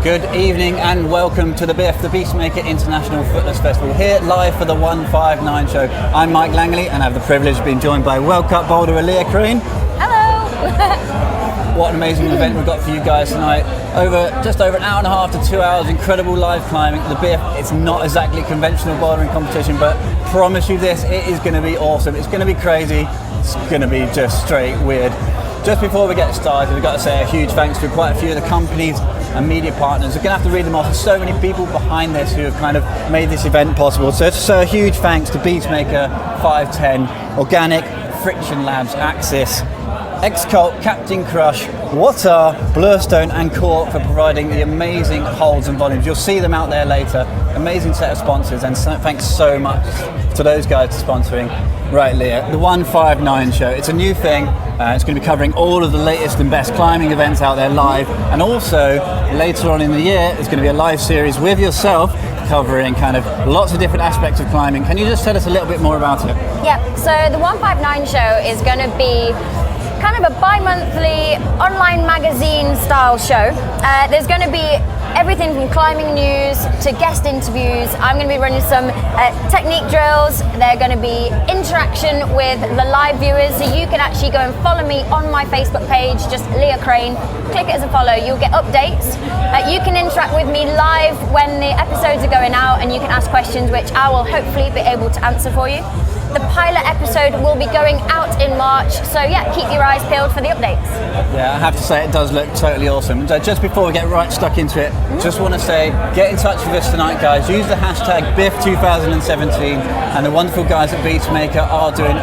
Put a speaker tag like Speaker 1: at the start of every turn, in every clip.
Speaker 1: Good evening and welcome to the Biff, the Beastmaker International Footless Festival, here live for the 159 show. I'm Mike Langley and I have the privilege of being joined by World Cup bowler Leah Crane.
Speaker 2: Hello!
Speaker 1: What an amazing event we've got for you guys tonight. Just over an hour and a half to 2 hours, incredible live climbing. The Biff, it's not exactly conventional bouldering competition, but promise you this, it is going to be awesome. It's going to be crazy. It's going to be just straight weird. Just before we get started, we've got to say a huge thanks to quite a few of the companies and media partners. We're going to have to read them off. There's so many people behind this who have kind of made this event possible. So a huge thanks to Beastmaker, 510, Organic, Friction Labs, Axis, X-Cult, Captain Crush, Watar, Blurstone and Court for providing the amazing holds and volumes. You'll see them out there later. Amazing set of sponsors, and thanks so much to those guys for sponsoring. Right, Leah, the 159 show, it's a new thing. It's going to be covering all of the latest and best climbing events out there live, and also later on in the year there's going to be a live series with yourself covering kind of lots of different aspects of climbing. Can you just tell us a little bit more about it?
Speaker 2: Yeah, so the 159 show is going to be kind of a bi-monthly online magazine style show. There's going to be everything from climbing news to guest interviews. I'm going to be running some technique drills. There's going to be interaction with the live viewers, so you can actually go and follow me on my Facebook page, just Leah Crane. Click it as a follow, you'll get updates. You can interact with me live when the episodes are going out, and you can ask questions which I will hopefully be able to answer for you. The pilot episode will be going out in March, so yeah, keep your eyes peeled for the updates.
Speaker 1: Yeah, I have to say it does look totally awesome. Just before we get right stuck into it, just want to say, get in touch with us tonight, guys. Use the hashtag BIF2017, and the wonderful guys at Beastmaker are doing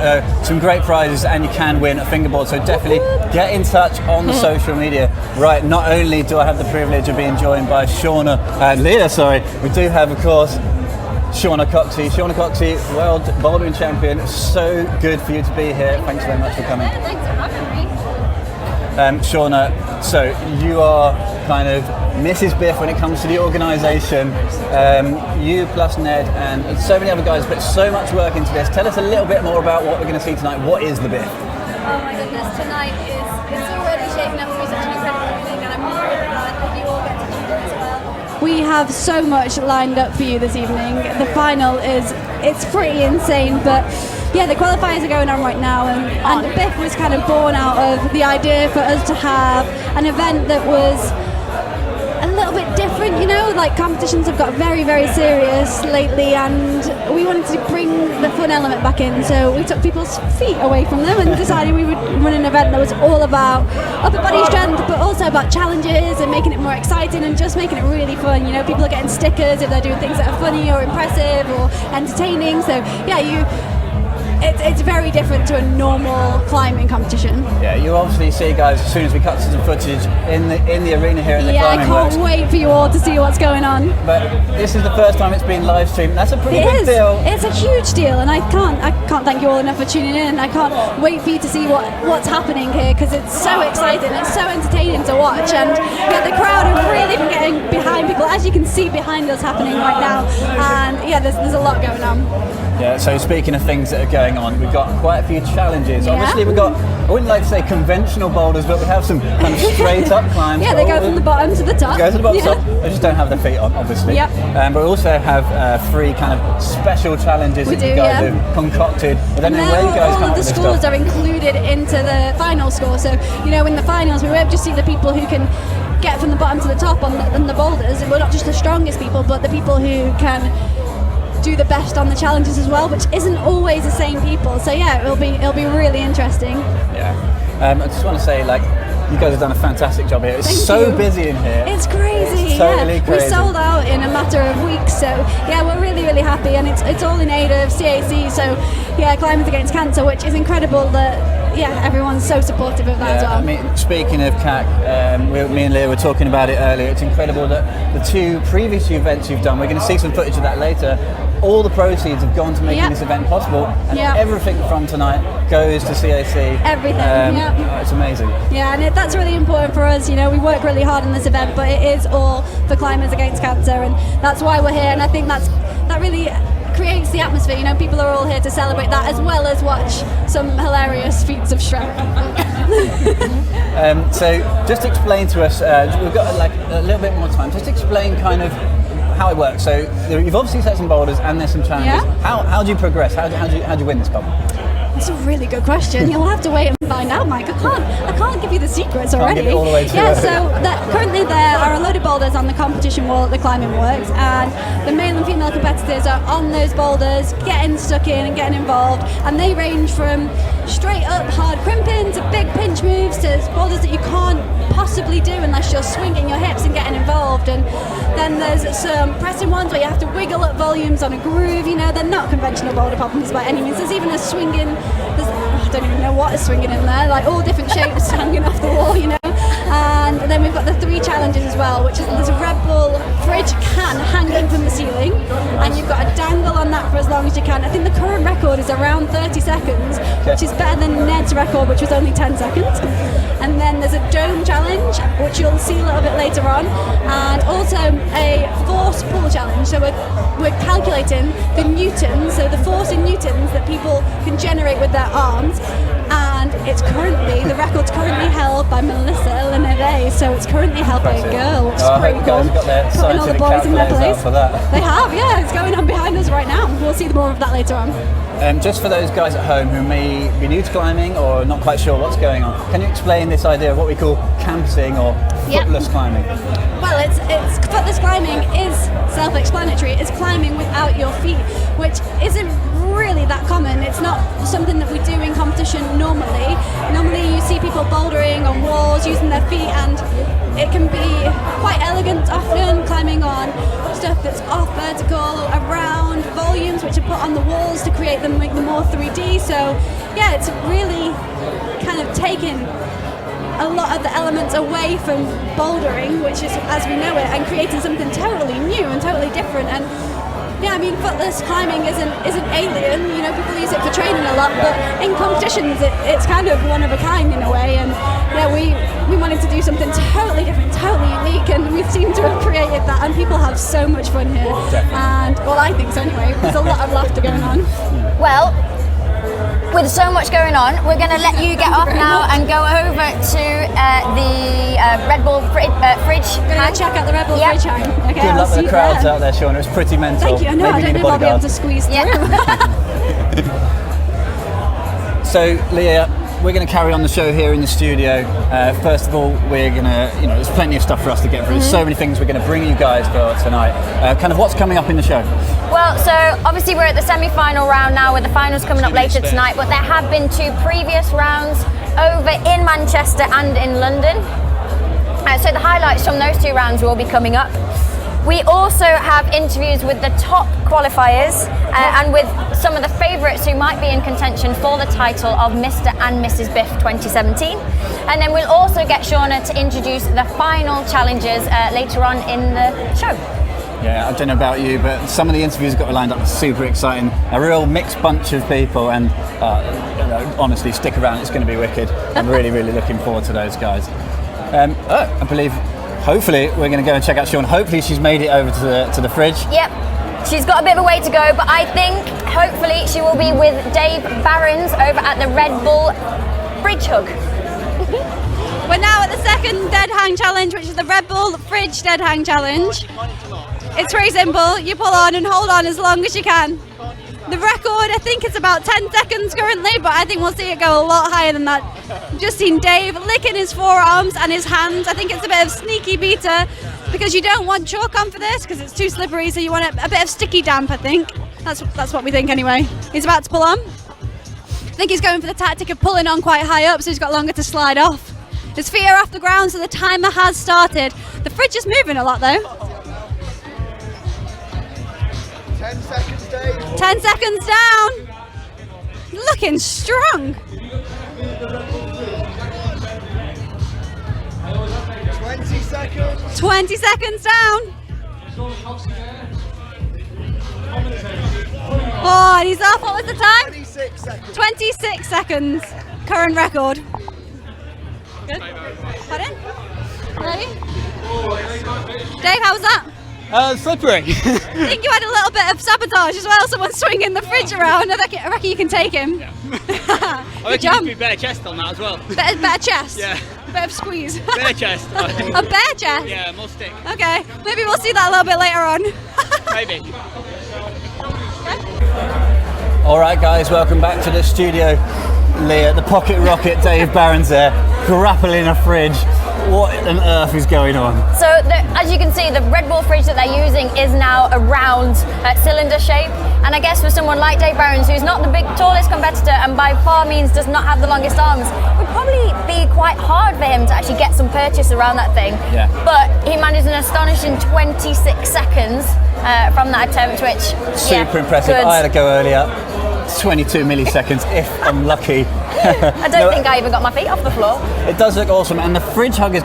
Speaker 1: some great prizes, and you can win a fingerboard, so definitely get in touch on the social media. Right, not only do I have the privilege of being joined by Leah, we do have, of course, Shauna Coxey, world bouldering champion. So good for you to be here. Thanks very much for coming.
Speaker 2: Yeah, thanks for having me.
Speaker 1: Shauna, so you are kind of Mrs. Biff when it comes to the organisation. You plus Ned and so many other guys put so much work into this. Tell us a little bit more about what we're going to see tonight. What is the Biff?
Speaker 3: Oh my goodness, tonight it's already shaping up to be such an incredible evening, and I'm really glad that you all get to do it as well. We have so much lined up for you this evening. The final it's pretty insane, but yeah, the qualifiers are going on right now, and the Biff was kind of born out of the idea for us to have an event that was a little bit different, you know, like competitions have got very, very serious lately, and we wanted to bring the fun element back in, so we took people's feet away from them and decided we would run an event that was all about upper body strength, but also about challenges and making it more exciting and just making it really fun. You know, people are getting stickers if they're doing things that are funny or impressive or entertaining, so yeah, it's very different to a normal climbing competition.
Speaker 1: Yeah, you obviously see, guys, as soon as we cut to some footage in the arena here in the climbing
Speaker 3: I
Speaker 1: works.
Speaker 3: can't wait for you all to see what's going on.
Speaker 1: But this is the first time it's been live streamed. That's a pretty
Speaker 3: It
Speaker 1: big
Speaker 3: is.
Speaker 1: deal.
Speaker 3: It's a huge deal, and I can't thank you all enough for tuning in. I can't wait for you to see what's happening here, because it's so exciting, it's so entertaining to watch, and yeah, the crowd have really been getting behind people, as you can see behind us happening right now, and yeah, there's a lot going on.
Speaker 1: Yeah, so speaking of things that are going on, we've got quite a few challenges.
Speaker 3: Yeah.
Speaker 1: Obviously we've got, I wouldn't like to say conventional boulders, but we have some kind of straight up climbs.
Speaker 3: Yeah, they go from the bottom to the top.
Speaker 1: Go to the bottom to the top. They just don't have their feet on, obviously.
Speaker 3: Yep.
Speaker 1: But we also have 3 kind of special challenges that you guys have concocted. I don't know where you guys come
Speaker 3: all
Speaker 1: up
Speaker 3: of the
Speaker 1: with this
Speaker 3: scores
Speaker 1: stuff.
Speaker 3: are included into the final score. So, you know, in the finals, we won't just see the people who can get from the bottom to the top on the boulders. We're not just the strongest people, but the people who can do the best on the challenges as well, which isn't always the same people. So yeah, it'll be really interesting.
Speaker 1: Yeah. I just want to say, like, you guys have done a fantastic job here. It's so busy in here.
Speaker 3: It's crazy.
Speaker 1: It's totally crazy.
Speaker 3: We sold out in a matter of weeks, so yeah, we're really, really happy, and it's all in aid of CAC. So yeah, Climbers Against Cancer, which is incredible that everyone's so supportive of that as well.
Speaker 1: I mean, speaking of CAC, me and Leah were talking about it earlier. It's incredible that the 2 previous events you've done, we're going to see some footage of that later, all the proceeds have gone to making this event possible, and everything from tonight goes to CAC.
Speaker 3: Everything,
Speaker 1: It's amazing.
Speaker 3: Yeah, and that's really important for us. You know, we work really hard on this event, but it is all for Climbers Against Cancer, and that's why we're here, and I think that really creates the atmosphere. You know, people are all here to celebrate that, as well as watch some hilarious feats of strength.
Speaker 1: So just explain to us, we've got like a little bit more time, just explain kind of how it works. So you've obviously set some boulders and there's some challenges.
Speaker 3: Yeah.
Speaker 1: How do you progress? How do you win this comp?
Speaker 3: That's a really good question. You'll have to wait and find out, Mike. I can't give you the secrets already.
Speaker 1: Give it all the way to
Speaker 3: so currently there are a load of boulders on the competition wall at the Climbing Works, and the male and female competitors are on those boulders, getting stuck in and getting involved, and they range from straight up hard crimping to big pinch moves to boulders that you can't possibly do unless you're swinging your hips and getting involved. And then there's some pressing ones where you have to wiggle up volumes on a groove. You know, they're not conventional boulder problems by any means. There's even a swinging, I don't even know what is swinging in there, like all different shapes hanging off the wall, you know. And then we've got the 3 challenges as well, which is there's a Red Bull fridge can hanging from the ceiling, and you've got a dangle on that for as long as you can. I think the current record is around 30 seconds, which is better than Ned's record, which was only 10 seconds. And then there's a dome challenge, which you'll see a little bit later on, and also a force pull challenge. So we're calculating the newtons, so the force in newtons that people can generate with their arms. And the record's currently held by Melissa le Neve, so it's currently held by a girl, which is pretty cool.
Speaker 1: Got their
Speaker 3: putting all the boys in their place.
Speaker 1: for that.
Speaker 3: They have, yeah, it's going on behind us right now. We'll see more of that later on.
Speaker 1: Just for those guys at home who may be new to climbing or not quite sure what's going on, can you explain this idea of what we call camping or footless climbing?
Speaker 3: Well, it's footless climbing is self-explanatory. It's climbing without your feet, which isn't really that common. It's not something that we do in competition normally. Normally you see people bouldering on walls using their feet, and it can be quite elegant often, climbing on stuff that's off vertical, around volumes which are put on the walls to create them, make them more 3D. So yeah, it's really kind of taken a lot of the elements away from bouldering, which is as we know it, and creating something totally new and totally different. And yeah, I mean, footless climbing isn't alien. You know, people use it for training a lot, but in competitions, it's kind of one of a kind in a way. And yeah, we wanted to do something totally different, totally unique, and we seem to have created that. And people have so much fun here.
Speaker 1: Definitely.
Speaker 3: And well, I think so anyway. There's a lot of laughter going on.
Speaker 2: Well, with so much going on, we're going to let you get off now and go over to the Red Bull fridge.
Speaker 3: Gonna check out the Red Bull fridge hang. Okay,
Speaker 1: Good luck with the crowds out there, Shauna. It's pretty mental.
Speaker 3: Thank you. I know. I don't know if I'll be able to squeeze through.
Speaker 1: So, Leah, we're going to carry on the show here in the studio. First of all, we're going to, there's plenty of stuff for us to get through. There's so many things we're going to bring you guys for tonight. Kind of what's coming up in the show?
Speaker 2: Well, so obviously we're at the semi-final round now, with the finals coming up later tonight, but there have been 2 previous rounds over in Manchester and in London. So the highlights from those 2 rounds will be coming up. We also have interviews with the top qualifiers and with some of the favourites who might be in contention for the title of Mr. and Mrs. Biff 2017. And then we'll also get Shauna to introduce the final challenges later on in the show.
Speaker 1: Yeah, I don't know about you, but some of the interviews got lined up super exciting. A real mixed bunch of people, and honestly, stick around, it's going to be wicked. I'm really, really looking forward to those guys. I believe, hopefully, we're going to go and check out Shauna. Hopefully she's made it over to the fridge.
Speaker 2: Yep, she's got a bit of a way to go, but I think, hopefully, she will be with Dave Barons over at the Red Bull Fridge Hug.
Speaker 3: We're now at the second dead hang challenge, which is the Red Bull Fridge Dead Hang Challenge. It's very simple. You pull on and hold on as long as you can. The record, I think it's about 10 seconds currently, but I think we'll see it go a lot higher than that. Just seen Dave licking his forearms and his hands. I think it's a bit of sneaky beta, because you don't want chalk on for this because it's too slippery, so you want a bit of sticky damp, I think. That's what we think anyway. He's about to pull on. I think he's going for the tactic of pulling on quite high up, so he's got longer to slide off. His feet are off the ground, so the timer has started. The fridge is moving a lot though.
Speaker 4: 10 seconds, Dave.
Speaker 3: 10 seconds down. Looking strong.
Speaker 4: 20 seconds.
Speaker 3: 20 seconds down. Oh, and he's off. What was the time?
Speaker 4: 26 seconds.
Speaker 3: 26 seconds. Current record. Good. Pardon? Ready? Dave, how was that?
Speaker 5: Slippery.
Speaker 3: I think you had a little bit of sabotage as well. Someone swinging the fridge around. I reckon you can take him.
Speaker 5: Yeah. I reckon
Speaker 3: jump.
Speaker 5: you could be better chest on that as well.
Speaker 3: Better chest.
Speaker 5: Yeah.
Speaker 3: Better squeeze.
Speaker 5: Better chest.
Speaker 3: A bear chest.
Speaker 5: Yeah, more stick.
Speaker 3: Okay, maybe we'll see that a little bit later on.
Speaker 5: Maybe.
Speaker 1: All right, guys, welcome back to the studio. Leah, the pocket rocket, Dave Barron's there, grappling a fridge. What on earth is going on?
Speaker 2: So, as you can see, the Red Bull fridge that they're using is now a round cylinder shape. And I guess for someone like Dave Barron's, who's not the tallest competitor and by far means does not have the longest arms, it would probably be quite hard for him to actually get some purchase around that thing.
Speaker 1: Yeah.
Speaker 2: But he managed an astonishing 26 seconds from that attempt, which
Speaker 1: Super impressive.
Speaker 2: good.
Speaker 1: I had to go earlier. 22 milliseconds if I'm lucky.
Speaker 2: I don't think I even got my feet off the floor.
Speaker 1: It does look awesome, and the fridge hug is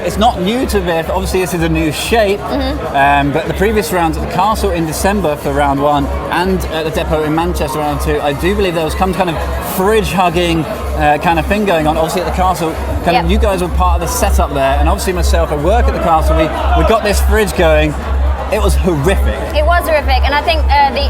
Speaker 1: it's not new to Biff. Obviously this is a new shape, but the previous rounds at the castle in December for round 1 and at the depot in Manchester round 2, I do believe there was some kind of fridge hugging kind of thing going on. Obviously at the castle, you guys were part of the setup there, and obviously myself, I work at the castle, we got this fridge going. It was horrific.
Speaker 2: It was horrific, and I think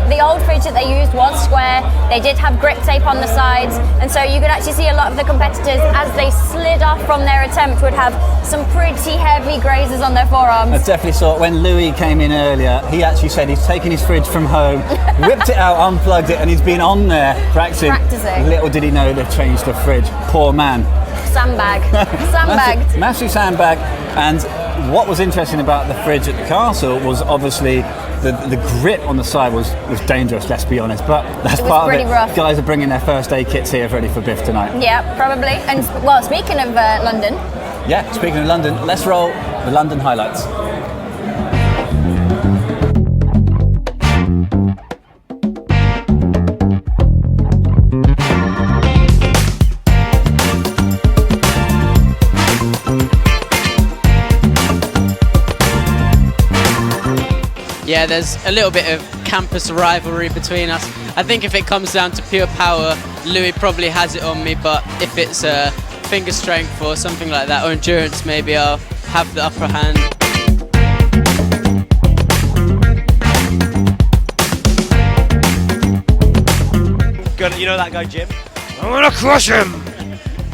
Speaker 2: the old fridge that they used was square. They did have grip tape on the sides, and so you could actually see a lot of the competitors, as they slid off from their attempt, would have some pretty heavy grazes on their forearms.
Speaker 1: I definitely saw it when Louis came in earlier. He actually said he's taken his fridge from home, whipped it out, unplugged it, and he's been on there practicing. Little did he know they've changed the fridge. Poor man.
Speaker 2: Sandbag. Sandbagged.
Speaker 1: Massive sandbag. And what was interesting about the fridge at the castle was obviously the grip on the side was dangerous, let's be honest. But that's part of it.
Speaker 2: Rough.
Speaker 1: Guys are bringing their first aid kits here ready for Biff tonight.
Speaker 2: Yeah, probably. And well, speaking of London.
Speaker 1: Yeah, speaking of London, let's roll the London highlights.
Speaker 6: Yeah, there's a little bit of campus rivalry between us. I think if it comes down to pure power, Louis probably has it on me, but if it's finger strength or something like that, or endurance, maybe I'll have the upper hand.
Speaker 7: You know that guy Jim? I'm gonna crush him!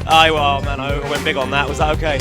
Speaker 7: Well, man, I went big on that. Was that okay?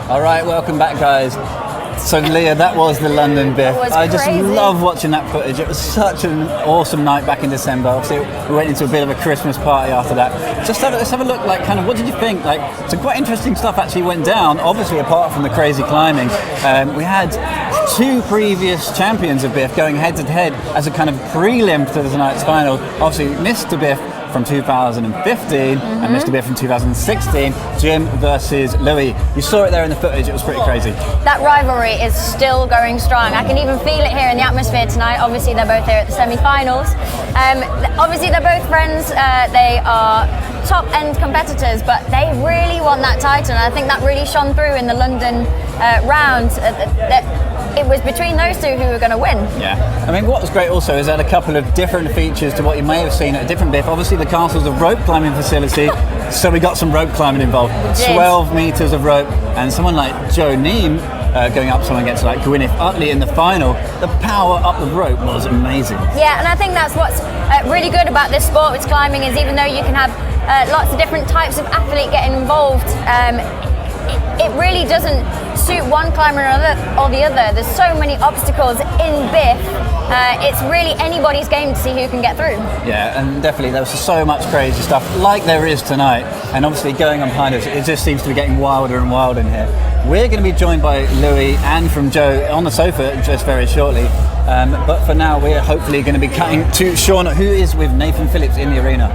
Speaker 1: All right, welcome back, guys. So Leah, that was the London Biff.
Speaker 2: was
Speaker 1: I just
Speaker 2: crazy.
Speaker 1: love watching that footage. It was such an awesome night back in December. Obviously, we went into a bit of a Christmas party after that. Let's have a look. Like, kind of, what did you think? Like, some quite interesting stuff actually went down. Obviously, apart from the crazy climbing, we had 2 previous champions of Biff going head to head as a kind of prelim to tonight's final. Obviously, Mr. Biff from 2015 and Mr. Biff from 2016, Jim versus Louis. You saw it there in the footage, it was pretty crazy.
Speaker 2: That rivalry is still going strong. I can even feel it here in the atmosphere tonight. Obviously, they're both here at the semi-finals. Obviously, they're both friends. They are top-end competitors, but they really want that title. And I think that really shone through in the London round. It was between those two who were going to win.
Speaker 1: Yeah. I mean, what was great also is that a couple of different features to what you may have seen at a different Biff. Obviously, the castle's a rope climbing facility, so we got some rope climbing involved. 12 metres of rope, and someone like Joe Neem going up someone against like Gwyneth Utley in the final. The power up the rope was amazing.
Speaker 2: Yeah, and I think that's what's really good about this sport with climbing is even though you can have lots of different types of athlete getting involved, it really doesn't suit one climber or the other. There's so many obstacles in Biff. It's really anybody's game to see who can get through.
Speaker 1: Yeah, and definitely there was so much crazy stuff like there is tonight. And obviously going on behind us, it just seems to be getting wilder and wilder in here. We're going to be joined by Louis and from Joe on the sofa just very shortly. But for now, we're hopefully going to be cutting to Sean, who is with Nathan Phillips in the arena.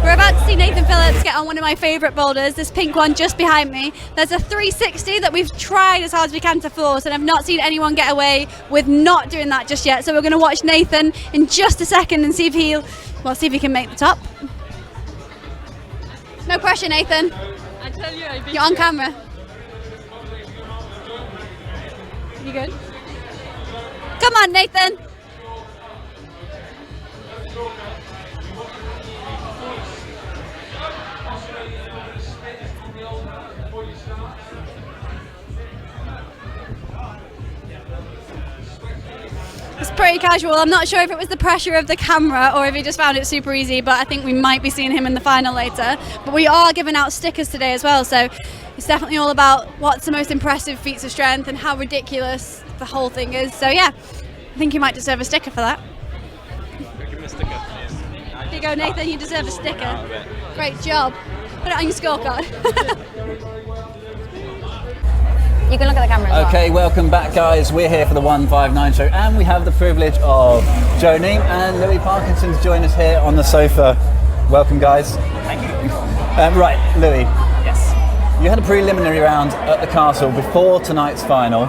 Speaker 3: We're about to see Nathan Phillips get on one of my favourite boulders, this pink one just behind me. There's a 360 that we've tried as hard as we can to force, and I've not seen anyone get away with not doing that just yet. So we're going to watch Nathan in just a second and see if he can make the top. No pressure, Nathan.
Speaker 6: I tell you,
Speaker 3: You're on camera. You good? Come on, Nathan. It's pretty casual. I'm not sure if it was the pressure of the camera or if he just found it super easy, but I think we might be seeing him in the final later. But we are giving out stickers today as well, so it's definitely all about what's the most impressive feats of strength and how ridiculous the whole thing is. So yeah, I think you might deserve a sticker for that.
Speaker 7: Give me a sticker, please.
Speaker 3: Here you go, Nathan, you deserve a sticker. Great job. Put it on your scorecard.
Speaker 2: You can look at the camera as well.
Speaker 1: Okay, welcome back, guys. We're here for the 159 show, and we have the privilege of Joe Neem and Louis Parkinson to join us here on the sofa. Welcome, guys.
Speaker 8: Thank you.
Speaker 1: Right, Louis.
Speaker 8: Yes.
Speaker 1: You had a preliminary round at the castle before tonight's final.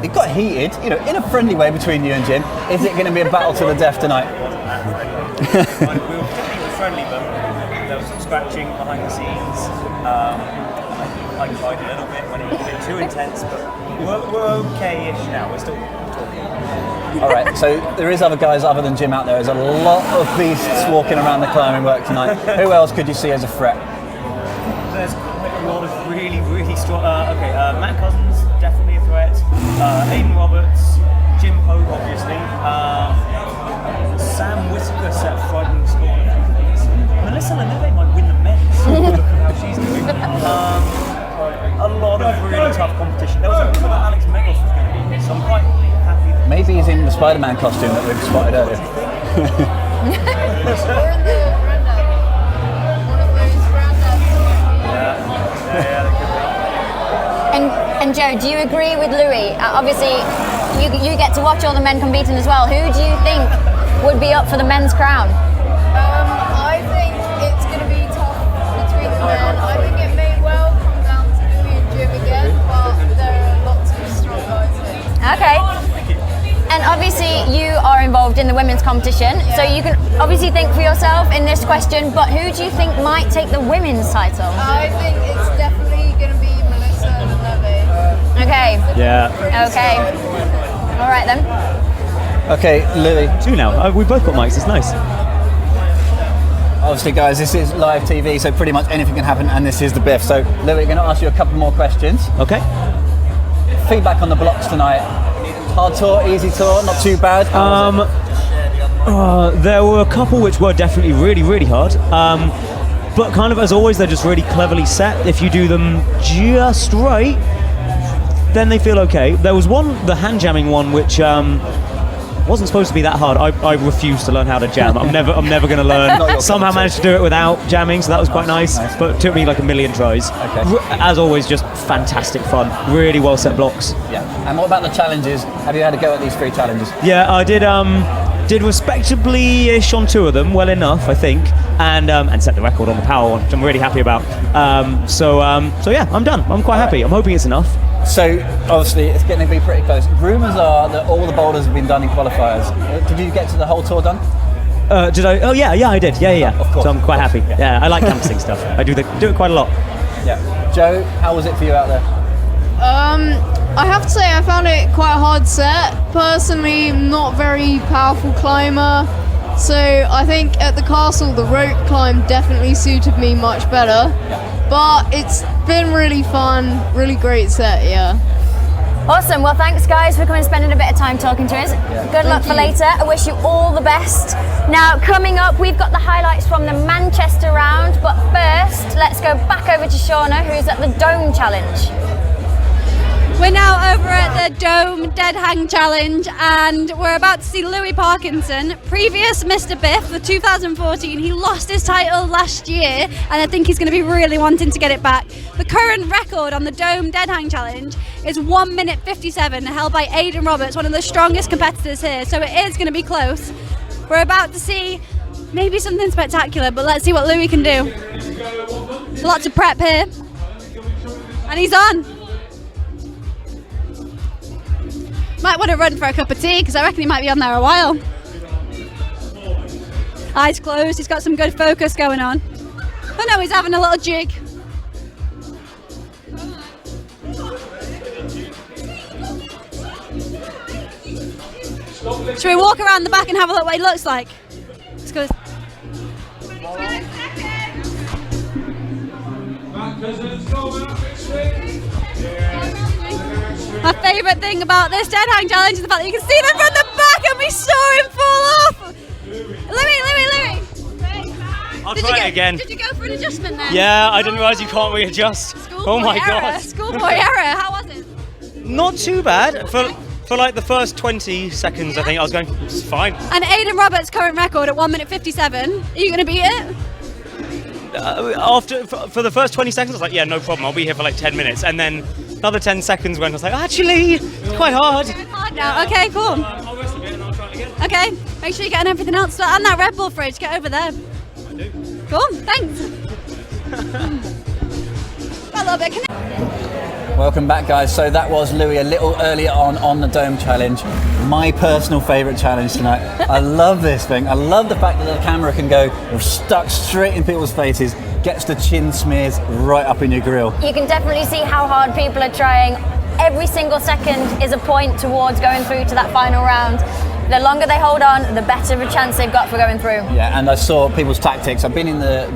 Speaker 1: It got heated, you know, in a friendly way between you and Jim. Is it going to be a battle to the death tonight?
Speaker 8: We were particularly friendly, but there was some scratching behind the scenes. I cried a little bit when it was a bit too intense, but we're okay-ish now. We're still talking.
Speaker 1: All right, so there is other guys other than Jim out there. There's a lot of beasts walking around the climbing work tonight. Who else could you see as a threat?
Speaker 8: There's quite a lot of really, really strong. Matt Cousins, definitely a threat. Aidan Roberts, Jim Pope, obviously. Sam Whitaker set front and scored a few things. Melissa le Neve might win the men's. Look at how she's doing. A lot of really tough competition. There was a that Alex Megos was going to be here, so I'm quite happy.
Speaker 1: Maybe he's in the Spider-Man costume that we've spotted earlier.
Speaker 4: We're in the rundown. One of those roundouts.
Speaker 8: Yeah, that could be.
Speaker 2: And Joe, do you agree with Louis? Obviously, you get to watch all the men competing as well. Who do you think would be up for the men's crown?
Speaker 4: I think it's going to be tough between the men. I think it may well come down to Louis and Jim again, but there are lots of strong guys here.
Speaker 2: Okay. And obviously you are involved in the women's competition, so you can obviously think for yourself in this question, but who do you think might take the women's title?
Speaker 4: I think it's definitely going to be Melissa le Neve.
Speaker 2: Okay.
Speaker 8: Yeah.
Speaker 2: Okay. All right then.
Speaker 1: Okay, Louis.
Speaker 8: Two now. We both got mics. It's nice.
Speaker 1: Obviously, guys, this is live TV, so pretty much anything can happen, and this is the Biff. So, Louis, we're going to ask you a couple more questions.
Speaker 8: Okay.
Speaker 1: Feedback on the blocks tonight. Hard tour, easy tour, not too bad. How was it?
Speaker 8: There were a couple which were definitely really, really hard. But kind of as always, they're just really cleverly set. If you do them just right, then they feel okay. There was one, the hand jamming one, which wasn't supposed to be that hard. I refused to learn how to jam. I'm never going to learn. Somehow managed to do it without jamming, so that was quite nice. But it took me like a million tries.
Speaker 1: Okay.
Speaker 8: As always, just fantastic fun. Really well set blocks.
Speaker 1: Yeah. And what about the challenges? Have you had a go at these 3 challenges?
Speaker 8: Yeah, I did respectably-ish on 2 of them, well enough, I think, and set the record on the power one, which I'm really happy about. So yeah, I'm done. I'm quite happy. I'm hoping it's enough.
Speaker 1: So obviously it's going to be pretty close. Rumours are that all the boulders have been done in qualifiers. Did you get to the whole tour done?
Speaker 8: Did I? Oh yeah, I did. Yeah.
Speaker 1: Of course.
Speaker 8: So I'm quite happy. Yeah, I like canvassing stuff. I do it quite a lot.
Speaker 1: Yeah. Joe, how was it for you out there?
Speaker 4: I have to say I found it quite a hard set. Personally, not very powerful climber, so I think at the castle the rope climb definitely suited me much better. But it's been really fun, really great set, yeah.
Speaker 2: Awesome. Well, thanks guys for coming and spending a bit of time talking to us. Good luck for later. I wish you all the best. Now, coming up, we've got the highlights from the Manchester round, but first, let's go back over to Shauna, who's at the Dome Challenge.
Speaker 3: We're now over at the Dome Dead Hang Challenge, and we're about to see Louis Parkinson, previous Mr. Biff, the 2014. He lost his title last year, and I think he's going to be really wanting to get it back. The current record on the Dome Dead Hang Challenge is 1 minute 57, held by Aidan Roberts, one of the strongest competitors here, so it is going to be close. We're about to see maybe something spectacular, but let's see what Louis can do. Lots of prep here, and he's on. Might want to run for a cup of tea because I reckon he might be on there a while. Eyes closed, he's got some good focus going on. Oh no, he's having a little jig. Should we walk around the back and have a look what he looks like? Let's go. My favourite thing about this Dead Hang Challenge is the fact that you can see them from the back and we saw him fall off! Louis!
Speaker 7: I'll try it again.
Speaker 3: Did you go for an adjustment then?
Speaker 7: Yeah, I didn't realise you can't readjust. Oh my god.
Speaker 3: Schoolboy error, how was it?
Speaker 7: Not too bad. For like the first 20 seconds, I think I was going, it's fine.
Speaker 3: And Aidan Roberts' current record at 1 minute 57, are you going to beat it?
Speaker 7: For the first 20 seconds, I was like, yeah, no problem, I'll be here for like 10 minutes. And then another 10 seconds when I was like, actually, it's quite hard.
Speaker 3: It's hard now, okay, cool.
Speaker 7: I'll rest a bit and I'll try it again.
Speaker 3: Okay, make sure you're getting everything else. And that Red Bull fridge, get over there.
Speaker 7: I do.
Speaker 3: Cool, thanks. Got a little bit of connect.
Speaker 1: Welcome back, guys. So that was Louis a little earlier on the Dome Challenge. My personal favourite challenge tonight. I love this thing. I love the fact that the camera can go stuck straight in people's faces, gets the chin smears right up in your grill.
Speaker 2: You can definitely see how hard people are trying. Every single second is a point towards going through to that final round. The longer they hold on, the better of a chance they've got for going through.
Speaker 1: Yeah, and I saw people's tactics. I've been in the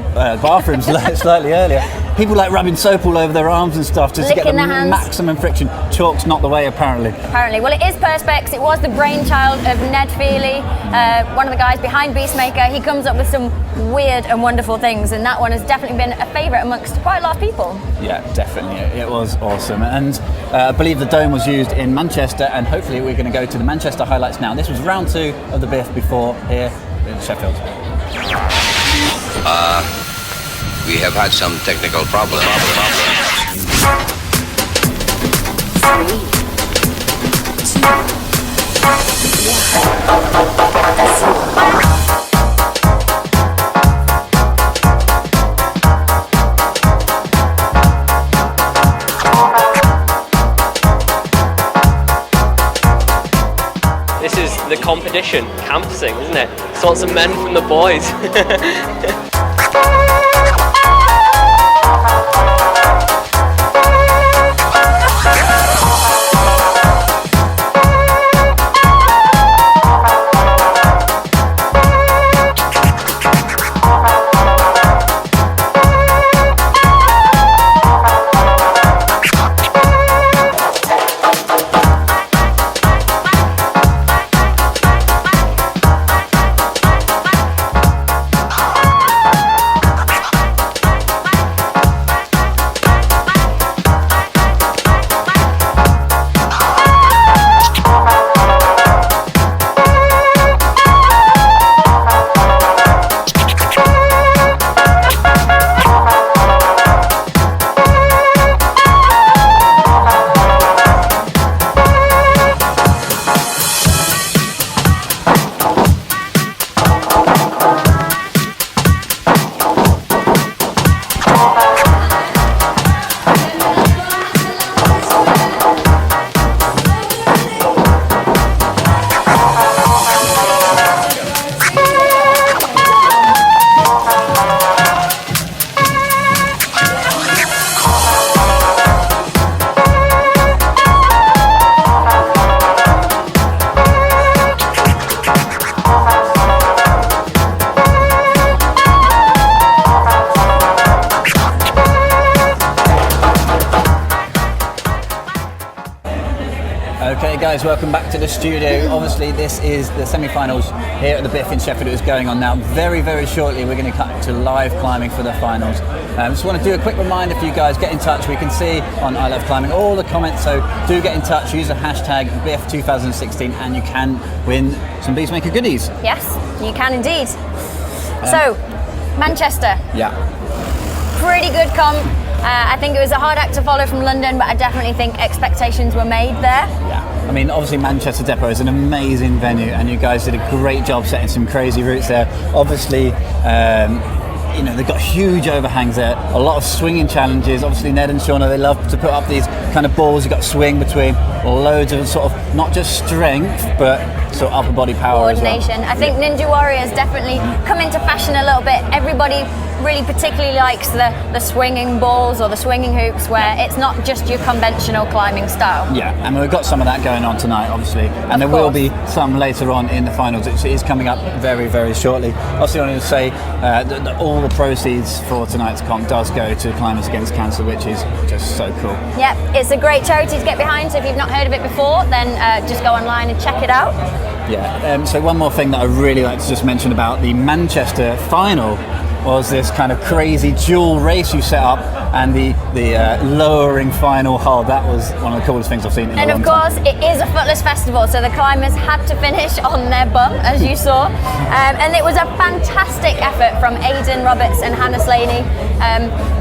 Speaker 1: bathrooms slightly earlier. People like rubbing soap all over their arms and stuff just to get the maximum friction. Chalk's not the way, apparently.
Speaker 2: Well, it is Perspex. It was the brainchild of Ned Feely, one of the guys behind Beastmaker. He comes up with some weird and wonderful things, and that one has definitely been a favourite amongst quite a lot of people.
Speaker 1: Yeah, definitely. It was awesome. And I believe the Dome was used in Manchester, and hopefully we're going to go to the Manchester highlights now. This was round 2 of the Biff before here in Sheffield.
Speaker 9: We have had some technical problems.
Speaker 10: This is the competition, campsing, isn't it? Sorts of men from the boys.
Speaker 1: guys, welcome back to the studio. Obviously, this is the semi-finals here at the Biff in Sheffield. It's going on now. Very, very shortly, we're going to cut to live climbing for the finals. Just want to do a quick reminder for you guys, get in touch. We can see on I Love Climbing all the comments, so do get in touch. Use the hashtag Biff2016 and you can win some Beastmaker goodies.
Speaker 2: Yes, you can indeed. So, Manchester.
Speaker 1: Yeah.
Speaker 2: Pretty good comp. I think it was a hard act to follow from London, but I definitely think expectations were made there.
Speaker 1: Yeah, I mean, obviously Manchester Depot is an amazing venue, and you guys did a great job setting some crazy routes there. Obviously, you know, they've got huge overhangs there, a lot of swinging challenges. Obviously, Ned and Shauna, they love to put up these kind of balls. You've got swing between, loads of sort of not just strength, but sort of upper body power
Speaker 2: Coordination.
Speaker 1: as well.
Speaker 2: I think Ninja Warrior's definitely come into fashion a little bit. Everybody really particularly likes the swinging balls or the swinging hoops, where it's not just your conventional climbing style.
Speaker 1: Yeah, and we've got some of that going on tonight, obviously, and there will be some later on in the finals. It is coming up very, very shortly. Also, I wanted to say that all the proceeds for tonight's comp does go to Climbers Against Cancer, which is just so cool.
Speaker 2: Yeah, it's a great charity to get behind, so if you've not heard of it before, then just go online and check it out.
Speaker 1: Yeah, so one more thing that I really like to just mention about the Manchester final was this kind of crazy dual race you set up, and the lowering final hold. That was one of the coolest things I've seen in a long time.
Speaker 2: And of course, it is a Footless festival, so the climbers had to finish on their bum, as you saw. And it was a fantastic effort from Aidan Roberts and Hannah Slaney.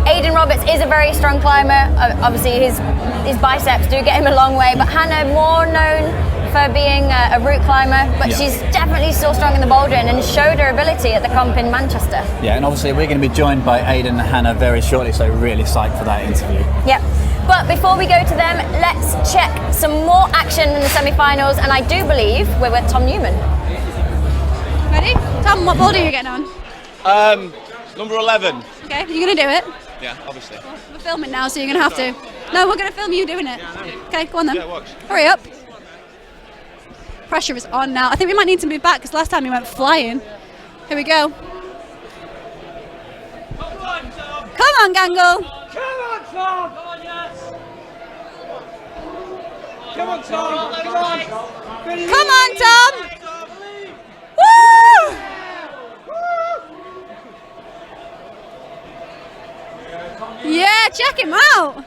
Speaker 2: Aidan Roberts is a very strong climber. Obviously, his biceps do get him a long way, but Hannah, more known for being a route climber, but she's definitely still strong in the bouldering and showed her ability at the comp in Manchester.
Speaker 1: Yeah, and obviously we're going to be joined by Aidan and Hannah very shortly, so really psyched for that interview.
Speaker 2: Yep. But before we go to them, let's check some more action in the semi-finals, and I do believe we're with Tom Newman.
Speaker 3: Ready? Tom, what boulder are you getting on?
Speaker 11: Number 11.
Speaker 3: Okay, you're going to do it?
Speaker 11: Yeah, obviously.
Speaker 3: We're filming now, so you're going to have to. No, we're going to film you doing it. Okay, go on then.
Speaker 11: Yeah, watch.
Speaker 3: Hurry up. Pressure is on now. I think we might need to move back because last time we went flying. Here we go. Come on, Gangle.
Speaker 11: Come on, Tom! Come on, yes! Come on, Tom! Come on!
Speaker 3: Come on, Tom! Woo! Yeah, check him out.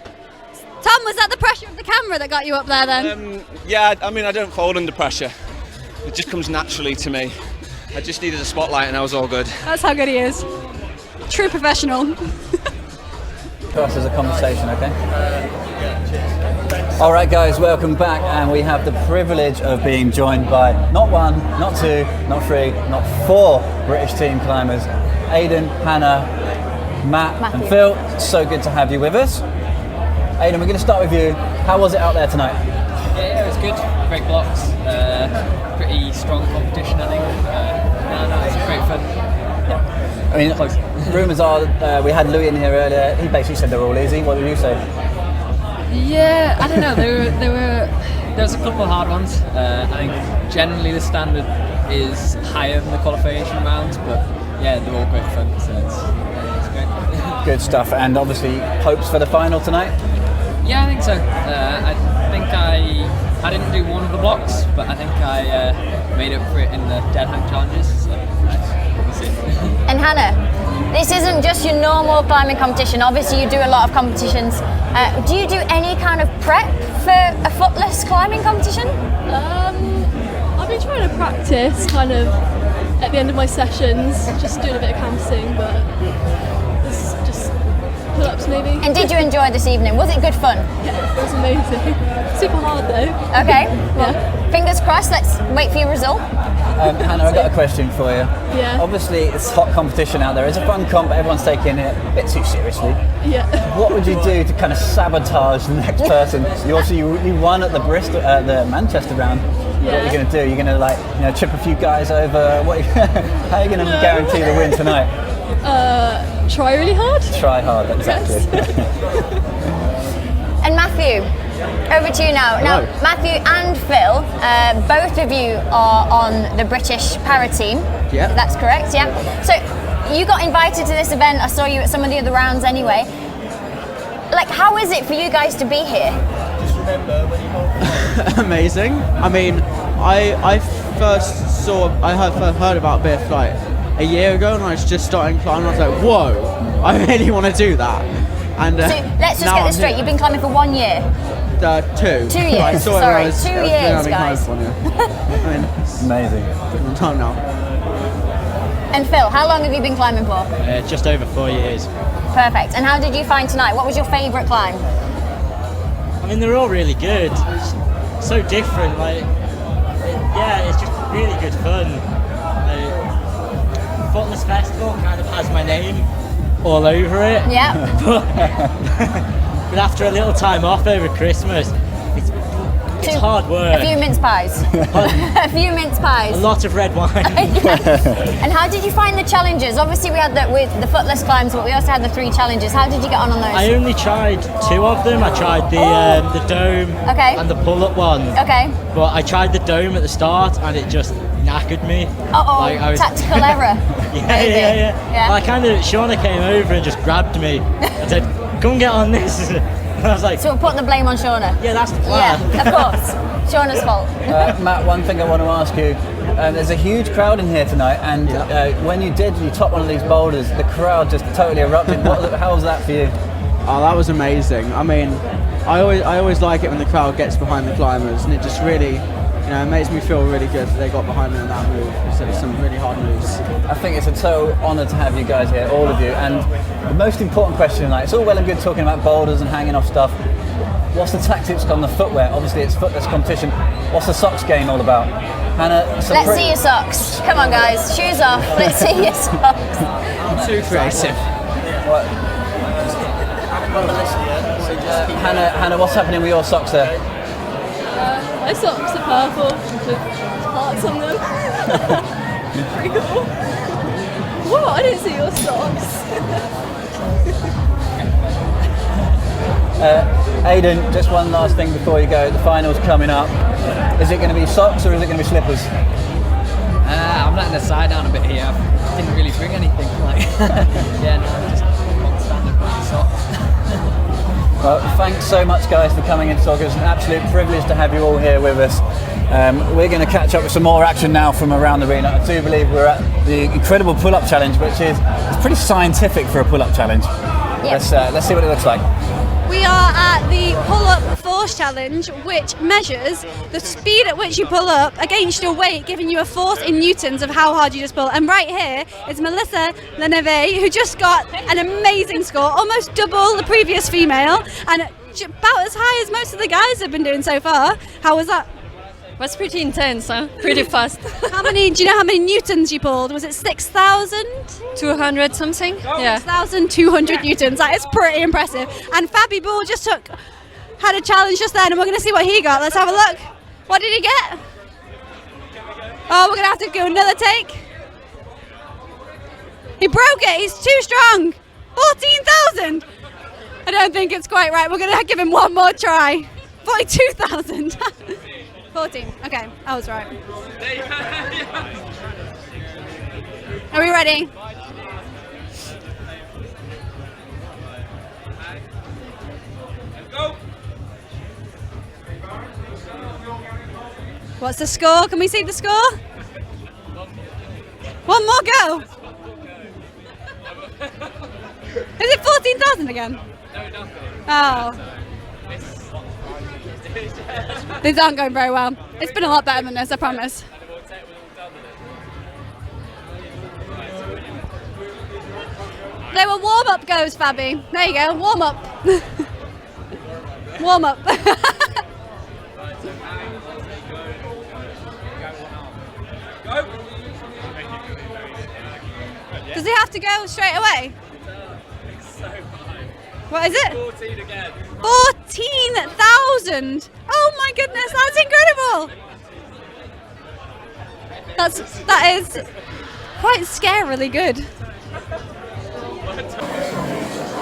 Speaker 3: Tom, was that the pressure of the camera that got you up there then?
Speaker 11: Yeah, I mean, I don't fold under pressure. It just comes naturally to me. I just needed a spotlight and I was all good.
Speaker 3: That's how good he is. True professional.
Speaker 1: For us as a conversation, okay? All right, guys, welcome back, and we have the privilege of being joined by not one, not two, not three, not four British team climbers. Aidan, Hannah, Matt, and Phil. So good to have you with us. Aidan, we're going to start with you. How was it out there tonight?
Speaker 12: Yeah, it was good. Great blocks. Pretty strong competition, I think. No, it was great fun.
Speaker 1: Yeah. I mean, rumours are we had Louis in here earlier. He basically said they were all easy. What did you say?
Speaker 12: Yeah, I don't know. There was a couple of hard ones. I think generally the standard is higher than the qualification rounds, but yeah, they're all great fun. So it's great.
Speaker 1: Good stuff. And obviously, hopes for the final tonight?
Speaker 12: Yeah, I think so. I think I didn't do one of the blocks, but I think I made up for it in the dead hang challenges. So we'll see.
Speaker 2: And Hannah, this isn't just your normal climbing competition. Obviously, you do a lot of competitions. Do you do any kind of prep for a Footless climbing competition?
Speaker 13: I've been trying to practice kind of at the end of my sessions, just doing a bit of canvassing, but it's just pull-ups maybe.
Speaker 2: And did you enjoy this evening? Was it good fun?
Speaker 13: Yeah, it was amazing. Super hard though.
Speaker 2: Okay, well, fingers crossed. Let's wait for your result.
Speaker 1: Hannah, I've got a question for you.
Speaker 13: Yeah.
Speaker 1: Obviously, it's hot competition out there. It's a fun comp, but everyone's taking it a bit too seriously.
Speaker 13: Yeah.
Speaker 1: What would you do to kind of sabotage the next person? You won at the the Manchester round.
Speaker 13: Yeah.
Speaker 1: What are you going to do? You're going to chip a few guys over. How are you going to guarantee the win tonight?
Speaker 13: Try really hard.
Speaker 1: Try hard, exactly.
Speaker 2: And Matthew, over to you now. Now, Matthew and Phil, both of you are on the British para team.
Speaker 1: Yeah.
Speaker 2: That's correct, yeah. So you got invited to this event. I saw you at some of the other rounds anyway. Like, how is it for you guys to be here?
Speaker 8: remember when you hold
Speaker 14: Amazing. I mean, I first heard about Biff like a year ago, and I was just starting climbing. I was like, whoa, I really want to do that. And
Speaker 2: So let's just get this straight. You've been climbing for 1 year.
Speaker 14: 2.
Speaker 2: 2 years.
Speaker 14: I saw it
Speaker 2: Sorry,
Speaker 14: when I was-
Speaker 2: 2
Speaker 14: I was
Speaker 2: years,
Speaker 14: been
Speaker 2: guys.
Speaker 14: climbing for 1 year. I mean,
Speaker 1: Amazing.
Speaker 14: long time now.
Speaker 2: And Phil, how long have you been climbing for?
Speaker 15: Just over 4 years.
Speaker 2: Perfect. And how did you find tonight? What was your favourite climb?
Speaker 15: I mean, they're all really good. It's so different. It's just really good fun. Footless Festival kind of has my name all over it.
Speaker 2: Yeah.
Speaker 15: But after a little time off over Christmas, it's hard work.
Speaker 2: A few mince pies. A few mince pies.
Speaker 15: A lot of red wine.
Speaker 2: And how did you find the challenges? Obviously, we had with the footless climbs, but we also had the 3 challenges. How did you get on those?
Speaker 15: I only tried 2 of them. I tried the dome and the pull-up one.
Speaker 2: Okay.
Speaker 15: But I tried the dome at the start, and it just knackered me.
Speaker 2: Tactical error.
Speaker 15: Yeah. Well, Shauna came over and just grabbed me and said, "Come get on this." And I was like,
Speaker 2: so we're putting the blame on Shauna.
Speaker 15: Yeah, that's the plan.
Speaker 2: Yeah, of course. Shauna's fault.
Speaker 1: Matt, one thing I want to ask you, there's a huge crowd in here tonight, and when you top one of these boulders, the crowd just totally erupted. How was that for you?
Speaker 14: Oh, that was amazing. I mean, I always like it when the crowd gets behind the climbers, and it just really, it makes me feel really good that they got behind me in that move. So it's some really hard moves.
Speaker 1: I think it's a total honour to have you guys here, all of you. And the most important question tonight, it's all well and good talking about boulders and hanging off stuff. What's the tactics on the footwear? Obviously it's footless competition. What's the socks game all about? Hannah,
Speaker 2: let's see your socks. Come on guys, shoes off. Let's see your socks.
Speaker 14: I'm too creative.
Speaker 1: Hannah, what's happening with your socks there?
Speaker 13: My socks are purple with hearts on them. Pretty cool. Whoa, I didn't see your socks.
Speaker 1: Aidan, just one last thing before you go. The final's coming up. Is it going to be socks or is it going to be slippers?
Speaker 12: I'm letting the side down a bit here. I didn't really bring anything. Just one standard black socks.
Speaker 1: Well, thanks so much, guys, for coming in to talk. It's an absolute privilege to have you all here with us. We're going to catch up with some more action now from around the arena. I do believe we're at the incredible pull-up challenge, which is pretty scientific for a pull-up challenge.
Speaker 2: Yeah.
Speaker 1: Let's see what it looks like.
Speaker 3: We are at the pull-up force challenge, which measures the speed at which you pull up against your weight, giving you a force in newtons of how hard you just pull. And right here is Melissa le Neve, who just got an amazing score, almost double the previous female, and about as high as most of the guys have been doing so far. How was that?
Speaker 13: Was pretty intense, huh? Pretty fast.
Speaker 3: Do you know how many newtons you pulled? Was it 6,000?
Speaker 13: 200 something? Yeah.
Speaker 3: 6,200 newtons. That is pretty impressive. And Fabi Bull just had a challenge just then, and we're going to see what he got. Let's have a look. What did he get? Oh, we're going to have to go another take. He broke it. He's too strong. 14,000. I don't think it's quite right. We're going to give him one more try. 42,000. 14. Okay, I was right. Are we ready? What's the score? Can we see the score? One more go. Is it 14,000 again? Oh. These aren't going very well. It's been a lot better than this, I promise. They were warm-up goes, Fabi. There you go, warm-up. Warm-up. Does he have to go straight away? What is it?
Speaker 10: 14 again.
Speaker 3: 14,000! Oh my goodness, that's incredible! That is quite scarily good.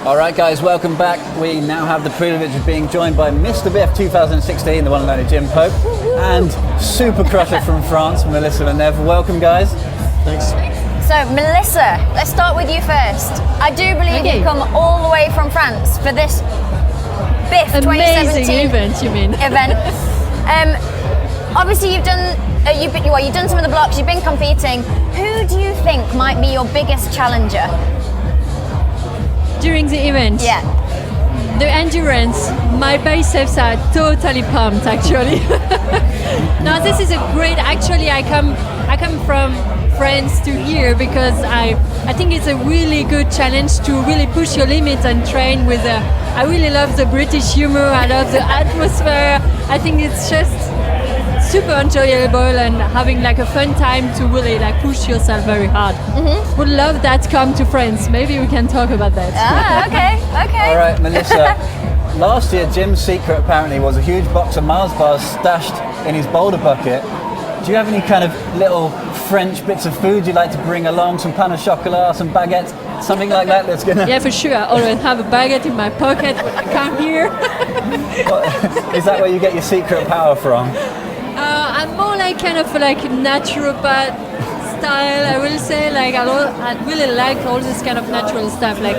Speaker 1: All right, guys, welcome back. We now have the privilege of being joined by Mr. Biff 2016, the one and only Jim Pope, and Super Crusher from France, Melissa le Neve. Welcome, guys.
Speaker 14: Thanks.
Speaker 2: So, Melissa, let's start with you first. I do believe you've come all the way from France for this Biff 2017
Speaker 13: Amazing event, you mean?
Speaker 2: event. Obviously, you've done you've done some of the blocks. You've been competing. Who do you think might be your biggest challenger
Speaker 13: During the event?
Speaker 2: Yeah.
Speaker 13: The endurance, my biceps are totally pumped actually. No, this is a great, actually I come from France to here because I think it's a really good challenge to really push your limits and train with I really love the British humor, I love the atmosphere. I think it's just super enjoyable and having like a fun time to really like push yourself very hard. Would love that come to France. Maybe we can talk about that.
Speaker 2: Okay.
Speaker 1: All right, Melissa. Last year, Jim's secret apparently was a huge box of Mars bars stashed in his boulder bucket. Do you have any kind of little French bits of food you'd like to bring along? Some pain au chocolat, some baguettes, something like that that's gonna...
Speaker 13: Yeah, for sure. I always have a baguette in my pocket. I come here.
Speaker 1: Is that where you get your secret power from?
Speaker 13: I'm more like kind of like naturopath style, I will say. Like I really like all this kind of natural stuff, like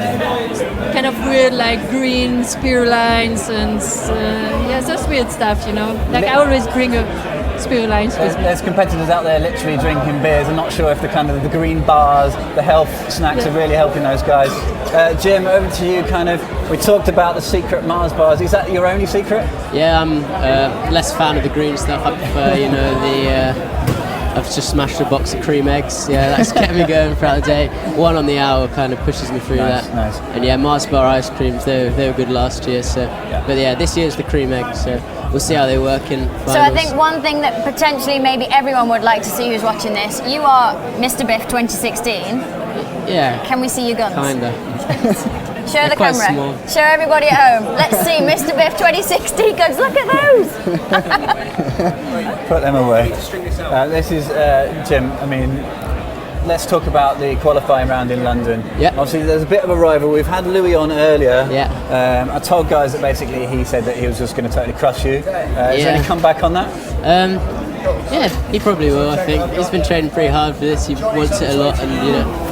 Speaker 13: kind of weird like green spirulines and just weird stuff, you know. Like I always bring a spirulines with me.
Speaker 1: There's competitors out there literally drinking beers. I'm not sure if the green bars, the health snacks are really helping those guys. Jim, over to you. We talked about the secret Mars bars. Is that your only secret?
Speaker 6: Yeah, I'm less fan of the green stuff. I prefer, I've just smashed a box of cream eggs. Yeah, that's kept me going throughout the day. 1 on the hour kind of pushes me through that.
Speaker 1: Nice.
Speaker 6: And yeah, Mars bar ice creams, they were good last year. So, but yeah, this year's the cream eggs. So we'll see how they work in finals.
Speaker 2: So I think one thing that potentially maybe everyone would like to see who's watching this, you are Mr. Biff 2016.
Speaker 6: Yeah.
Speaker 2: Can we see your guns?
Speaker 6: Kinda.
Speaker 2: Show the
Speaker 6: quite
Speaker 2: camera.
Speaker 6: small.
Speaker 2: Show everybody at home. Let's see Mr. Biff 2016 guns. Look at those.
Speaker 1: Put them away. This is Jim. I mean, let's talk about the qualifying round in London.
Speaker 6: Yeah.
Speaker 1: Obviously, there's a bit of a rival. We've had Louis on earlier.
Speaker 6: Yeah.
Speaker 1: I told guys that basically he said that he was just going to totally crush you. Is there any comeback on that?
Speaker 6: Yeah, he probably will. I think he's been training pretty hard for this. He wants it a lot, and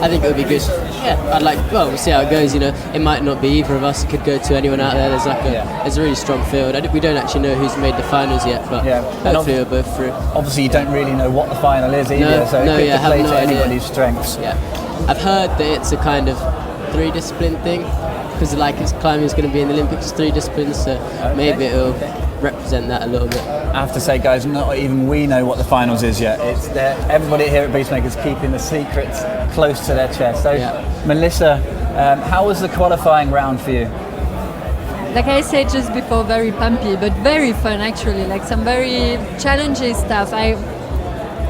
Speaker 6: I think it'll be good. Yeah, we'll see how it goes. It might not be either of us. It could go to anyone out there. There's there's a really strong field. We don't actually know who's made the finals yet, but hopefully we're both through.
Speaker 1: Obviously, you don't really know what the final is either, so it could play to anybody's strengths.
Speaker 6: Yeah, I've heard that it's a kind of 3-discipline thing because climbing is going to be in the Olympics 3 disciplines, so maybe it'll represent that a little bit.
Speaker 1: I have to say, guys, not even we know what the finals is yet. It's everybody here at Beastmaker is keeping the secrets close to their chest. So, Melissa, how was the qualifying round for you?
Speaker 13: Like I said just before, very pumpy, but very fun actually. Like some very challenging stuff. I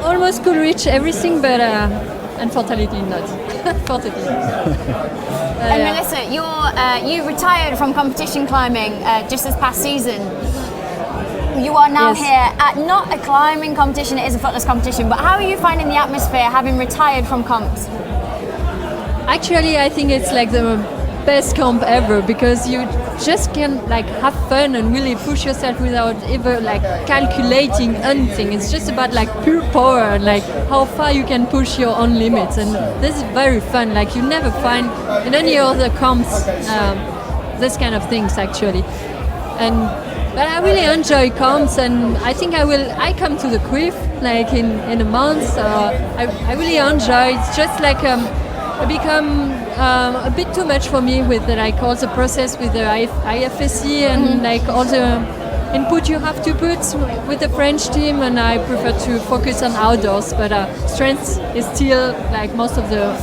Speaker 13: almost could reach everything, but unfortunately not. Unfortunately.
Speaker 2: And Melissa, you retired from competition climbing just this past season. You are now here at not a climbing competition, it is a footless competition, but how are you finding the atmosphere having retired from comps?
Speaker 13: Actually, I think it's like the best comp ever because you just can have fun and really push yourself without ever calculating anything. It's just about pure power and how far you can push your own limits, and this is very fun. You never find in any other comps this kind of things actually. But I really enjoy comps, and I think I come to the Quiff in a month, so I really enjoy. It's just it become a bit too much for me with all the process with the IFSC and all the input you have to put with the French team, and I prefer to focus on outdoors, but strength is still most of the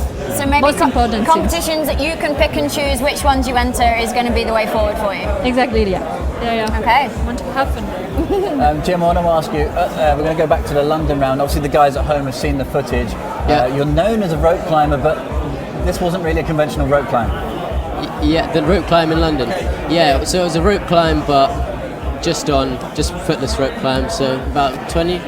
Speaker 13: most important
Speaker 2: competitions that you can pick and choose which ones you enter is going to be the way forward for you.
Speaker 13: Exactly, yeah.
Speaker 2: Okay.
Speaker 13: I want to have fun.
Speaker 1: Jim, I want to ask you, we're going to go back to the London round. Obviously the guys at home have seen the footage. You're known as a rope climber, but this wasn't really a conventional rope climb.
Speaker 6: Yeah, the rope climb in London. Yeah, so it was a rope climb, but just footless rope climb, so about 20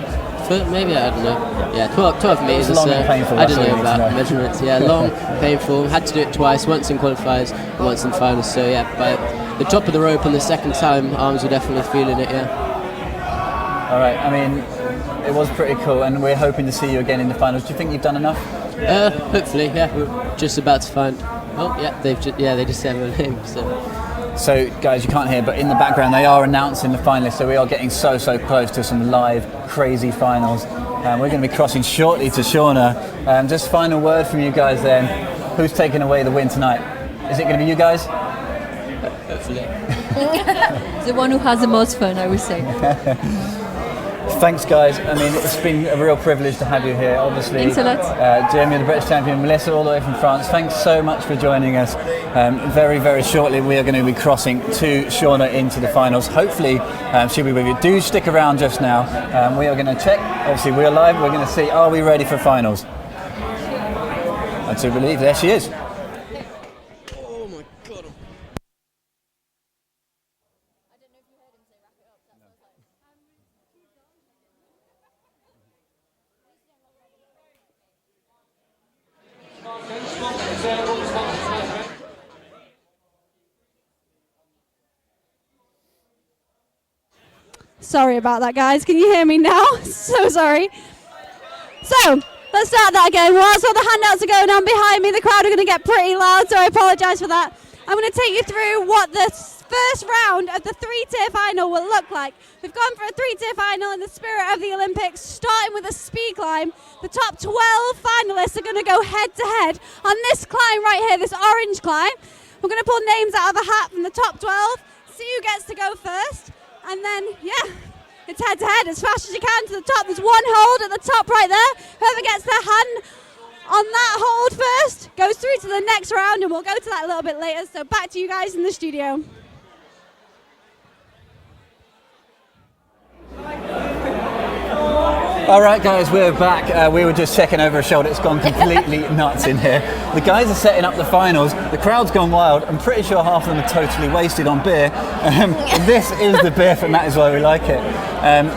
Speaker 6: foot maybe, I don't know. Yeah, 12 meters or so.
Speaker 1: Long and painful.
Speaker 6: I don't know about measurements. Yeah, long, painful. Had to do it twice, once in qualifiers and once in finals. So yeah, by the top of the rope on the second time, arms were definitely feeling it. Yeah.
Speaker 1: All right. I mean, it was pretty cool, and we're hoping to see you again in the finals. Do you think you've done enough?
Speaker 6: Hopefully, yeah. We're just about to find. Oh, yeah. They just said my name. So
Speaker 1: So guys, you can't hear, but in the background they are announcing the finalists, so we are getting so close to some live crazy finals. We're going to be crossing shortly to Shauna. Just final word from you guys then. Who's taking away the win tonight? Is it going to be you guys?
Speaker 6: Hopefully.
Speaker 13: The one who has the most fun, I would say.
Speaker 1: Thanks guys, I mean it's been a real privilege to have you here, obviously.
Speaker 13: Thanks a lot.
Speaker 1: Jim, you're the British champion, Melissa all the way from France, thanks so much for joining us. Very shortly we are going to be crossing to Shauna into the finals. Hopefully she'll be with you. Do stick around just now. We are going to check, obviously we're live, we're going to see are we ready for finals. I do believe there she is.
Speaker 3: Sorry about that, guys. Can you hear me now? So sorry. So, let's start that again. Whilst all the handouts are going on behind me, the crowd are going to get pretty loud, so I apologise for that. I'm going to take you through what the first round of the three-tier final will look like. We've gone for a three-tier final in the spirit of the Olympics, starting with a speed climb. The top 12 finalists are going to go head-to-head on this climb right here, this orange climb. We're going to pull names out of a hat from the top 12, see who gets to go first. And then, yeah, it's head-to-head as fast as you can to the top. There's one hold at the top right there. Whoever gets their hand on that hold first goes through to the next round, and we'll go to that a little bit later. So back to you guys in the studio.
Speaker 1: All right, guys, we're back. We were just checking over a shoulder. It's gone completely nuts in here. The guys are setting up the finals. The crowd's gone wild. I'm pretty sure half of them are totally wasted on beer. This is the Biff, and that is why we like it.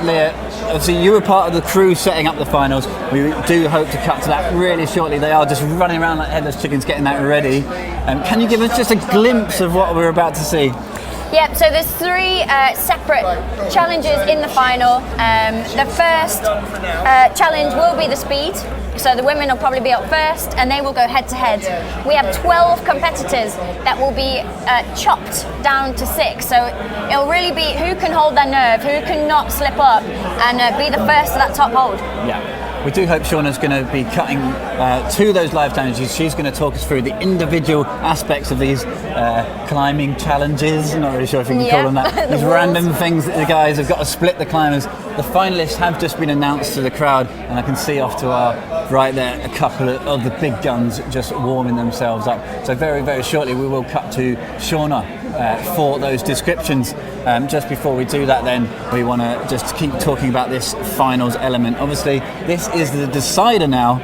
Speaker 1: Leah, obviously you were part of the crew setting up the finals. We do hope to cut to that really shortly. They are just running around like headless chickens getting that ready. Can you give us just a glimpse of what we're about to see?
Speaker 2: Yep, so there's three separate challenges in the final. The first challenge will be the speed. So the women will probably be up first and they will go head to head. We have 12 competitors that will be chopped down to 6. So it'll really be who can hold their nerve, who can not slip up and be the first to that top hold.
Speaker 1: Yeah. We do hope Shauna's going to be cutting to those live challenges. She's going to talk us through the individual aspects of these climbing challenges. I'm not really sure if you can call them that. These random things that the guys have got to split the climbers. The finalists have just been announced to the crowd, and I can see off to our right there a couple of the big guns just warming themselves up. So very shortly we will cut to Shauna for those descriptions. Just before we do that then, we want to just keep talking about this finals element. Obviously, this is the decider now.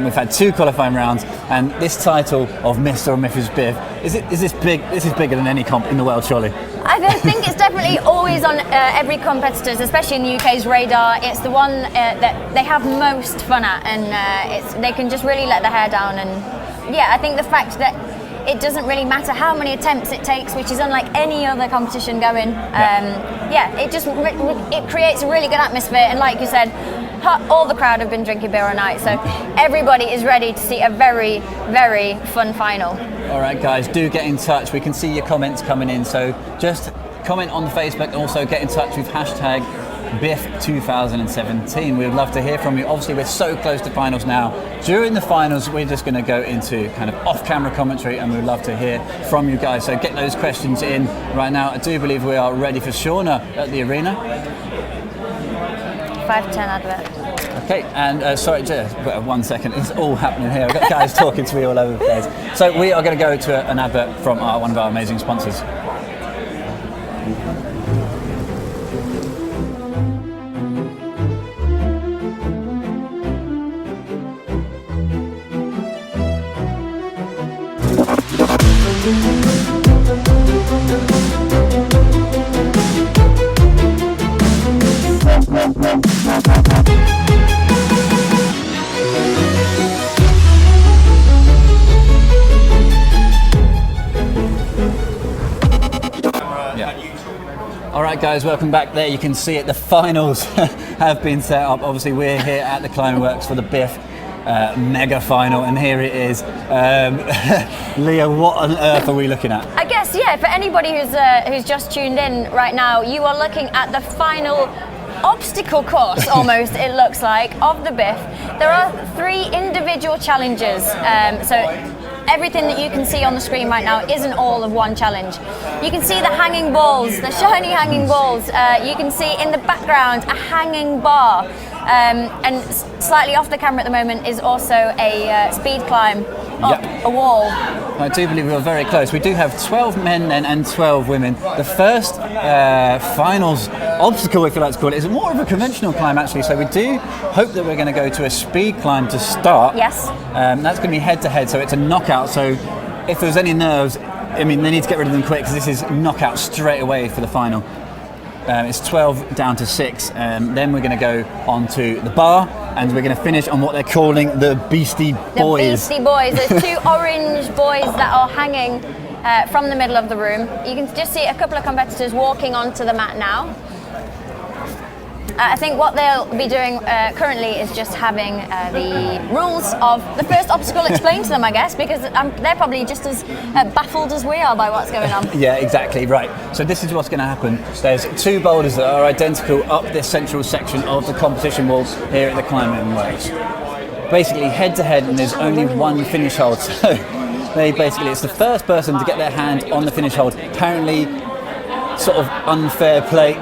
Speaker 1: We've had 2 qualifying rounds, and this title of Mr. or Mrs. Biff, is this big? This is bigger than any comp in the world, surely.
Speaker 2: I think it's definitely always on every competitor's, especially in the UK's radar. It's the one that they have most fun at, and they can just really let their hair down. And yeah, I think the fact that it doesn't really matter how many attempts it takes, which is unlike any other competition going. It creates a really good atmosphere, and like you said, all the crowd have been drinking beer all night, so everybody is ready to see a very fun final. All
Speaker 1: right, guys, do get in touch. We can see your comments coming in, so just comment on Facebook and also get in touch with hashtag Biff 2017. We would love to hear from you. Obviously, we're so close to finals now. During the finals, we're just going to go into kind of off-camera commentary, and we'd love to hear from you guys. So get those questions in right now. I do believe we are ready for Shauna at the arena.
Speaker 2: 5 to 10 advert.
Speaker 1: Okay, and sorry, just 1 second. It's all happening here. I've got guys talking to me all over the place. So we are going to go to an advert from one of our amazing sponsors. Alright guys, welcome back. There you can see it, the finals have been set up. Obviously we're here at the Climbing Works for the Biff. mega final, and here it is. Leah, what on earth are we looking at?
Speaker 2: I guess, yeah, for anybody who's just tuned in right now, you are looking at the final obstacle course, almost, it looks like, of the Biff. There are 3 individual challenges, so everything that you can see on the screen right now isn't all of one challenge. You can see the hanging balls, the shiny hanging balls. You can see in the background a hanging bar. And slightly off the camera at the moment is also a speed climb up a wall.
Speaker 1: I do believe we were very close. We do have 12 men then and 12 women. The first finals obstacle, if you like to call it, is more of a conventional climb actually. So we do hope that we're going to go to a speed climb to start.
Speaker 2: Yes.
Speaker 1: That's going to be head to head, so it's a knockout. So if there's any nerves, I mean, they need to get rid of them quick because this is knockout straight away for the final. It's 12 down to 6. Then we're going to go on to the bar, and we're going to finish on what they're calling the Beastie Boys.
Speaker 2: The Beastie Boys. There's 2 orange boys that are hanging from the middle of the room. You can just see a couple of competitors walking onto the mat now. I think what they'll be doing currently is just having the rules of the first obstacle explained to them, I guess, because they're probably just as baffled as we are by what's going on.
Speaker 1: Yeah, exactly, right. So this is what's going to happen. There's 2 boulders that are identical up this central section of the competition wall here at the climbing weights. Basically head to head, and there's only 1 finish hold. So it's the first person to get their hand on the finish hold. Apparently, sort of unfair play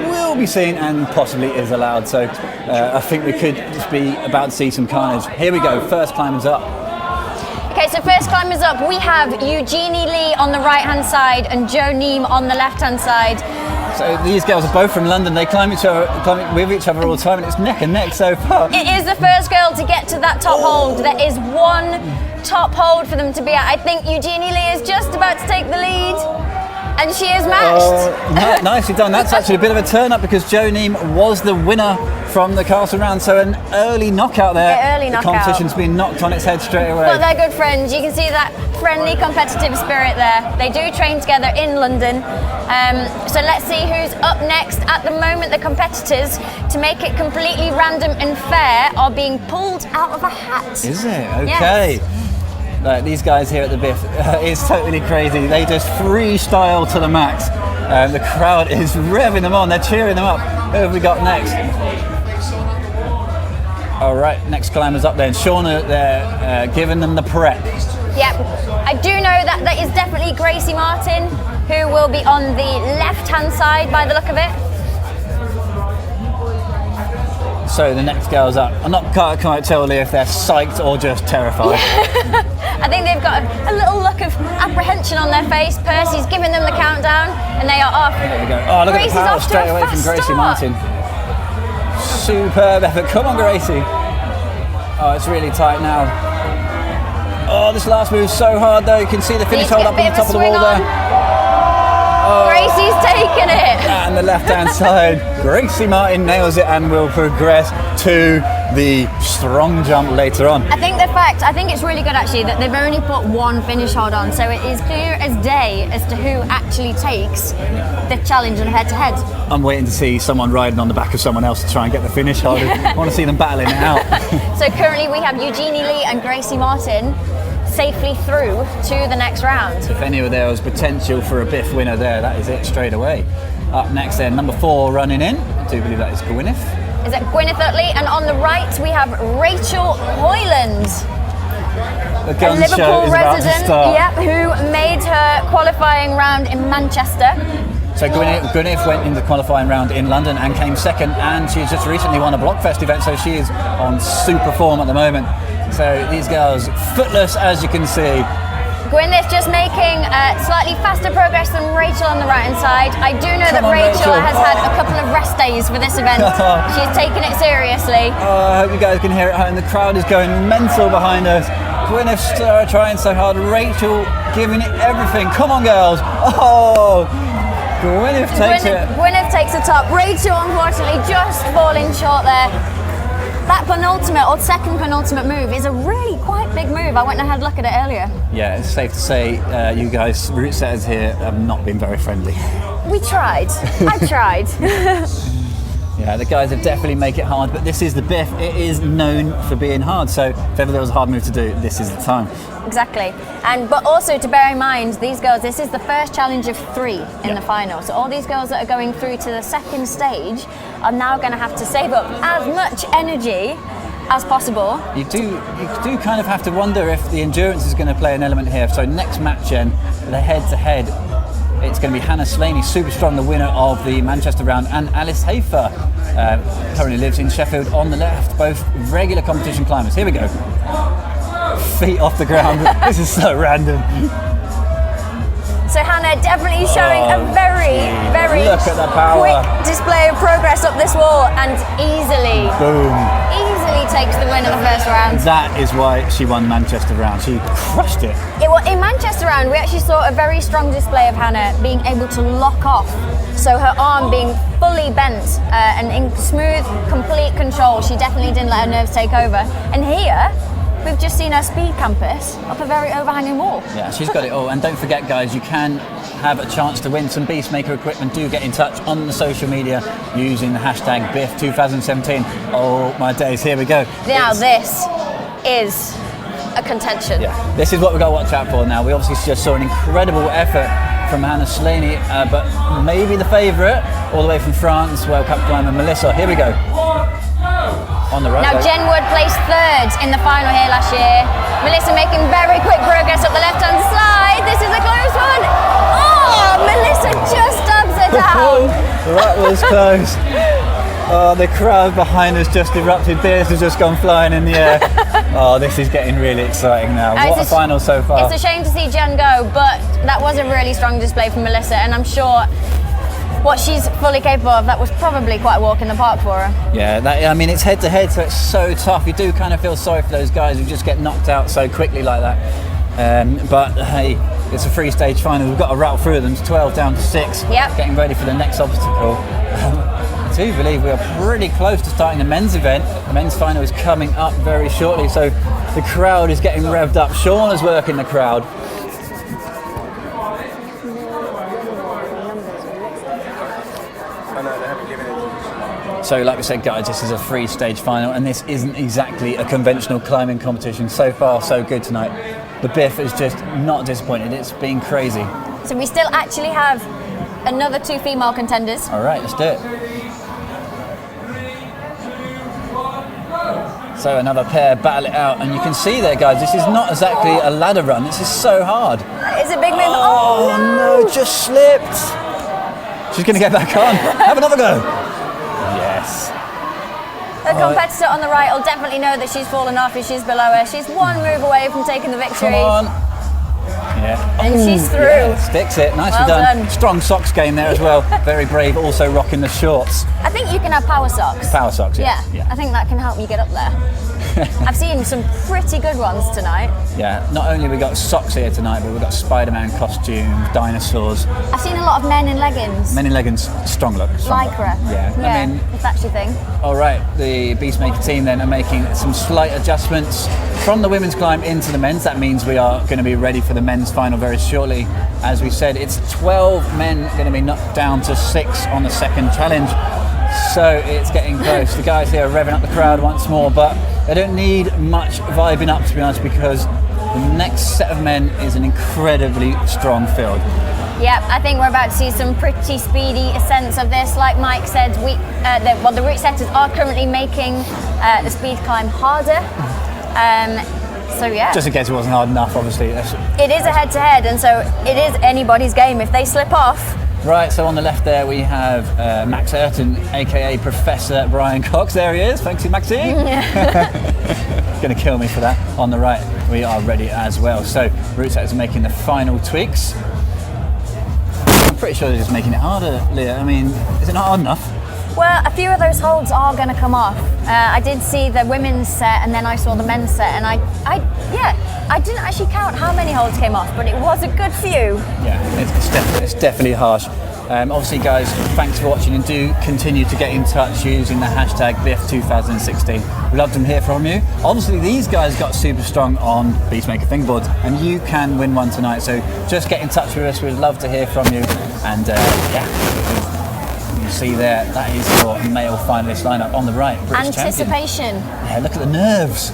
Speaker 1: will be seen and possibly is allowed. So I think we could just be about to see some carnage. Here we go, first climbers up.
Speaker 2: Okay, so first climbers up, we have Eugenie Lee on the right hand side and Jo Neem on the left hand side.
Speaker 1: So these girls are both from London. They climb with each other all the time, and it's neck and neck so far.
Speaker 2: It is the first girl to get to that top hold. There is 1 top hold for them to be at. I think Eugenie Lee is just about to take the lead. And she is matched.
Speaker 1: Nicely done. That's actually a bit of a turn up because Jo Neem was the winner from the castle round. So an early knockout there.
Speaker 2: Early knockout.
Speaker 1: The competition's been knocked on its head straight away.
Speaker 2: But they're good friends. You can see that friendly competitive spirit there. They do train together in London. So let's see who's up next. At the moment, the competitors, to make it completely random and fair, are being pulled out of a hat.
Speaker 1: Is it? Okay. Yes. These guys here at the Biff, it's totally crazy. They just freestyle to the max. The crowd is revving them on. They're cheering them up. Who have we got next? All right, next climber's up there. And Shauna, they're giving them the prep.
Speaker 2: Yep. I do know that is definitely Gracie Martin, who will be on the left-hand side by the look of it.
Speaker 1: So the next girl's up. I can't quite tell if they're psyched or just terrified.
Speaker 2: I think they've got a little look of apprehension on their face. Percy's giving them the countdown, and they are off.
Speaker 1: There we go. Oh, look
Speaker 2: Gracie's
Speaker 1: at the power
Speaker 2: off to
Speaker 1: straight
Speaker 2: a
Speaker 1: away from
Speaker 2: fast
Speaker 1: Gracie
Speaker 2: start.
Speaker 1: Martin. Superb effort. Come on, Gracie. Oh, it's really tight now. Oh, this last move's so hard, though. You can see the finish hold up on the top of the wall there. Oh.
Speaker 2: Gracie's taken it.
Speaker 1: And the left-hand side, Gracie Martin nails it and will progress to the strong jump later on.
Speaker 2: I think it's really good actually that they've only put 1 finish hold on, so it is clear as day as to who actually takes the challenge on head-to-head.
Speaker 1: I'm waiting to see someone riding on the back of someone else to try and get the finish hold. I want to see them battling it out.
Speaker 2: So currently we have Eugenie Lee and Gracie Martin safely through to the next round.
Speaker 1: If any of there was potential for a Biff winner there, that is it straight away. Up next then, number 4 running in. I do believe that is Gwyneth.
Speaker 2: Is it Gwyneth Utley? And on the right we have Rachel Hoyland,
Speaker 1: a
Speaker 2: Liverpool resident, who made her qualifying round in Manchester.
Speaker 1: So Gwyneth went in the qualifying round in London and came second, and she's just recently won a Blockfest event, so she is on super form at the moment. So these girls, Footless as you can see.
Speaker 2: Gwyneth just making slightly faster progress than Rachel on the right hand side. I do know that Rachel has had a couple of rest days for this event. She's taken it seriously.
Speaker 1: I hope you guys can hear it home. The crowd is going mental behind us. Gwyneth's trying so hard. Rachel giving it everything. Come on, girls. Oh, Gwyneth takes it.
Speaker 2: Gwyneth takes the top. Rachel, unfortunately, just falling short there. That penultimate or second penultimate move is a really quite big move. I went and had a look at it earlier.
Speaker 1: Yeah, it's safe to say you guys, route setters here, have not been very friendly.
Speaker 2: We tried. I tried.
Speaker 1: Yeah, the guys have definitely make it hard, but this is the Biff. It is known for being hard, so if ever there was a hard move to do, this is the time.
Speaker 2: Exactly. But also to bear in mind, these girls, this is the first challenge of 3 in the final. So all these girls that are going through to the second stage are now going to have to save up as much energy as possible.
Speaker 1: You do kind of have to wonder if the endurance is going to play an element here. So next match then, the head-to-head, it's going to be Hannah Slaney, super strong, the winner of the Manchester round, and Alice Hafer, currently lives in Sheffield, on the left, both regular competition climbers. Here we go. Feet off the ground. This is so random.
Speaker 2: So Hannah definitely showing a very
Speaker 1: Look at the power.
Speaker 2: quick display of progress up this wall, and easily takes the win of the first round.
Speaker 1: That is why she won Manchester round. She crushed it.
Speaker 2: In Manchester round, we actually saw a very strong display of Hannah being able to lock off. So her arm being fully bent and in smooth, complete control. She definitely didn't let her nerves take over. And here, we've just seen her speed campus up a very overhanging wall.
Speaker 1: Yeah, she's got it all. And don't forget, guys, you can have a chance to win some Beastmaker equipment. Do get in touch on the social media using the hashtag Biff 2017. Oh my days, here we go.
Speaker 2: Now this is a contention.
Speaker 1: Yeah, this is what we've got to watch out for now. We obviously just saw an incredible effort from Hannah Slaney, but maybe the favourite, all the way from France, World Cup climber Melissa. Here we go. On the right.
Speaker 2: Now Jen Wood placed 3rd in the final here last year. Melissa making very quick progress up the left-hand side. This is a close one. Oh, Melissa just dubs it out.
Speaker 1: That was close. Oh, the crowd behind us just erupted. Beers has just gone flying in the air. Oh, this is getting really exciting now. What a final so far.
Speaker 2: It's a shame to see Jen go, but that was a really strong display from Melissa, and I'm sure what she's fully capable of, that was probably quite a walk in the park for her.
Speaker 1: Yeah, it's head-to-head, so it's so tough. You do kind of feel sorry for those guys who just get knocked out so quickly like that. But hey, it's a 3-stage final. We've got to rattle through them. It's 12 down to 6.
Speaker 2: Yep.
Speaker 1: Getting ready for the next obstacle. I do believe we are pretty close to starting the men's event. The men's final is coming up very shortly, so the crowd is getting revved up. Sean is working the crowd. So like we said, guys, this is a 3-stage final, and this isn't exactly a conventional climbing competition. So far, so good tonight. The Biff is just not disappointed. It's been crazy.
Speaker 2: So we still actually have another 2 female contenders.
Speaker 1: All right, let's do it. So another pair battle it out, and you can see there, guys, this is not exactly a ladder run. This is so hard.
Speaker 2: It's a big move.
Speaker 1: Oh no, just slipped. She's going to get back on. Have another go. Yes.
Speaker 2: The competitor on the right will definitely know that she's fallen off if she's below her. She's 1 move away from taking the victory.
Speaker 1: Come on. Yeah.
Speaker 2: And she's through.
Speaker 1: Yeah, sticks it. Nicely
Speaker 2: Well done.
Speaker 1: Strong socks game there as well. Very brave. Also rocking the shorts.
Speaker 2: I think you can have power socks.
Speaker 1: Power socks, yeah.
Speaker 2: I think that can help you get up there. I've seen some pretty good ones tonight.
Speaker 1: Yeah, not only have we got socks here tonight, but we've got Spider-Man costumes, dinosaurs.
Speaker 2: I've seen a lot of men in leggings.
Speaker 1: Men in leggings, strong look.
Speaker 2: Lycra.
Speaker 1: Yeah, I mean,
Speaker 2: if that's your thing.
Speaker 1: All right, the Beastmaker team then are making some slight adjustments from the women's climb into the men's. That means we are going to be ready for the men's final very shortly. As we said, it's 12 men going to be knocked down to 6 on the second challenge. So it's getting close. The guys here are revving up the crowd once more, but they don't need much vibing up, to be honest, because the next set of men is an incredibly strong field.
Speaker 2: Yep, I think we're about to see some pretty speedy ascents of this. Like Mike said, the route setters are currently making the speed climb harder. So yeah.
Speaker 1: Just in case it wasn't hard enough, obviously.
Speaker 2: It is a head-to-head, and so it is anybody's game. If they slip off.
Speaker 1: Right, so on the left there we have Max Ayrton, aka Professor Brian Cox. There he is. Thanks, Maxie. Going to kill me for that. On the right, we are ready as well. So route setters are making the final tweaks. I'm pretty sure they're just making it harder, Leah. I mean, is it not hard enough?
Speaker 2: Well, a few of those holds are going to come off. I did see the women's set, and then I saw the men's set, and I didn't actually count how many holds came off, but it was a good few.
Speaker 1: Yeah, it's definitely harsh. Obviously, guys, thanks for watching, and do continue to get in touch using the hashtag Biff2016. We'd love to hear from you. Obviously, these guys got super strong on Beastmaker fingerboards, and you can win one tonight. So just get in touch with us. We'd love to hear from you. And yeah, see there, that is your male finalist lineup on the right. British
Speaker 2: Anticipation.
Speaker 1: champion. Yeah, look at the nerves.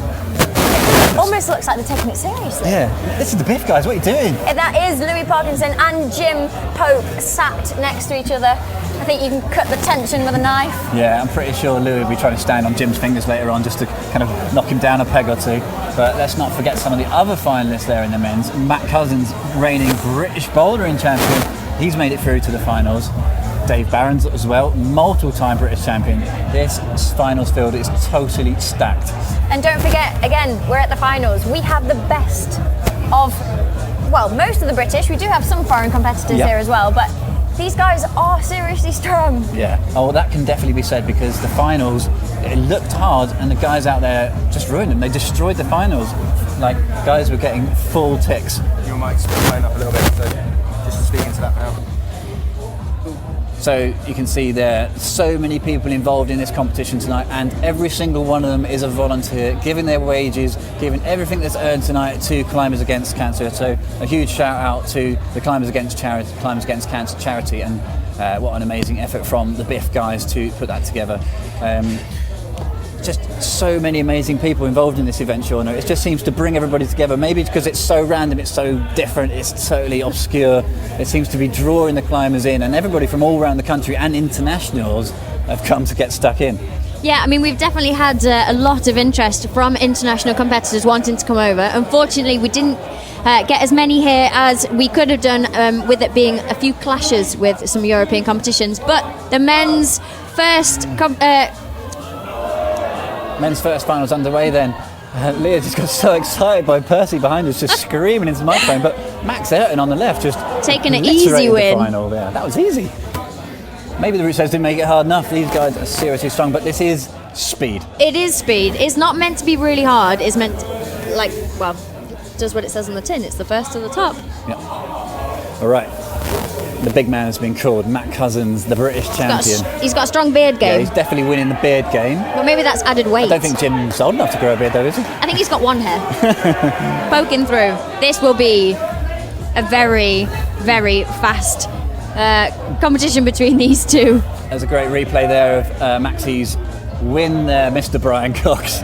Speaker 2: Almost looks like they're taking it seriously.
Speaker 1: Yeah, this is the Biff guys, what are you doing?
Speaker 2: That is Louis Parkinson and Jim Pope sat next to each other. I think you can cut the tension with a knife.
Speaker 1: Yeah, I'm pretty sure Louis will be trying to stand on Jim's fingers later on just to kind of knock him down a peg or two. But let's not forget some of the other finalists there in the men's. Matt Cousins, reigning British bouldering champion. He's made it through to the finals. Dave Barron's as well, multiple-time British champion. This finals field is totally stacked.
Speaker 2: And don't forget, again, we're at the finals. We have the best of, well, most of the British. We do have some foreign competitors here as well, but these guys are seriously strong.
Speaker 1: Yeah, oh, well, that can definitely be said because the finals, it looked hard and the guys out there just ruined them. They destroyed the finals. Like, guys were getting full ticks.
Speaker 16: Your mic's playing up a little bit, so just speak into that now.
Speaker 1: So you can see there, so many people involved in this competition tonight, and every single one of them is a volunteer, giving their wages, giving everything that's earned tonight to Climbers Against Cancer. So a huge shout out to the Climbers Against Cancer charity, and what an amazing effort from the Biff guys to put that together. Just so many amazing people involved in this event, Shauna. It just seems to bring everybody together. Maybe because it's so random, it's so different, it's totally obscure. It seems to be drawing the climbers in, and everybody from all around the country and internationals have come to get stuck in.
Speaker 2: Yeah, I mean, we've definitely had a lot of interest from international competitors wanting to come over. Unfortunately, we didn't get as many here as we could have done, with it being a few clashes with some European competitions. But the men's first
Speaker 1: finals underway then. Leah just got so excited by Percy behind us, just screaming into the microphone. But Max Ayrton on the left just
Speaker 2: taking an easy win.
Speaker 1: The final there. That was easy. Maybe the route says didn't make it hard enough. These guys are seriously strong, but this is speed.
Speaker 2: It is speed. It's not meant to be really hard. It's meant to, like, well, it does what it says on the tin. It's the first to the top.
Speaker 1: Yeah. All right. The big man has been called, Matt Cousins, the British champion.
Speaker 2: He's got a strong beard game.
Speaker 1: Yeah, he's definitely winning the beard game.
Speaker 2: But maybe that's added weight.
Speaker 1: I don't think Jim's old enough to grow a beard though, is he?
Speaker 2: I think he's got one hair. Poking through. This will be a very, very fast competition between these two.
Speaker 1: There's a great replay there of Maxie's win there, Mr. Brian Cox.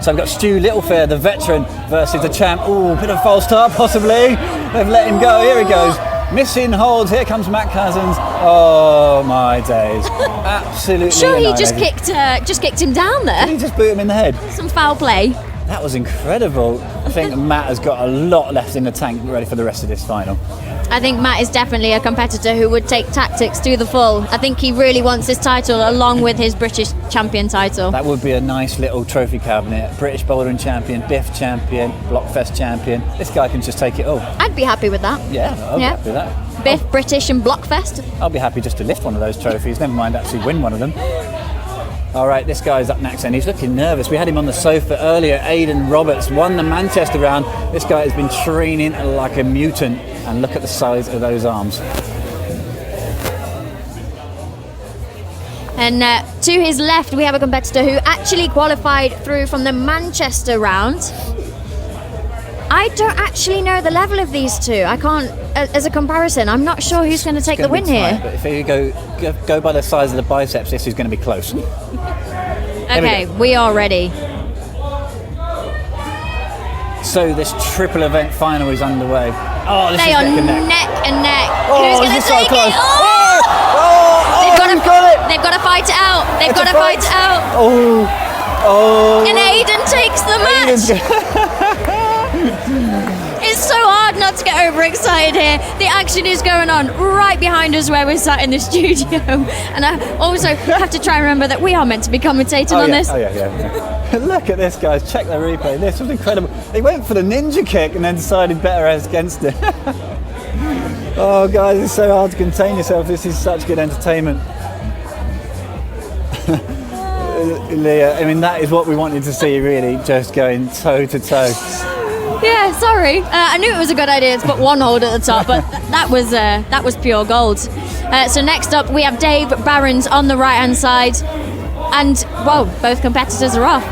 Speaker 1: So we've got Stu Littlefair, the veteran, versus the champ. Ooh, bit of a false start possibly. They've let him go. Here he goes. Missing holds. Here comes Matt Cousins. Oh my days! Absolutely.
Speaker 2: Sure, he just kicked him down there.
Speaker 1: Did he just boot him in the head?
Speaker 2: Some foul play.
Speaker 1: That was incredible. I think Matt has got a lot left in the tank, ready for the rest of this final.
Speaker 2: I think Matt is definitely a competitor who would take tactics to the full. I think he really wants this title along with his British champion title.
Speaker 1: That would be a nice little trophy cabinet. British bouldering champion, Biff champion, Blockfest champion. This guy can just take it all.
Speaker 2: I'd be happy with that.
Speaker 1: Yeah, I'd be happy with that.
Speaker 2: Biff, British and Blockfest.
Speaker 1: I'll be happy just to lift one of those trophies, never mind actually win one of them. All right, this guy's up next and he's looking nervous. We had him on the sofa earlier. Aidan Roberts won the Manchester round. This guy has been training like a mutant, and look at the size of those arms.
Speaker 2: And to his left, we have a competitor who actually qualified through from the Manchester round. I don't actually know the level of these two. I can't, as a comparison, I'm not sure who's going to take the win here.
Speaker 1: But if you go by the size of the biceps, this is going to be close.
Speaker 2: Okay, we are ready.
Speaker 1: So this triple event final is underway. Oh, this
Speaker 2: they
Speaker 1: is
Speaker 2: are
Speaker 1: neck
Speaker 2: and neck.
Speaker 1: Oh,
Speaker 2: who's going to take
Speaker 1: so
Speaker 2: it? They've got to fight it out. They've got to fight it out.
Speaker 1: Oh.
Speaker 2: And Aidan takes the match. It's so hard not to get overexcited here. The action is going on right behind us where we're sat in the studio. And I also have to try and remember that we are meant to be commentating on this.
Speaker 1: Oh, yeah. Look at this, guys. Check the replay. This was incredible. They went for the ninja kick and then decided better against it. Oh, guys, it's so hard to contain yourself. This is such good entertainment. Leah, I mean, that is what we wanted to see, really, just going toe to toe.
Speaker 2: Yeah, sorry. I knew it was a good idea to put one hold at the top, but that was pure gold. So next up, we have Dave Barron's on the right-hand side, and well, both competitors are off.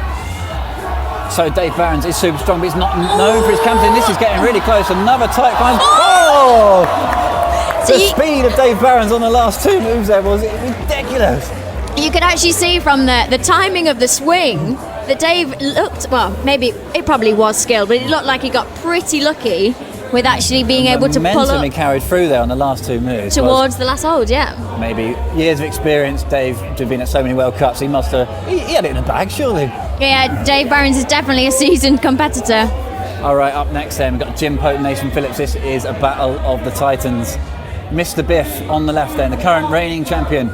Speaker 1: So Dave Barron's is super strong, but he's not known for his camping. This is getting really close. Another tight climb. Oh! The speed of Dave Barron's on the last two moves there was ridiculous. ridiculous.
Speaker 2: You could actually see from the timing of the swing that Dave looked, well, maybe it probably was skill, but it looked like he got pretty lucky with actually being able to pull
Speaker 1: Momentum
Speaker 2: up
Speaker 1: he carried through there on the last two moves.
Speaker 2: towards the last hold, yeah.
Speaker 1: Maybe years of experience. Dave had been at so many World Cups, he must have, he had it in the bag, surely.
Speaker 2: Yeah, Dave Barons is definitely a seasoned competitor.
Speaker 1: All right, up next then, we've got Jim Pope, Nathan Phillips. This is a battle of the Titans. Mr. Biff on the left then, the current reigning champion.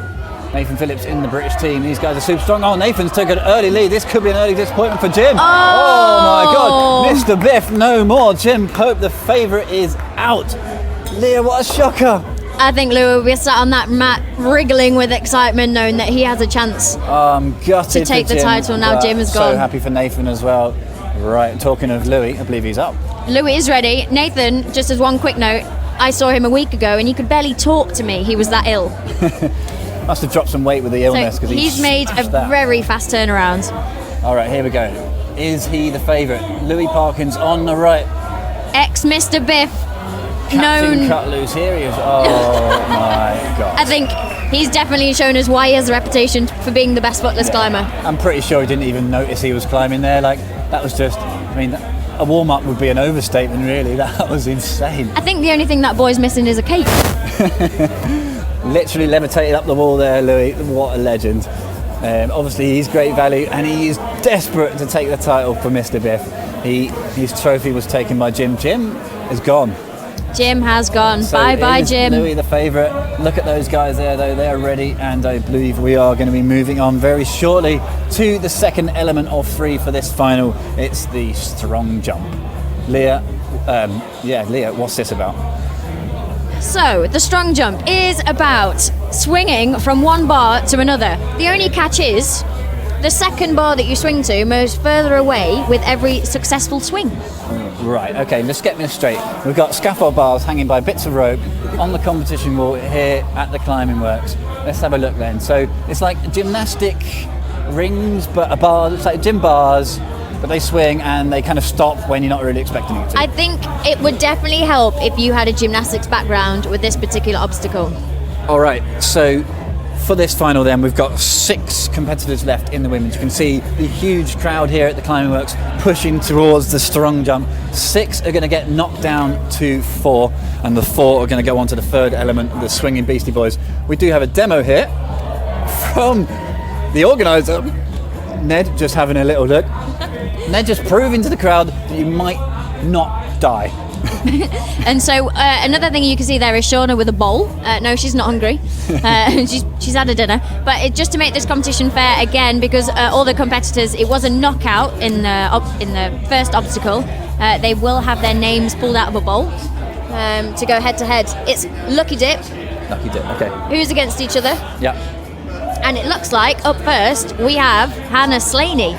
Speaker 1: Nathan Phillips in the British team. These guys are super strong. Oh, Nathan's took an early lead. This could be an early disappointment for Jim. Oh my God, Mr. Biff, no more. Jim Pope, the favourite, is out. Leah, what a shocker.
Speaker 2: I think Lou will be sat on that mat wriggling with excitement knowing that he has a chance
Speaker 1: Gutted
Speaker 2: to take
Speaker 1: for
Speaker 2: the
Speaker 1: Jim,
Speaker 2: title. Now
Speaker 1: but
Speaker 2: Jim is
Speaker 1: so
Speaker 2: gone.
Speaker 1: happy for Nathan as well. Right, talking of Louis, I believe he's up.
Speaker 2: Louis is ready. Nathan, just as one quick note, I saw him a week ago and he could barely talk to me. He was that ill.
Speaker 1: Must have dropped some weight with the illness
Speaker 2: So
Speaker 1: because
Speaker 2: he's made a very fast turnaround.
Speaker 1: All right, here we go. Is he the favourite? Louis Parkins on the right.
Speaker 2: Ex-Mr. Biff.
Speaker 1: Captain
Speaker 2: known.
Speaker 1: cut loose. Here he is. Oh my God.
Speaker 2: I think he's definitely shown us why he has a reputation for being the best footless climber.
Speaker 1: I'm pretty sure he didn't even notice he was climbing there. Like, that was just, I mean, a warm-up would be an overstatement, really. That was insane.
Speaker 2: I think the only thing that boy's missing is a cape.
Speaker 1: Literally levitated up the wall there, Louis. What a legend. Obviously, he's great value, and he is desperate to take the title for Mr. Biff. His trophy was taken by Jim. Jim is gone.
Speaker 2: Jim has gone.
Speaker 1: So
Speaker 2: Bye-bye,
Speaker 1: is
Speaker 2: Jim.
Speaker 1: Louis the favourite. Look at those guys there, though. They're ready, and I believe we are going to be moving on very shortly to the second element of three for this final. It's the strong jump. Leah, Leah, what's this about?
Speaker 2: So, the strong jump is about swinging from one bar to another. The only catch is the second bar that you swing to moves further away with every successful swing.
Speaker 1: Right, okay, let's get this straight. We've got scaffold bars hanging by bits of rope on the competition wall here at the Climbing Works. Let's have a look then. So it's like gymnastic rings, but a bar, it's like gym bars, but they swing and they kind of stop when you're not really expecting it to.
Speaker 2: I think it would definitely help if you had a gymnastics background with this particular obstacle.
Speaker 1: All right, so for this final then, we've got 6 competitors left in the women's. You can see the huge crowd here at the Climbing Works pushing towards the strong jump. 6 are going to get knocked down to 4, and the 4 are going to go on to the third element, the swinging Beastie Boys. We do have a demo here from the organiser, Ned, just having a little look. Ned just proving to the crowd that you might not die.
Speaker 2: And so another thing you can see there is Shauna with a bowl. No, she's not hungry. She's had a dinner. But just to make this competition fair again, because all the competitors, it was a knockout in the first obstacle. They will have their names pulled out of a bowl to go head to head. It's Lucky Dip.
Speaker 1: Lucky Dip, okay.
Speaker 2: Who's against each other.
Speaker 1: Yeah.
Speaker 2: And it looks like up first we have Hannah Slaney.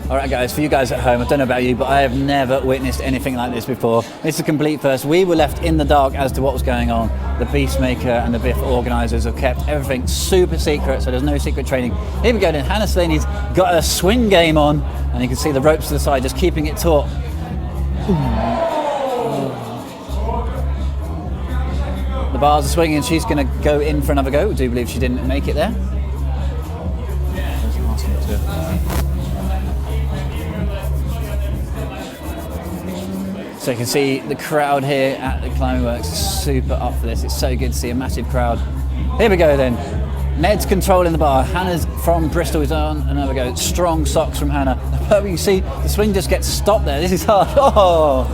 Speaker 1: All right, guys, for you guys at home, I don't know about you, but I have never witnessed anything like this before. It's a complete first. We were left in the dark as to what was going on. The Beastmaker and the Biff organisers have kept everything super secret, so there's no secret training. Here we go then. Hannah Slaney's got a swing game on, and you can see the ropes to the side, just keeping it taut. The bars are swinging, and she's going to go in for another go. I do believe she didn't make it there. So you can see the crowd here at the Climbing Works is super up for this. It's so good to see a massive crowd. Here we go then. Ned's controlling the bar. Hannah's from Bristol is on another go. Strong socks from Hannah. But you see the swing just gets stopped there. This is hard. Oh!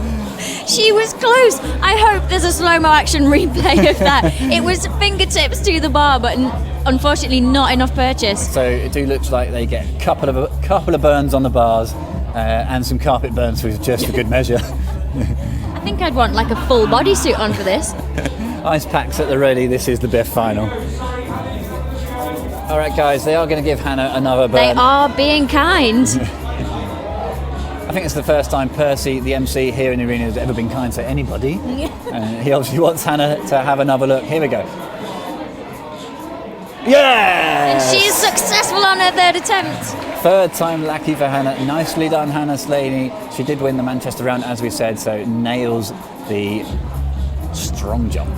Speaker 2: She was close. I hope there's a slow-mo action replay of that. It was fingertips to the bar, but unfortunately not enough purchase.
Speaker 1: So it do looks like they get a couple of burns on the bars and some carpet burns just for good measure.
Speaker 2: I think I'd want like a full bodysuit on for this.
Speaker 1: Ice packs at the ready. This is the Biff final. All right, guys, they are going to give Hannah another burn.
Speaker 2: They are being kind.
Speaker 1: I think it's the first time Percy, the MC here in the arena, has ever been kind to anybody. He obviously wants Hannah to have another look. Here we go. Yeah!
Speaker 2: And she is successful on her third attempt.
Speaker 1: Third time lucky for Hannah. Nicely done, Hannah Slaney. She did win the Manchester round, as we said, so nails the strong jump.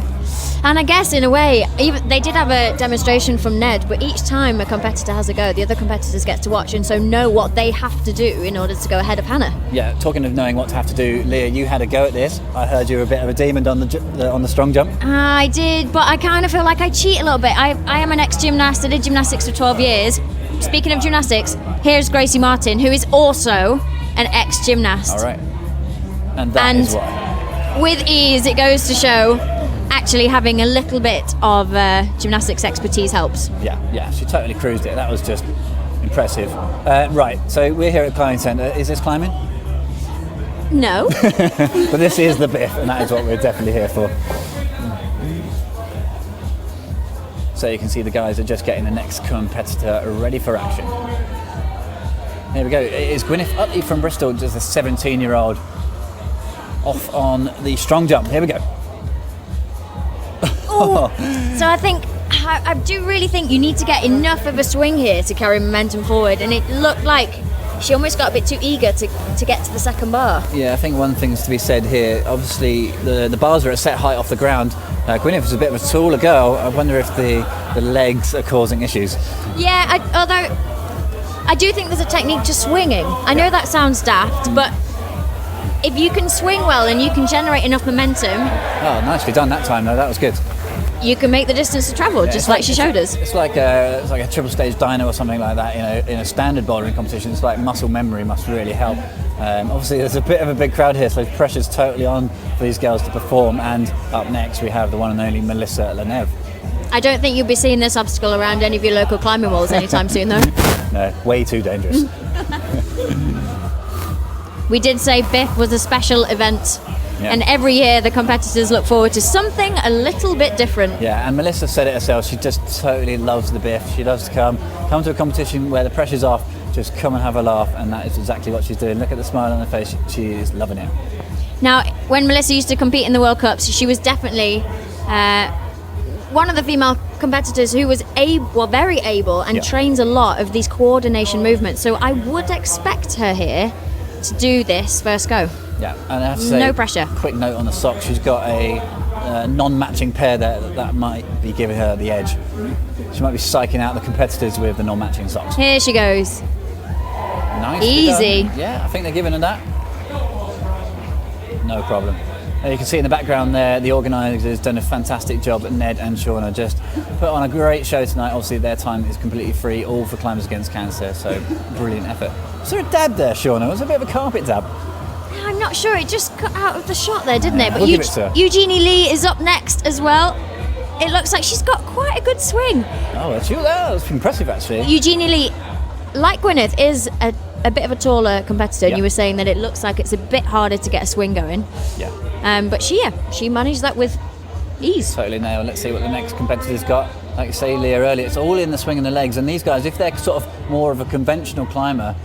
Speaker 2: And I guess in a way, even they did have a demonstration from Ned, but each time a competitor has a go, the other competitors get to watch and so know what they have to do in order to go ahead of Hannah.
Speaker 1: Yeah, talking of knowing what to have to do, Leah, you had a go at this. I heard you were a bit of a demon on the strong jump.
Speaker 2: I did, but I kind of feel like I cheat a little bit. I am an ex-gymnast. I did gymnastics for 12 years. Speaking of gymnastics, here's Gracie Martin, who is also an ex-gymnast.
Speaker 1: All right. And that is why.
Speaker 2: With ease, it goes to show actually having a little bit of gymnastics expertise helps.
Speaker 1: Yeah, she totally cruised it. That was just impressive. Right, so we're here at Climbing Centre. Is this climbing?
Speaker 2: No.
Speaker 1: But this is the Biff, and that is what we're definitely here for. So you can see the guys are just getting the next competitor ready for action. Here we go. It is Gwyneth Utley from Bristol, just a 17-year-old, off on the strong jump. Here we go.
Speaker 2: So I do really think you need to get enough of a swing here to carry momentum forward, and it looked like she almost got a bit too eager to get to the second bar.
Speaker 1: Yeah, I think one thing's to be said here, obviously the bars are at set height off the ground. Gwyneth is a bit of a taller girl. I wonder if the legs are causing issues.
Speaker 2: Yeah, although I do think there's a technique to swinging. I know that sounds daft, but if you can swing well and you can generate enough momentum...
Speaker 1: Oh, nicely done that time though, that was good.
Speaker 2: You can make the distance to travel, just like she showed us.
Speaker 1: It's like a triple stage dyno or something like that in a standard bouldering competition. It's like muscle memory must really help. Obviously there's a bit of a big crowd here, so the pressure's totally on for these girls to perform. And up next we have the one and only Melissa le Neve.
Speaker 2: I don't think you'll be seeing this obstacle around any of your local climbing walls anytime soon though.
Speaker 1: No, way too dangerous.
Speaker 2: We did say Biff was a special event.
Speaker 1: Yeah.
Speaker 2: And every year the competitors look forward to something a little bit different.
Speaker 1: Yeah, and Melissa said it herself, she just totally loves the Biff. She loves to come to a competition where the pressure's off, just come and have a laugh, and that is exactly what she's doing. Look at the smile on her face, she is loving it.
Speaker 2: Now, when Melissa used to compete in the World Cups, she was definitely one of the female competitors who was very able and trains a lot of these coordination movements. So I would expect her here to do this first go.
Speaker 1: Yeah, and I have to say,
Speaker 2: no pressure.
Speaker 1: Quick note on the socks, she's got a non-matching pair there that might be giving her the edge. She might be psyching out the competitors with the non-matching socks.
Speaker 2: Here she goes.
Speaker 1: Nice.
Speaker 2: Easy.
Speaker 1: Yeah, I think they're giving her that. No problem. You can see in the background there, the organisers done a fantastic job. Ned and Shauna just put on a great show tonight. Obviously their time is completely free, all for Climbers Against Cancer, so brilliant effort. Was there a dab there, Shauna? Was it a bit of a carpet dab?
Speaker 2: I'm not sure, it just cut out of the shot there, didn't it? But
Speaker 1: we'll give it to her.
Speaker 2: Eugenie Lee is up next as well. It looks like she's got quite a good swing.
Speaker 1: Oh, that's impressive actually.
Speaker 2: Eugenie Lee, like Gwyneth, is a bit of a taller competitor, and you were saying that it looks like it's a bit harder to get a swing going.
Speaker 1: Yeah.
Speaker 2: But she managed that with ease.
Speaker 1: Totally nailed. Let's see what the next competitor's got. Like you say, Leah, earlier, it's all in the swing and the legs, and these guys, if they're sort of more of a conventional climber,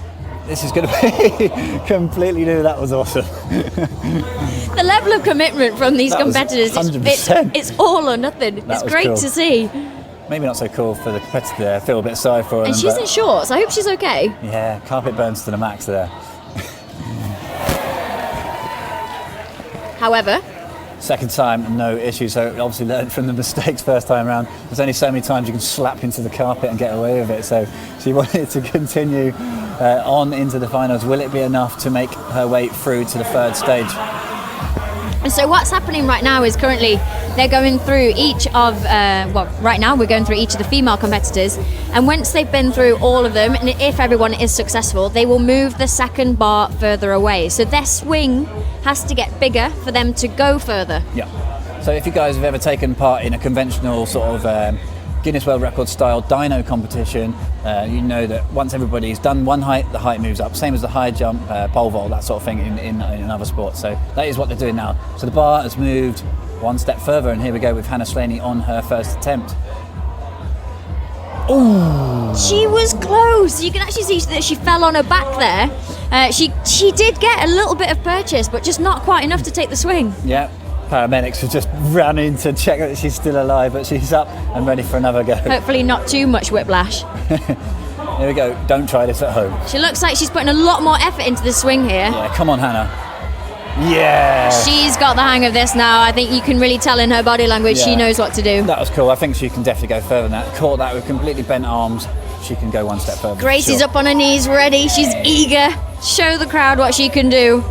Speaker 1: this is going to be completely new. That was awesome.
Speaker 2: The level of commitment from these competitors, it's all or nothing. It's great
Speaker 1: cool
Speaker 2: to see.
Speaker 1: Maybe not so cool for the competitor. I feel a bit sorry for her.
Speaker 2: And she's in shorts. I hope she's okay.
Speaker 1: Yeah, carpet burns to the max there.
Speaker 2: However,
Speaker 1: second time, no issue. So obviously learned from the mistakes first time around. There's only so many times you can slap into the carpet and get away with it. So she wanted to continue on into the finals. Will it be enough to make her way through to the third stage?
Speaker 2: And so what's happening right now is currently they're going through each of, right now we're going through each of the female competitors, and once they've been through all of them, and if everyone is successful, they will move the second bar further away. So their swing has to get bigger for them to go further.
Speaker 1: Yeah. So if you guys have ever taken part in a conventional sort of Guinness World Record style dyno competition, you know that once everybody's done one height, the height moves up. Same as the high jump, pole vault, that sort of thing in other sports. So that is what they're doing now. So the bar has moved one step further, and here we go with Hannah Slaney on her first attempt. Ooh.
Speaker 2: She was close. You can actually see that she fell on her back there. She did get a little bit of purchase, but just not quite enough to take the swing.
Speaker 1: Yeah. Paramedics have just ran in to check that she's still alive, but she's up and ready for another go.
Speaker 2: Hopefully not too much whiplash.
Speaker 1: Here we go. Don't try this at home.
Speaker 2: She looks like she's putting a lot more effort into the swing here.
Speaker 1: Yeah, come on, Hannah. Yeah.
Speaker 2: She's got the hang of this now. I think you can really tell in her body language she
Speaker 1: Yeah.
Speaker 2: knows what to do.
Speaker 1: That was cool. I think she can definitely go further than that. Caught that with completely bent arms. She can go one step further.
Speaker 2: Gracie's
Speaker 1: Sure.
Speaker 2: up on her knees, ready. She's eager. Show the crowd what she can do.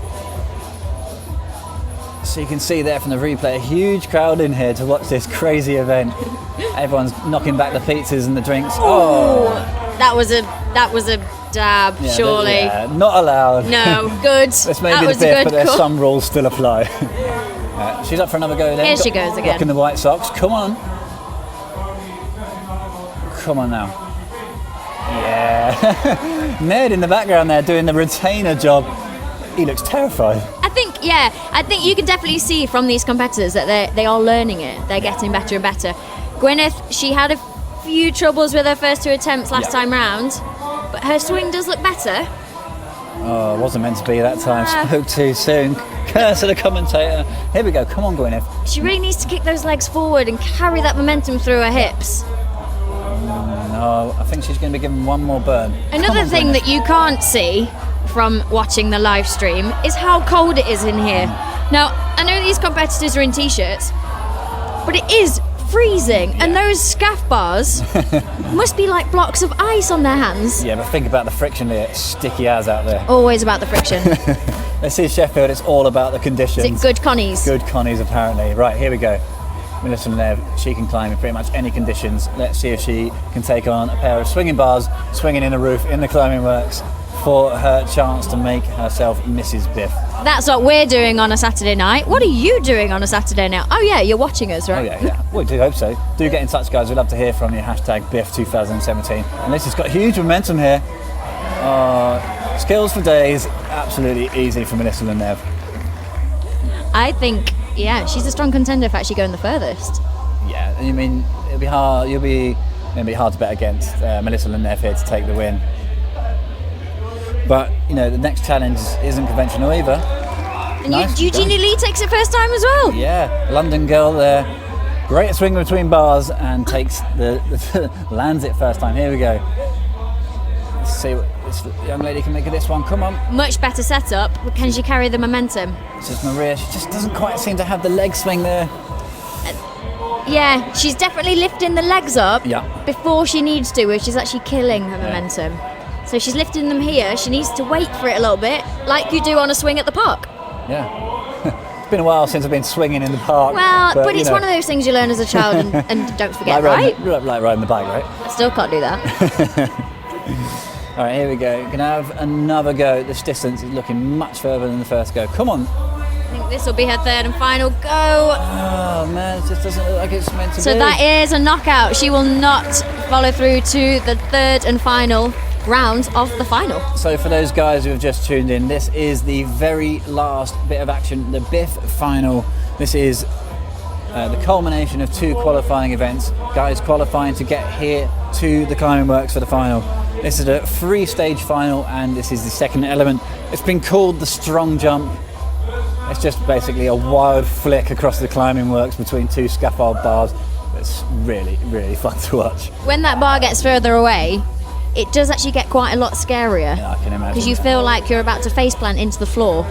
Speaker 1: So you can see there from the replay, a huge crowd in here to watch this crazy event. Everyone's knocking back the pizzas and the drinks. Oh,
Speaker 2: That was a dab,
Speaker 1: yeah,
Speaker 2: surely.
Speaker 1: yeah, not allowed.
Speaker 2: No, good.
Speaker 1: This may
Speaker 2: That
Speaker 1: be
Speaker 2: was
Speaker 1: the
Speaker 2: a
Speaker 1: Biff,
Speaker 2: good
Speaker 1: but there's
Speaker 2: call.
Speaker 1: some rules still apply. She's up for another go then.
Speaker 2: Here she goes again.
Speaker 1: Rocking the white socks. Come on. Come on now. Yeah. Ned in the background there doing the retainer job. He looks terrified.
Speaker 2: I think you can definitely see from these competitors that they are learning it. They're getting better and better. Gwyneth, she had a few troubles with her first 2 attempts last time round, but her swing does look better.
Speaker 1: Oh, it wasn't meant to be that time.
Speaker 2: Ah.
Speaker 1: Spoke too soon. Curse of the commentator. Here we go. Come on, Gwyneth.
Speaker 2: She really needs to kick those legs forward and carry that momentum through her hips.
Speaker 1: No, I think she's going to be given one more burn. Come
Speaker 2: Another
Speaker 1: on,
Speaker 2: thing
Speaker 1: Gwyneth.
Speaker 2: that you can't see from watching the live stream is how cold it is in here. Now, I know these competitors are in t-shirts, but it is freezing, and those scaff bars must be like blocks of ice on their hands.
Speaker 1: Yeah, but think about the friction there. It's sticky as out there.
Speaker 2: Always about the friction.
Speaker 1: This is Sheffield. It's all about the conditions.
Speaker 2: Is it good connies?
Speaker 1: Good connies, apparently. Right, here we go. Melissa le Neve, she can climb in pretty much any conditions. Let's see if she can take on a pair of swinging bars, swinging in a roof in the climbing works for her chance to make herself Mrs. Biff.
Speaker 2: That's what we're doing on a Saturday night. What are you doing on a Saturday night? Oh yeah, you're watching us, right?
Speaker 1: Oh yeah. We do hope so. Do get in touch, guys. We'd love to hear from you. Hashtag Biff 2017. And this has got huge momentum here. Skills for days. Absolutely easy for Melissa le Neve.
Speaker 2: I think, yeah, she's a strong contender for actually going the furthest.
Speaker 1: Yeah, I mean, it'll be hard. It'll be hard to bet against Melissa le Neve here to take the win. But you know, the next challenge isn't conventional either.
Speaker 2: And
Speaker 1: Nice,
Speaker 2: Eugenie Lee takes it first time as well.
Speaker 1: Yeah, London girl there. Great swing between bars and takes the lands it first time. Here we go. Let's see what this young lady can make of this one. Come on.
Speaker 2: Much better setup. Can she carry the momentum?
Speaker 1: This is Maria. She just doesn't quite seem to have the leg swing there.
Speaker 2: Yeah, she's definitely lifting the legs up
Speaker 1: Yeah.
Speaker 2: before she needs to, which is actually killing her momentum. So she's lifting them here. She needs to wait for it a little bit, like you do on a swing at the park.
Speaker 1: Yeah. It's been a while since I've been swinging in the park.
Speaker 2: Well, but
Speaker 1: you
Speaker 2: it's
Speaker 1: know,
Speaker 2: one of those things you learn as a child and don't forget,
Speaker 1: like
Speaker 2: right?
Speaker 1: like riding the bike, right?
Speaker 2: I still can't do that.
Speaker 1: All right, here we go. Gonna have another go. This distance is looking much further than the first go. Come on.
Speaker 2: I think this will be her third and final go.
Speaker 1: Oh man, it just doesn't look like it's meant to
Speaker 2: So
Speaker 1: be.
Speaker 2: that is a knockout. She will not follow through to the third and final round of the final.
Speaker 1: So for those guys who have just tuned in, this is the very last bit of action, the Biff final. This is the culmination of 2 qualifying events. Guys qualifying to get here to the climbing works for the final. This is a 3-stage final, and this is the second element. It's been called the strong jump. It's just basically a wild flick across the climbing works between 2 scaffold bars. It's really, really fun to watch.
Speaker 2: When that bar gets further away, it does actually get quite a lot scarier.
Speaker 1: Yeah, I can imagine.
Speaker 2: Because you feel like you're about to faceplant into the floor.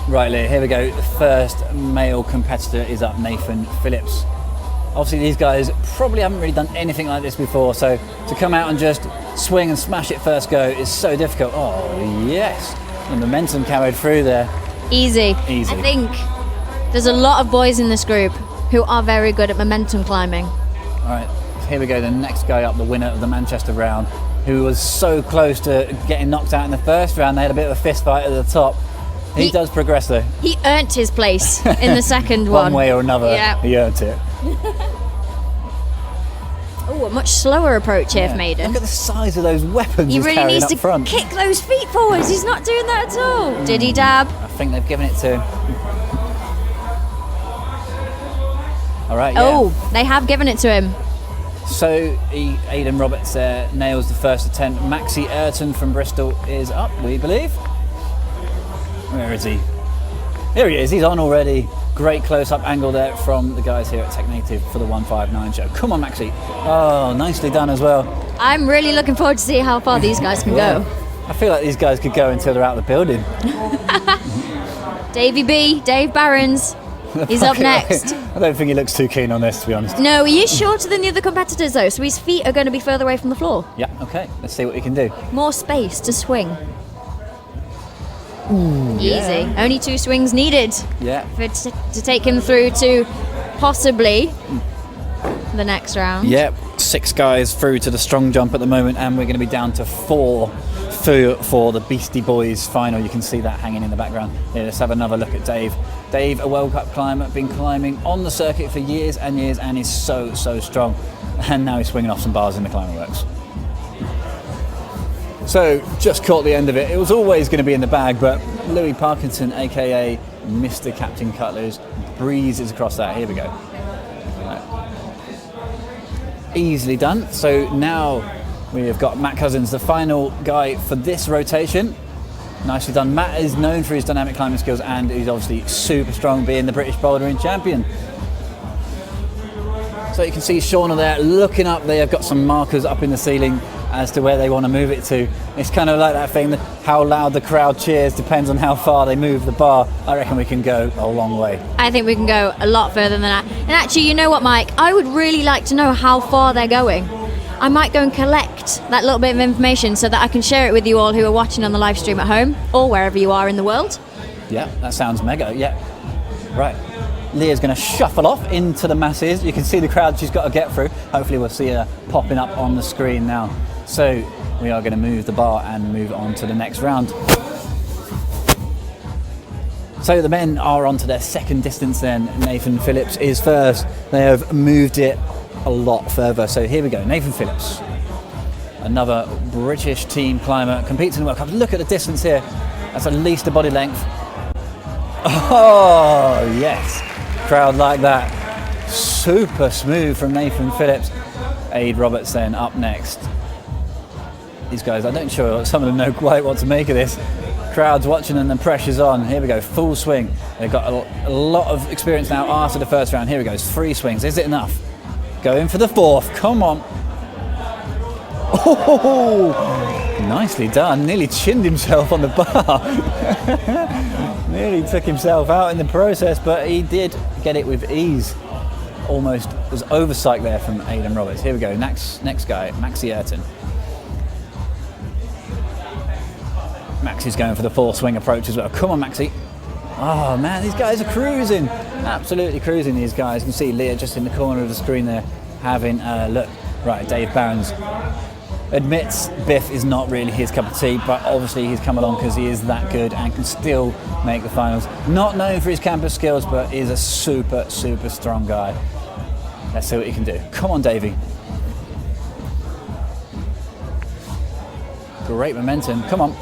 Speaker 1: Right, Lee, here we go. The first male competitor is up, Nathan Phillips. Obviously, these guys probably haven't really done anything like this before, so to come out and just swing and smash it first go is so difficult. Oh, yes. The momentum carried through there.
Speaker 2: Easy.
Speaker 1: Easy.
Speaker 2: I think there's a lot of boys in this group who are very good at momentum climbing.
Speaker 1: All right, here we go. The next guy up, the winner of the Manchester round, who was so close to getting knocked out in the first round. They had a bit of a fist fight at the top. He does progress though.
Speaker 2: He earned his place in the second one.
Speaker 1: One way or another,
Speaker 2: Yeah.
Speaker 1: he earned it.
Speaker 2: Oh, a much slower approach here for Maiden.
Speaker 1: Look at the size of those weapons
Speaker 2: He
Speaker 1: he's
Speaker 2: really
Speaker 1: carrying
Speaker 2: needs
Speaker 1: up
Speaker 2: to
Speaker 1: front.
Speaker 2: kick those feet forwards. He's not doing that at all. Did he dab?
Speaker 1: I think they've given it to him. All right, yeah.
Speaker 2: Oh, they have given it to him.
Speaker 1: So Aidan Roberts there nails the first attempt. Maxi Ayrton from Bristol is up, we believe. Where is he? Here he is, he's on already. Great close-up angle there from the guys here at Tech Native for the 159 show. Come on, Maxi. Oh, nicely done as well.
Speaker 2: I'm really looking forward to see how far these guys can go.
Speaker 1: I feel like these guys could go until they're out of the building.
Speaker 2: Davey B, Dave Barons, is up next.
Speaker 1: I don't think he looks too keen on this, to be honest.
Speaker 2: No, he is shorter than the other competitors though, so his feet are going to be further away from the floor.
Speaker 1: Yeah, okay. Let's see what he can do.
Speaker 2: More space to swing.
Speaker 1: Ooh,
Speaker 2: Easy.
Speaker 1: yeah.
Speaker 2: Only 2 swings needed
Speaker 1: Yeah.
Speaker 2: to take him through to possibly the next round.
Speaker 1: Yep, 6 guys through to the strong jump at the moment, and we're going to be down to 4 for the Beastie Boys final. You can see that hanging in the background. Here, let's have another look at Dave. Dave, a World Cup climber, been climbing on the circuit for years and years, and is so strong. And now he's swinging off some bars in the climbing works. So, just caught the end of it. It was always going to be in the bag, but Louis Parkinson, aka Mr. Captain Cutlers, breezes across that. Here we go. Easily done. So now we have got Matt Cousins, the final guy for this rotation. Nicely done. Matt is known for his dynamic climbing skills, and he's obviously super strong, being the British bouldering champion. So you can see Shauna there looking up. They have got some markers up in the ceiling as to where they want to move it to. It's kind of like that thing, that how loud the crowd cheers depends on how far they move the bar. I reckon we can go a long way.
Speaker 2: I think we can go a lot further than that. And actually, you know what, Mike? I would really like to know how far they're going. I might go and collect that little bit of information so that I can share it with you all who are watching on the live stream at home or wherever you are in the world.
Speaker 1: Yeah, that sounds mega. Yeah. Right. Leah's going to shuffle off into the masses. You can see the crowd she's got to get through. Hopefully we'll see her popping up on the screen now. So we are going to move the bar and move on to the next round. So the men are on to their second distance then. Nathan Phillips is first. They have moved it a lot further. So here we go. Nathan Phillips, another British team climber, competes in the World Cup. Look at the distance here. That's at least a body length. Oh, yes. Crowd like that. Super smooth from Nathan Phillips. Aid Roberts then up next. These guys, I'm not sure, some of them know quite what to make of this. Crowd's watching and the pressure's on. Here we go, full swing. They've got a lot of experience now after the first round. Here we go, 3 swings. Is it enough? Going for the 4th. Come on. Oh, nicely done. Nearly chinned himself on the bar. Nearly took himself out in the process, but he did get it with ease. Almost was oversight there from Aidan Roberts. Here we go, next guy, Maxi Ayrton. Maxi's going for the 4 swing approach as well. Come on, Maxi. Oh man, these guys are cruising. Absolutely cruising, these guys. You can see Leah just in the corner of the screen there having a look. Right, Dave Barons admits Biff is not really his cup of tea, but obviously he's come along because he is that good and can still make the finals. Not known for his campus skills, but is a super strong guy. Let's see what he can do. Come on, Davey. Great momentum. Come on.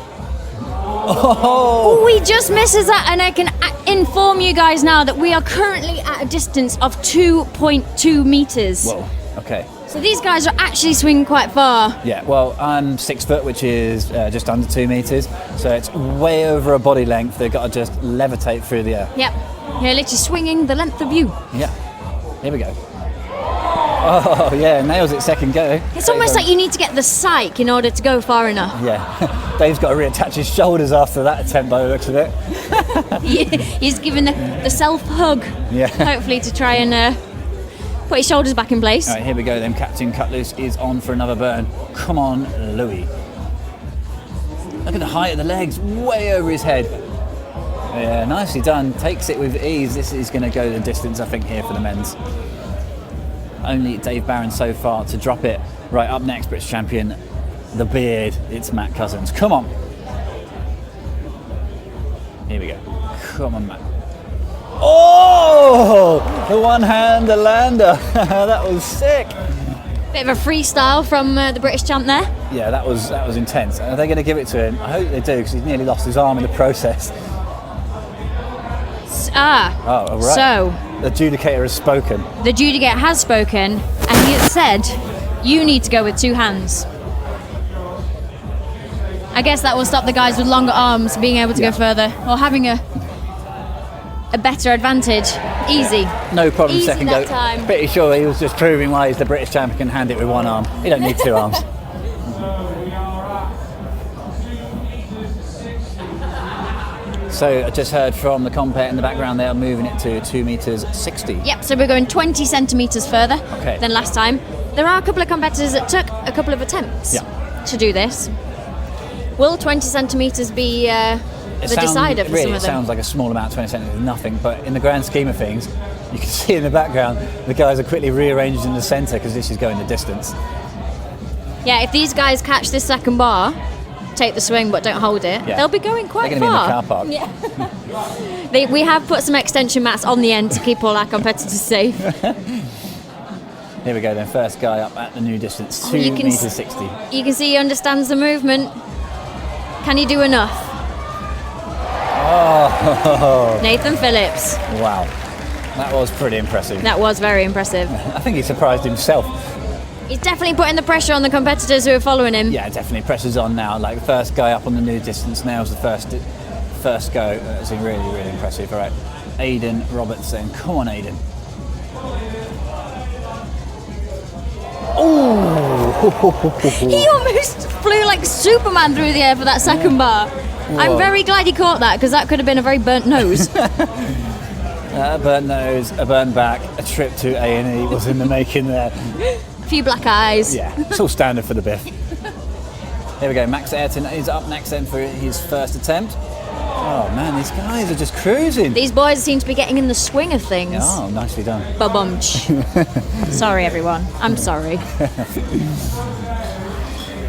Speaker 2: Oh, he just misses that, and I can inform you guys now that we are currently at a distance of 2.2 meters.
Speaker 1: Whoa, okay.
Speaker 2: So these guys are actually swinging quite far.
Speaker 1: Yeah, well, I'm 6 foot, which is just under 2 meters, so it's way over a body length. They've got to just levitate through the air.
Speaker 2: Yep, you're literally swinging the length of you.
Speaker 1: Yeah, here we go. Oh, yeah, nails it second go.
Speaker 2: It's almost like you need to get the psych in order to go far enough.
Speaker 1: Yeah, Dave's got to reattach his shoulders after that attempt by the looks of it.
Speaker 2: He's given the self-hug,
Speaker 1: Yeah.
Speaker 2: hopefully to try and put his shoulders back in place.
Speaker 1: All right, here we go then. Captain Cutloose is on for another burn. Come on, Louis. Look at the height of the legs, way over his head. Yeah, nicely done. Takes it with ease. This is going to go the distance, I think, here for the men's. Only Dave Barron so far to drop it. Right, up next, British champion, the beard. It's Matt Cousins. Come on. Here we go. Come on, Matt. Oh! The one-hander lander. That was sick.
Speaker 2: Bit of a freestyle from the British champ there.
Speaker 1: Yeah, that was intense. Are they going to give it to him? I hope they do, because he's nearly lost his arm in the process.
Speaker 2: Oh,
Speaker 1: all right.
Speaker 2: So
Speaker 1: the adjudicator has spoken.
Speaker 2: The adjudicator has spoken, and he has said, you need to go with 2 hands. I guess that will stop the guys with longer arms being able to go further, or having a better advantage. Easy.
Speaker 1: No problem.
Speaker 2: Easy
Speaker 1: second
Speaker 2: that
Speaker 1: go.
Speaker 2: time.
Speaker 1: Pretty sure he was just proving why he's the British champion, can hand it with 1 arm. He don't need 2 arms. So I just heard from the compet in the background they are moving it to 2 meters 60.
Speaker 2: Yep, so we're going 20 centimetres further
Speaker 1: Okay.
Speaker 2: than last time. There are a couple of competitors that took a couple of attempts to do this. Will 20 centimetres be the decider for some of them?
Speaker 1: It sounds like a small amount, 20 centimetres, nothing, but in the grand scheme of things, you can see in the background the guys are quickly rearranged in the centre because this is going the distance.
Speaker 2: Yeah, if these guys catch this second bar, take the swing but don't hold it, they'll be going quite
Speaker 1: They're going
Speaker 2: far.
Speaker 1: to be in the car park.
Speaker 2: Yeah. We have put some extension mats on the end to keep all our competitors safe.
Speaker 1: Here we go then, first guy up at the new distance, 2
Speaker 2: You can
Speaker 1: meters 60.
Speaker 2: You can see he understands the movement. Can he do enough?
Speaker 1: Oh,
Speaker 2: Nathan Phillips.
Speaker 1: wow. That was pretty impressive.
Speaker 2: That was very impressive.
Speaker 1: I think he surprised himself.
Speaker 2: He's definitely putting the pressure on the competitors who are following him.
Speaker 1: Yeah, definitely. Pressure's on now. Like the first guy up on the new distance nails the first go. It's really, really impressive. All right, Aidan Robertson. Come on, Aidan. Oh!
Speaker 2: He almost flew like Superman through the air for that second bar. I'm
Speaker 1: Whoa.
Speaker 2: very glad he caught that because that could have been a very burnt nose.
Speaker 1: A burnt nose, a burnt back, a trip to A&E was in the making there.
Speaker 2: A few black eyes.
Speaker 1: Yeah, it's all standard for the Biff. Here we go, Max Ayrton is up next then for his first attempt. Oh man, these guys are just cruising.
Speaker 2: These boys seem to be getting in the swing of things.
Speaker 1: Oh, nicely done.
Speaker 2: Ba-bumch. Sorry everyone, I'm sorry.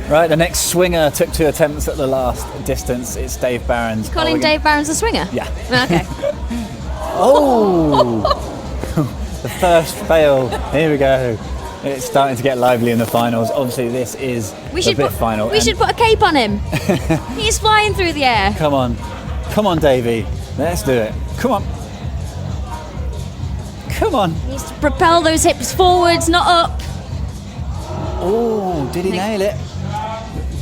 Speaker 1: Right, the next swinger took 2 attempts at the last distance. It's Dave Barron's.
Speaker 2: Calling Dave Barron's a swinger?
Speaker 1: Yeah.
Speaker 2: Okay.
Speaker 1: Oh! The first fail. Here we go. It's starting to get lively in the finals. Obviously, this is the Biff final.
Speaker 2: We should put a cape on him. He's flying through the air.
Speaker 1: Come on, Davey. Let's do it. Come on. Come on.
Speaker 2: He needs to propel those hips forwards, not up.
Speaker 1: Oh, did he nail it?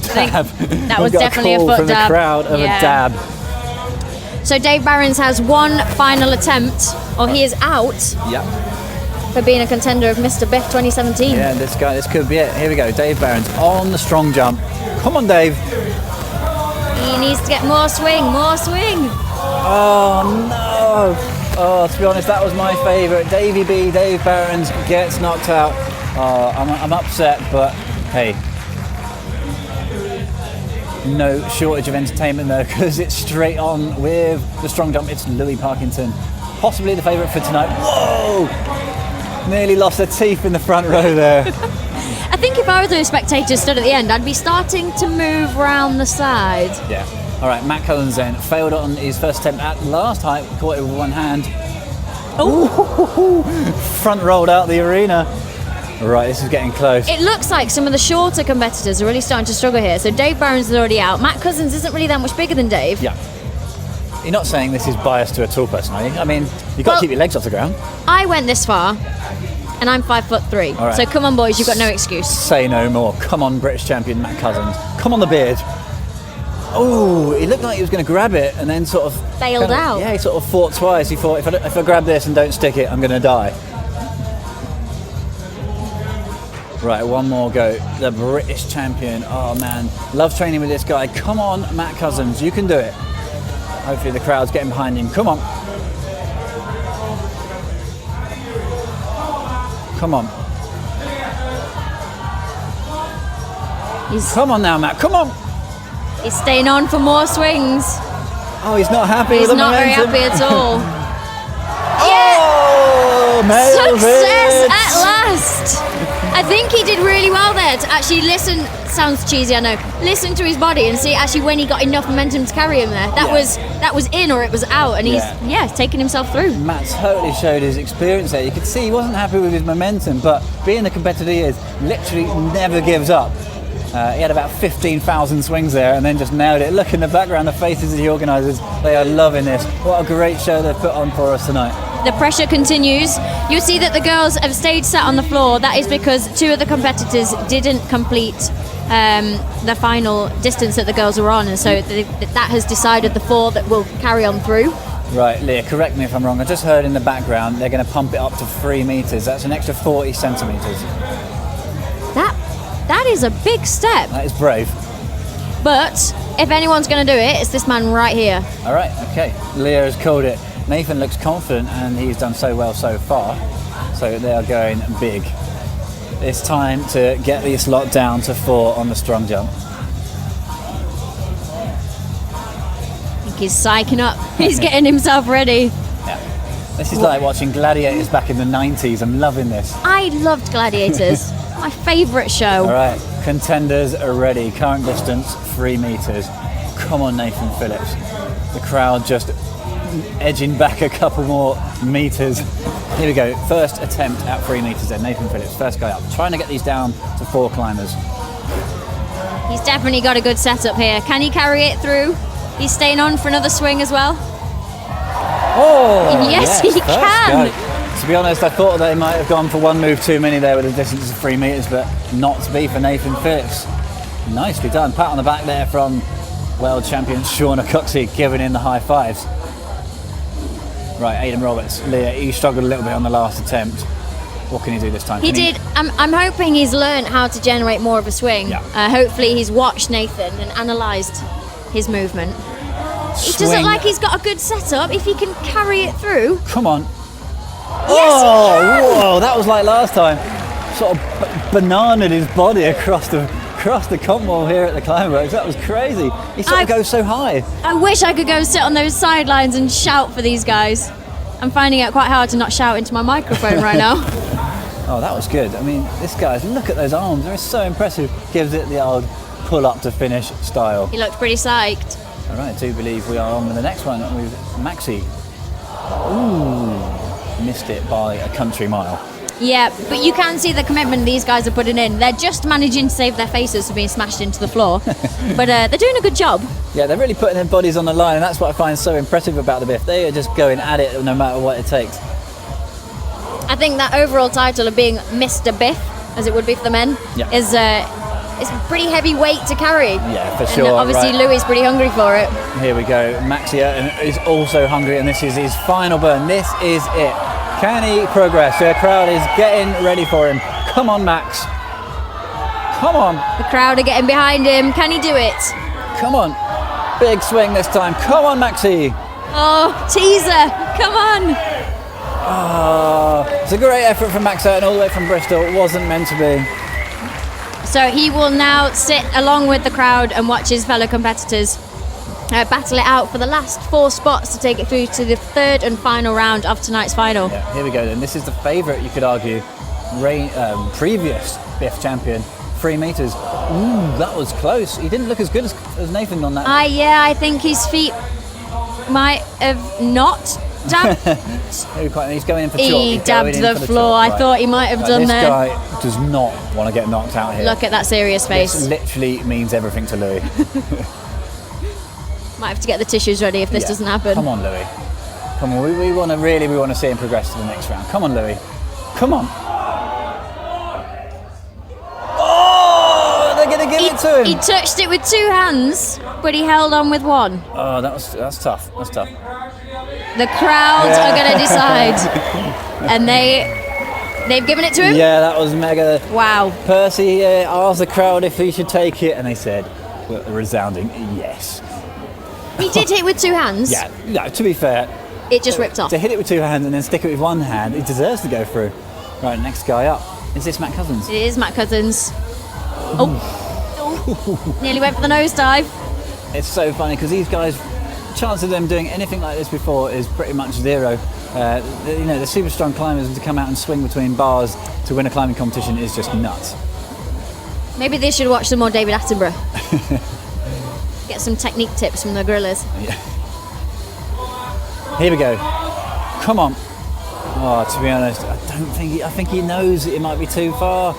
Speaker 2: Dab. That was
Speaker 1: We've got
Speaker 2: definitely a
Speaker 1: call
Speaker 2: foot
Speaker 1: from
Speaker 2: dab.
Speaker 1: the crowd of
Speaker 2: Yeah.
Speaker 1: a dab.
Speaker 2: So Dave Barron's has one final attempt, or he is out
Speaker 1: Yep.
Speaker 2: for being a contender of Mr. Biff 2017.
Speaker 1: Yeah, this could be it. Here we go. Dave Barron's on the strong jump. Come on, Dave.
Speaker 2: He needs to get more swing, more swing.
Speaker 1: Oh no! Oh, to be honest, that was my favourite. Davey B, Dave Barron's gets knocked out. Oh, I'm upset, but hey, no shortage of entertainment though, because it's straight on with the strong jump. It's Louis Parkinson, possibly the favourite for tonight. Whoa! Nearly lost her teeth in the front row there.
Speaker 2: I think if I was a spectator stood at the end, I'd be starting to move round the side.
Speaker 1: Yeah. All right, Matt Cousins then failed on his first attempt at last height, caught it with one hand. Oh! Front rolled out the arena. Right, this is getting close.
Speaker 2: It looks like some of the shorter competitors are really starting to struggle here. So Dave Barron's is already out. Matt Cousins isn't really that much bigger than Dave.
Speaker 1: Yeah. You're not saying this is biased to a tall person, are you? I mean, you've got to keep your legs off the ground.
Speaker 2: I went this far, and I'm 5'3".
Speaker 1: All right.
Speaker 2: So come on, boys, you've got no excuse.
Speaker 1: Say no more. Come on, British champion Matt Cousins. Come on, the beard. Oh, it looked like he was going to grab it and then sort of...
Speaker 2: Bailed out.
Speaker 1: Yeah, he sort of fought twice. He thought, if I grab this and don't stick it, I'm going to die. Right, one more go. The British champion. Oh, man. Love training with this guy. Come on, Matt Cousins. You can do it. Hopefully the crowd's getting behind him. Come on. Come on. Come on now, Matt. Come on.
Speaker 2: He's staying on for more swings.
Speaker 1: Oh, he's not happy
Speaker 2: He's
Speaker 1: with the
Speaker 2: not very
Speaker 1: momentum.
Speaker 2: happy at all.
Speaker 1: Oh, nailed
Speaker 2: Success
Speaker 1: it.
Speaker 2: at last! I think he did really well there to actually listen. Sounds cheesy, I know. Listen to his body and see actually when he got enough momentum to carry him there. That was in or it was out, and he's taking himself through.
Speaker 1: Matt totally showed his experience there. You could see he wasn't happy with his momentum, but being the competitor he is, literally never gives up. He had about 15,000 swings there and then just nailed it. Look in the background, the faces of the organisers, they are loving this. What a great show they've put on for us tonight.
Speaker 2: The pressure continues. You'll see that the girls have stayed sat on the floor. That is because two of the competitors didn't complete the final distance that the girls were on, and so that has decided the four that will carry on through.
Speaker 1: Right, Leah, correct me if I'm wrong. I just heard in the background they're going to pump it up to 3 metres. That's an extra 40 centimetres.
Speaker 2: That is a big step.
Speaker 1: That is brave.
Speaker 2: But if anyone's going to do it, it's this man right here.
Speaker 1: All right, okay. Leah has called it. Nathan looks confident, and he's done so well so far. So they are going big. It's time to get this lot down to 4 on the strong jump.
Speaker 2: I think he's psyching up. He's getting himself ready.
Speaker 1: Yeah. This is like watching Gladiators back in the 90s. I'm loving this.
Speaker 2: I loved Gladiators. My favourite show.
Speaker 1: All right, contenders are ready. Current distance, 3 meters. Come on, Nathan Phillips. The crowd just edging back a couple more meters. Here we go. First attempt at 3 meters then. Nathan Phillips, first guy up. Trying to get these down to 4 climbers.
Speaker 2: He's definitely got a good setup here. Can he carry it through? He's staying on for another swing as well.
Speaker 1: Oh,
Speaker 2: yes, he
Speaker 1: first
Speaker 2: can.
Speaker 1: go. To be honest, I thought they might have gone for one move too many there with a distance of 3 meters, but not to be for Nathan Phillips. Nicely done. Pat on the back there from world champion Shauna Coxey, giving in the high fives. Right, Aidan Roberts. Leah, he struggled a little bit on the last attempt. What can he do this time?
Speaker 2: He did. I'm hoping he's learned how to generate more of a swing.
Speaker 1: Yeah.
Speaker 2: Hopefully he's watched Nathan and analysed his movement. It doesn't look like he's got a good setup. If he can carry it through.
Speaker 1: Come on.
Speaker 2: Yes, he can.
Speaker 1: Whoa, that was like last time. Sort of bananaed his body across the comp wall here at the Climbworks. That was crazy. He sort of goes so high.
Speaker 2: I wish I could go sit on those sidelines and shout for these guys. I'm finding it quite hard to not shout into my microphone right now.
Speaker 1: Oh, that was good. I mean, this guy's, look at those arms. They're so impressive. Gives it the old pull up to finish style.
Speaker 2: He looked pretty psyched.
Speaker 1: All right, I do believe we are on with the next one with Maxi. Ooh, missed it by a country mile.
Speaker 2: Yeah, but you can see the commitment these guys are putting in. They're just managing to save their faces from being smashed into the floor. But they're doing a good job.
Speaker 1: Yeah, they're really putting their bodies on the line, and that's what I find so impressive about the Biff. They are just going at it no matter what it takes.
Speaker 2: I think that overall title of being Mr. Biff, as it would be for the men, is a pretty heavy weight to carry.
Speaker 1: Yeah, for
Speaker 2: and
Speaker 1: sure.
Speaker 2: obviously
Speaker 1: right.
Speaker 2: Louis is pretty hungry for it.
Speaker 1: Here we go. Maxi is also hungry, and this is his final burn. This is it. Can he progress? The crowd is getting ready for him. Come on, Max. Come on.
Speaker 2: The crowd are getting behind him. Can he do it?
Speaker 1: Come on. Big swing this time. Come on, Maxi.
Speaker 2: Oh, teaser. Come on.
Speaker 1: Oh, it's a great effort from Max Hurton all the way from Bristol. It wasn't meant to be.
Speaker 2: So he will now sit along with the crowd and watch his fellow competitors battle it out for the last 4 spots to take it through to the 3rd and final round of tonight's final.
Speaker 1: Yeah, here we go then. This is the favourite, you could argue, previous Biff champion, 3 meters. Ooh, that was close. He didn't look as good as Nathan on that.
Speaker 2: I think his feet might have not dabbed.
Speaker 1: He's going in for chalk.
Speaker 2: He dabbed the floor. I thought he might have done there.
Speaker 1: This guy does not want to get knocked out here.
Speaker 2: Look at that serious face.
Speaker 1: This literally means everything to Louis.
Speaker 2: Might have to get the tissues ready if this doesn't happen.
Speaker 1: Come on, Louis. Come on. We want to see him progress to the next round. Come on, Louis. Come on. Oh, they're going to give it to him.
Speaker 2: He touched it with 2 hands, but he held on with 1.
Speaker 1: Oh, that's tough. That's tough.
Speaker 2: The crowds are going to decide, and they've given it to him.
Speaker 1: Yeah, that was mega.
Speaker 2: Wow.
Speaker 1: Percy asked the crowd if he should take it, and they said a resounding yes.
Speaker 2: He did hit with 2 hands.
Speaker 1: Yeah, no, to be fair,
Speaker 2: it just ripped off.
Speaker 1: To hit it with 2 hands and then stick it with 1 hand, he deserves to go through. Right, next guy up. Is this Matt Cousins?
Speaker 2: It is Matt Cousins. Oh. Nearly went for the nosedive.
Speaker 1: It's so funny because these guys, chance of them doing anything like this before is pretty much 0. The super strong climbers to come out and swing between bars to win a climbing competition is just nuts.
Speaker 2: Maybe they should watch some more David Attenborough. Get some technique tips from the gorillas.
Speaker 1: Yeah. Here we go. Come on. Oh, to be honest, I think he knows it might be too far,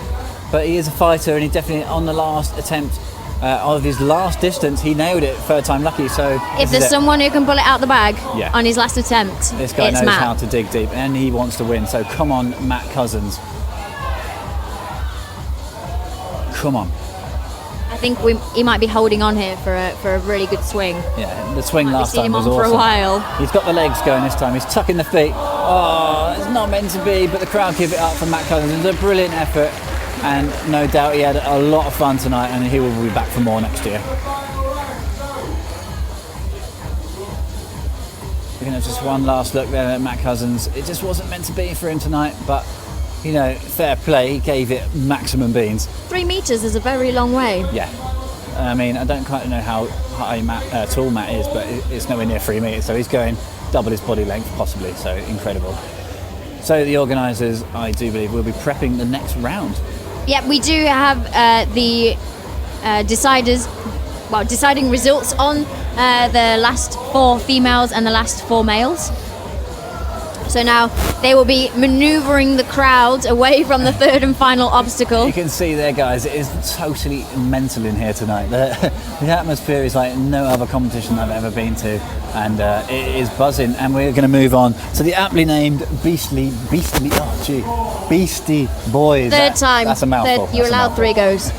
Speaker 1: but he is a fighter, and he definitely, on the last attempt of his last distance, he nailed it 3rd time lucky. So
Speaker 2: if there's someone who can pull it out the bag on his last attempt,
Speaker 1: this guy
Speaker 2: it's
Speaker 1: knows
Speaker 2: Matt.
Speaker 1: how to dig deep, and he wants to win. So come on, Matt Cousins. Come on.
Speaker 2: I think he might be holding on here for a really good swing.
Speaker 1: Yeah, the swing last time was
Speaker 2: awesome. For a while.
Speaker 1: He's got the legs going this time. He's tucking the feet. Oh, it's not meant to be, but the crowd give it up for Matt Cousins. It was a brilliant effort, and no doubt he had a lot of fun tonight, and he will be back for more next year. just one last look there at Matt Cousins. It just wasn't meant to be for him tonight, but fair play. He gave it maximum beans.
Speaker 2: 3 meters is a very long way.
Speaker 1: Yeah. I mean, I don't quite know how high tall Matt is, but it's nowhere near 3 meters, so he's going double his body length possibly, so incredible. So the organisers, I do believe, will be prepping the next round.
Speaker 2: Yeah, we do have the deciding results on the last 4 females and the last 4 males. So now they will be manoeuvring the crowd away from the third and final obstacle.
Speaker 1: You can see there, guys, it is totally mental in here tonight. The atmosphere is like no other competition I've ever been to, and it is buzzing. And we're going to move on to the aptly named Beastie Boys.
Speaker 2: Third time.
Speaker 1: That's a mouthful.
Speaker 2: You're allowed 3 goes.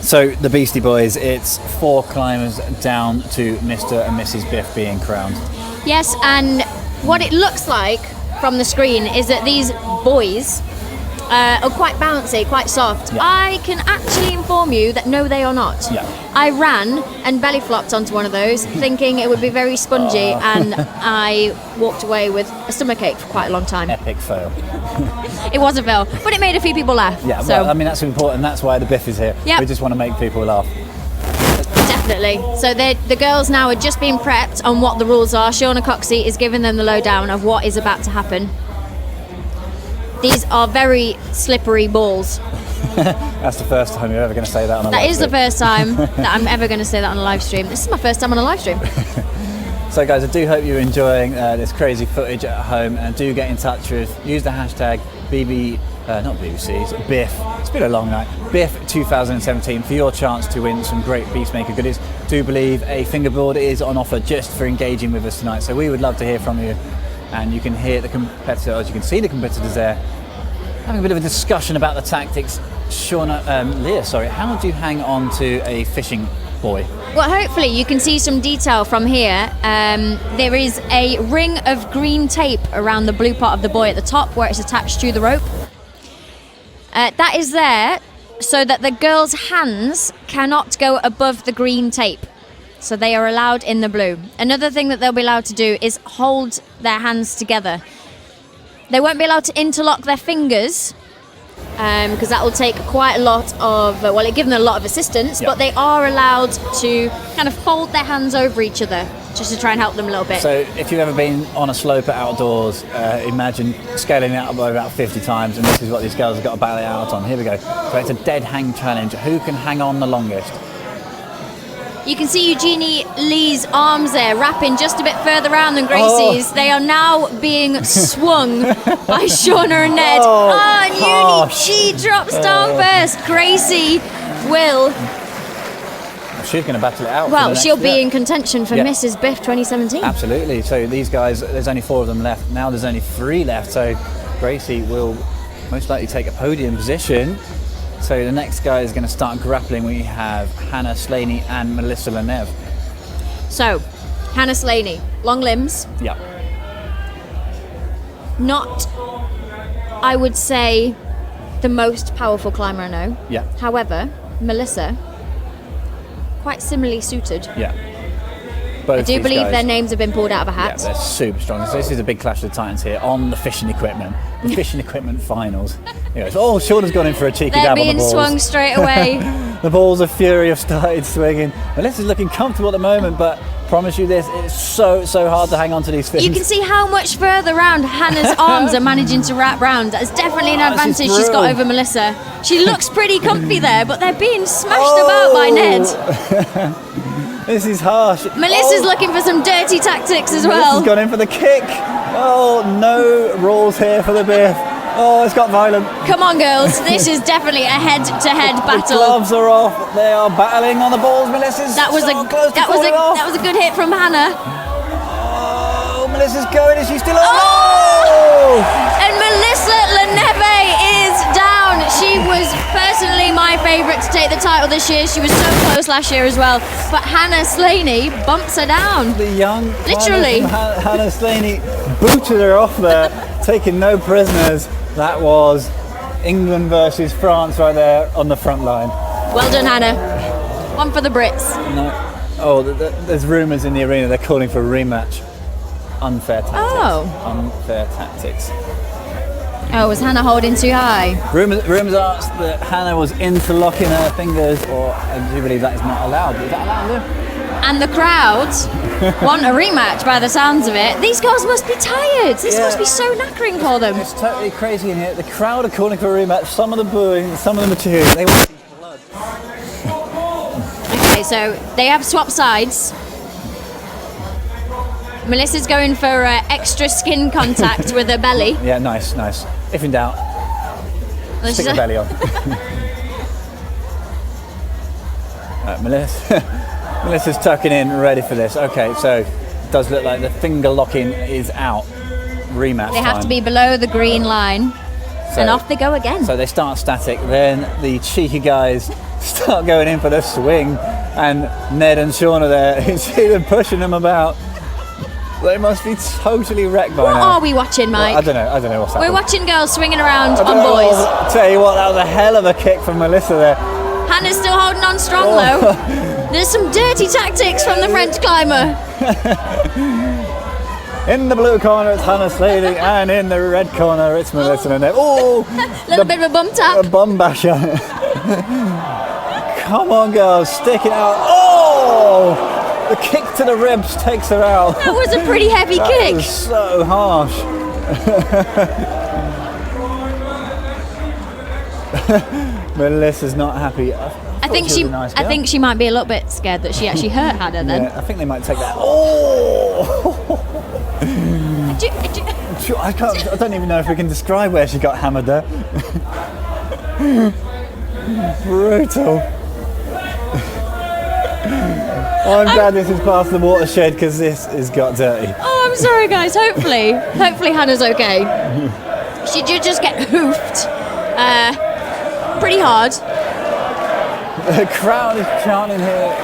Speaker 1: So the Beastie Boys, it's 4 climbers down to Mr. and Mrs. Biff being crowned.
Speaker 2: Yes, and what it looks like from the screen is that these boys are quite bouncy, quite soft.
Speaker 1: Yeah.
Speaker 2: I can actually inform you that no, they are not.
Speaker 1: Yeah.
Speaker 2: I ran and belly flopped onto one of those, thinking it would be very spongy, and I walked away with a stomachache for quite a long time.
Speaker 1: Epic fail.
Speaker 2: It was a fail, but it made a few people laugh.
Speaker 1: Yeah,
Speaker 2: so.
Speaker 1: well, I mean, that's important. That's why the Biff is here.
Speaker 2: Yep.
Speaker 1: We just want to make people laugh.
Speaker 2: Definitely. So the girls now are just being prepped on what the rules are. Shauna Coxey is giving them the lowdown of what is about to happen. These are very slippery balls.
Speaker 1: That's the first time you're ever going to say that on a live stream.
Speaker 2: That is the first time that I'm ever going to say that on a live stream. This is my first time on a live stream.
Speaker 1: So guys, I do hope you're enjoying this crazy footage at home, and do get in touch with, use the hashtag Biff. It's been a long night. Biff 2017 for your chance to win some great Beastmaker goodies. Do believe a fingerboard is on offer just for engaging with us tonight. So we would love to hear from you, and you can hear the competitors, you can see the competitors there having a bit of a discussion about the tactics. Leah, how do you hang on to a fishing buoy?
Speaker 2: Well, hopefully you can see some detail from here. There is a ring of green tape around the blue part of the buoy at the top where it's attached to the rope. That is there so that the girls' hands cannot go above the green tape. So they are allowed in the blue. Another thing that they'll be allowed to do is hold their hands together. They won't be allowed to interlock their fingers, because that will take quite a lot of, it gives them a lot of assistance, but they are allowed to kind of fold their hands over each other just to try and help them a little bit.
Speaker 1: So if you've ever been on a slope at outdoors, imagine scaling it out by about 50 times, and this is what these girls have got to battle it out on. Here we go. So it's a dead hang challenge. Who can hang on the longest?
Speaker 2: You can see Eugenie Lee's arms there, wrapping just a bit further around than Gracie's. Oh. They are now being swung by Shauna and Ned. And Uni, she drops down first. Gracie will.
Speaker 1: She's going to battle it out.
Speaker 2: Well, she'll be in contention for Mrs. Biff 2017.
Speaker 1: Absolutely. So these guys, there's only 4 of them left. Now there's only 3 left. So Gracie will most likely take a podium position. So the next guy is going to start grappling. We have Hannah Slaney and Melissa le Neve.
Speaker 2: So, Hannah Slaney, long limbs.
Speaker 1: Yeah.
Speaker 2: Not, I would say, the most powerful climber I know.
Speaker 1: Yeah.
Speaker 2: However, Melissa, quite similarly suited.
Speaker 1: Yeah. Both
Speaker 2: I do believe their names have been pulled out of a hat.
Speaker 1: Yeah, they're super strong. So this is a big clash of the titans here on the fishing equipment. The fishing equipment finals. Anyways, Shauna's gone in for a cheeky dab on the balls.
Speaker 2: They're being swung straight away.
Speaker 1: The balls of fury have started swinging. Melissa's looking comfortable at the moment, but promise you this, it's so hard to hang on to these fins.
Speaker 2: You can see how much further round Hannah's arms are managing to wrap round. That's definitely an advantage she's got over Melissa. She looks pretty comfy there, but they're being smashed about by Ned.
Speaker 1: This is harsh.
Speaker 2: Melissa's looking for some dirty tactics as well.
Speaker 1: Melissa's gone in for the kick. Oh, no rules here for the Biff. Oh, it's got violent.
Speaker 2: Come on, girls. This is definitely a head-to-head battle.
Speaker 1: The gloves are off. They are battling on the balls. Melissa's
Speaker 2: that was a good hit from Hannah.
Speaker 1: Oh, Melissa's going. Is she still on?
Speaker 2: Oh! And Melissa le Neve is down. She was personally my favourite to take the title this year. She was so close last year as well. But Hannah Slaney bumps her down.
Speaker 1: The young
Speaker 2: literally
Speaker 1: Hannah Slaney booted her off there, taking no prisoners. That was England versus France right there on the front line.
Speaker 2: Well done, Hannah. One for the Brits.
Speaker 1: No. Oh, there's rumours in the arena they're calling for a rematch. Unfair tactics.
Speaker 2: Oh.
Speaker 1: Unfair tactics.
Speaker 2: Oh, was Hannah holding too high?
Speaker 1: Rumours are that Hannah was interlocking her fingers, or I do believe that is not allowed. Is that allowed, Liv?
Speaker 2: And the crowd want a rematch by the sounds of it. These girls must be tired. This must be so knackering for them.
Speaker 1: It's totally crazy in here. The crowd are calling for a rematch. Some of them booing, some of them are cheering. They want to see blood.
Speaker 2: Okay, so they have swapped sides. Melissa's going for extra skin contact with her belly.
Speaker 1: Yeah, nice. If in doubt, stick her belly on. Melissa's tucking in, ready for this. Okay, so it does look like the finger locking is out. Rematch
Speaker 2: They have
Speaker 1: time.
Speaker 2: to be below the green line, and off they go again.
Speaker 1: So they start static, then the cheeky guys start going in for the swing, and Ned and Sean are there. You see them pushing them about. They must be totally wrecked by
Speaker 2: What
Speaker 1: now.
Speaker 2: are we watching, Mike?
Speaker 1: Well, I don't know what's happening.
Speaker 2: We're watching girls swinging around on boys.
Speaker 1: I'll tell you what, that was a hell of a kick from Melissa there.
Speaker 2: Hannah's still holding on strong though. There's some dirty tactics from the French climber.
Speaker 1: In the blue corner it's Hannah Slady, and in the red corner it's Melissa le Neve. Oh!
Speaker 2: Little bit of a bum tap.
Speaker 1: A bum basher. Come on girls, stick it out. Oh! The kick to the ribs takes her out.
Speaker 2: That was a pretty heavy
Speaker 1: That
Speaker 2: kick.
Speaker 1: was so harsh. Melissa's not happy.
Speaker 2: I think she might be a little bit scared that she actually hurt Hannah then.
Speaker 1: Yeah, I think they might take that. Oh! I don't even know if we can describe where she got hammered there. Brutal. I'm glad this is past the watershed because this has got dirty.
Speaker 2: Oh, I'm sorry guys. Hopefully Hannah's okay. She did just get hoofed pretty hard.
Speaker 1: The crowd is chanting here.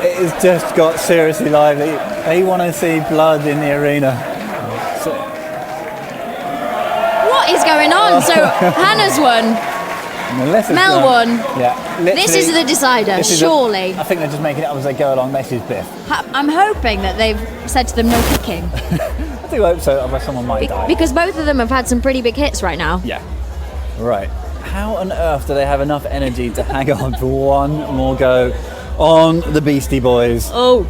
Speaker 1: It has just got seriously lively. They want to see blood in the arena. So,
Speaker 2: What is going on? So Hannah's won.
Speaker 1: Melissa's
Speaker 2: Mel won.
Speaker 1: Yeah.
Speaker 2: This is the decider, surely.
Speaker 1: I think they're just making it up as they go along. This is Biff.
Speaker 2: I'm hoping that they've said to them no kicking.
Speaker 1: I do hope so, otherwise someone might die.
Speaker 2: Because both of them have had some pretty big hits right now.
Speaker 1: Yeah. Right. How on earth do they have enough energy to hang on for one more go on the Beastie Boys?
Speaker 2: Oh,